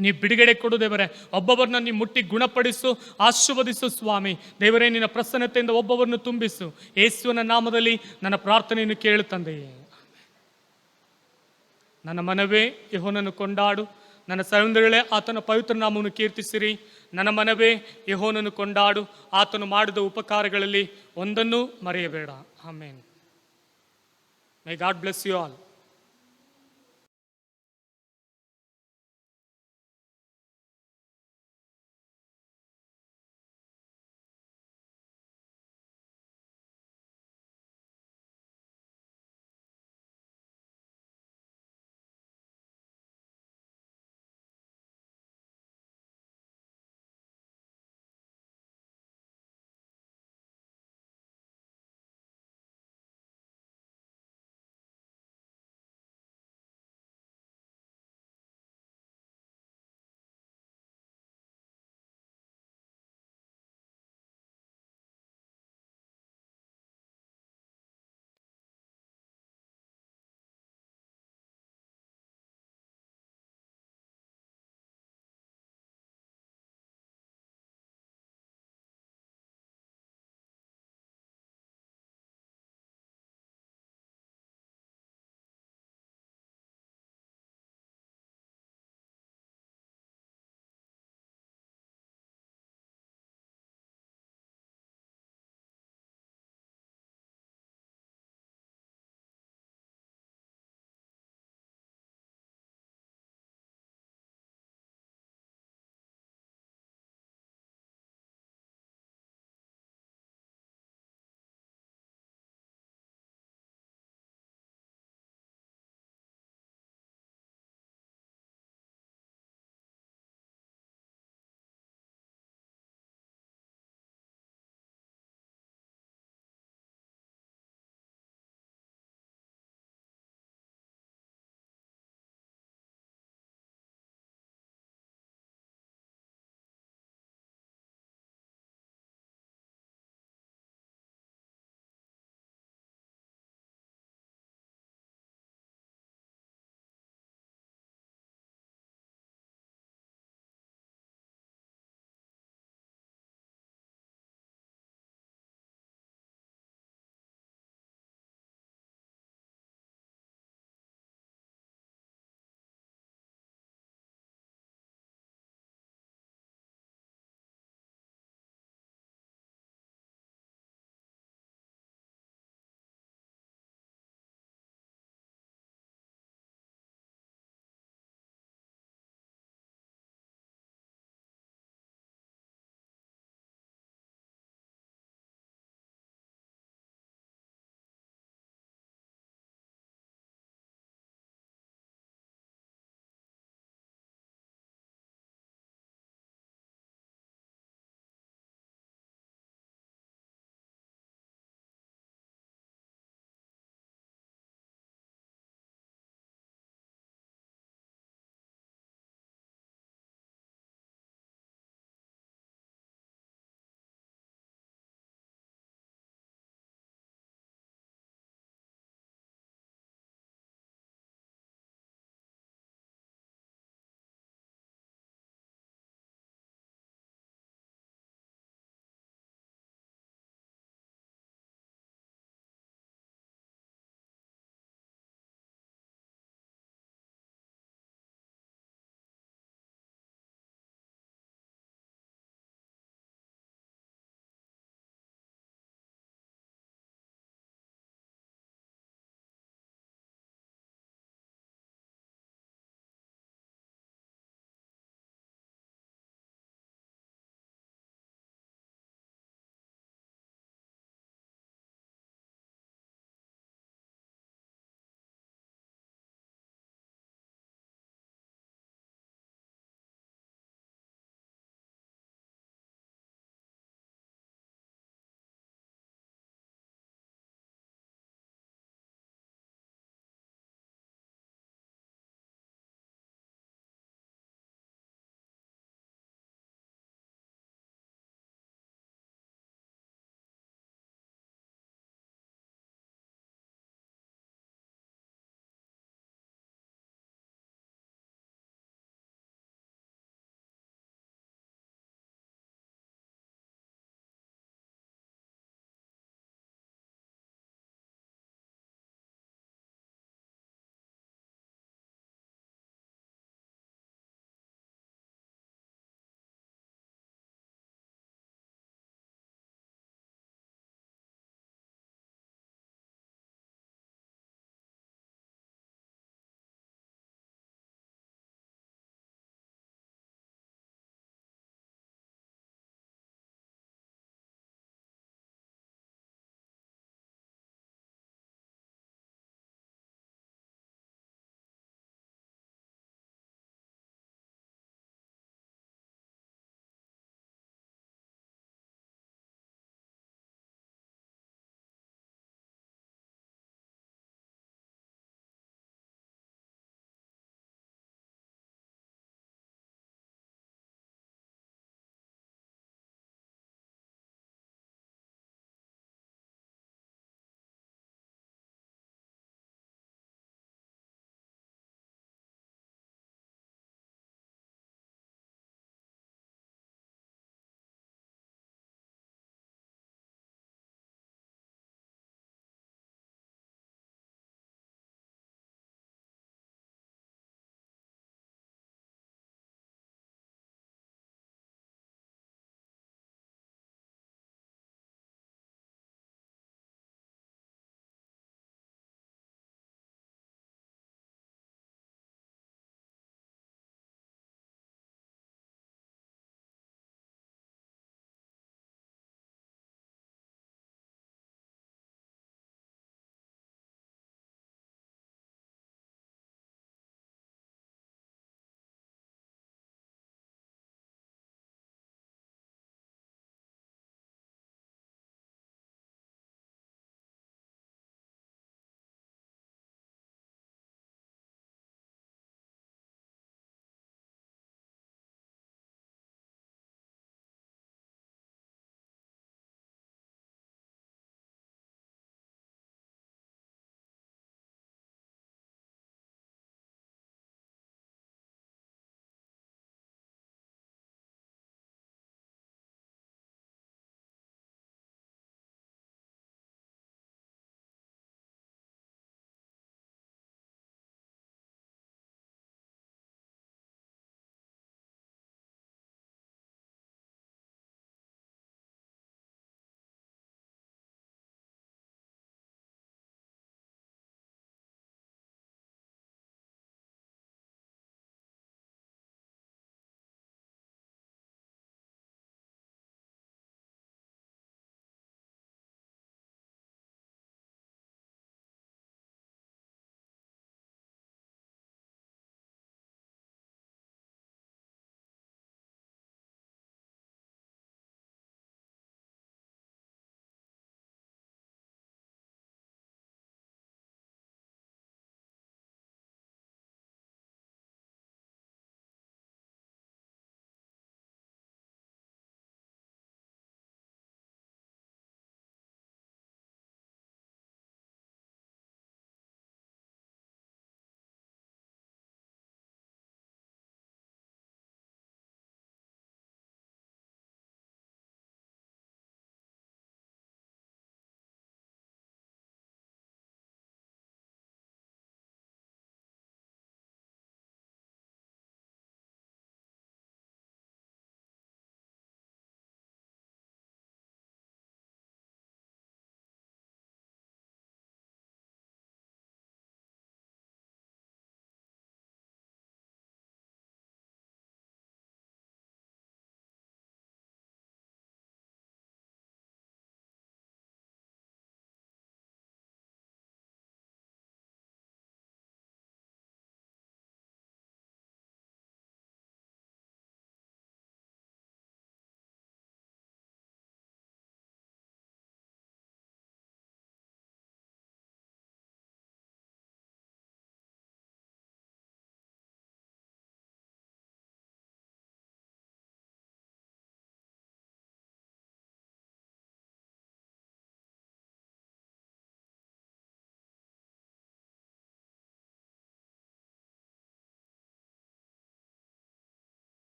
ನೀವು ಬಿಡುಗಡೆ ಕೊಡು ದೇವರೇ. ಒಬ್ಬೊಬ್ಬರನ್ನ ನೀವು ಮುಟ್ಟಿ ಗುಣಪಡಿಸು, ಆಶೀರ್ವದಿಸು ಸ್ವಾಮಿ. ದೇವರೇ, ನಿನ್ನ ಪ್ರಸನ್ನತೆಯಿಂದ ಒಬ್ಬೊಬ್ಬರನ್ನು ತುಂಬಿಸು. ಯೇಸುವಿನ ನಾಮದಲ್ಲಿ ನನ್ನ ಪ್ರಾರ್ಥನೆಯನ್ನು ಕೇಳು ತಂದೆಯೇ. ನನ್ನ ಮನವೇ ಯೆಹೋವನನ್ನು ಕೊಂಡಾಡು, ನನ್ನ ಸಹೋದರರೇ ಆತನ ಪವಿತ್ರ ನಾಮವನ್ನು ಕೀರ್ತಿಸಿರಿ. ನನ್ನ ಮನವೇ ಯೆಹೋವನನ್ನು ಕೊಂಡಾಡು, ಆತನು ಮಾಡಿದ ಉಪಕಾರಗಳಲ್ಲಿ ಒಂದನ್ನೂ ಮರೆಯಬೇಡ. Amen. My God bless you all.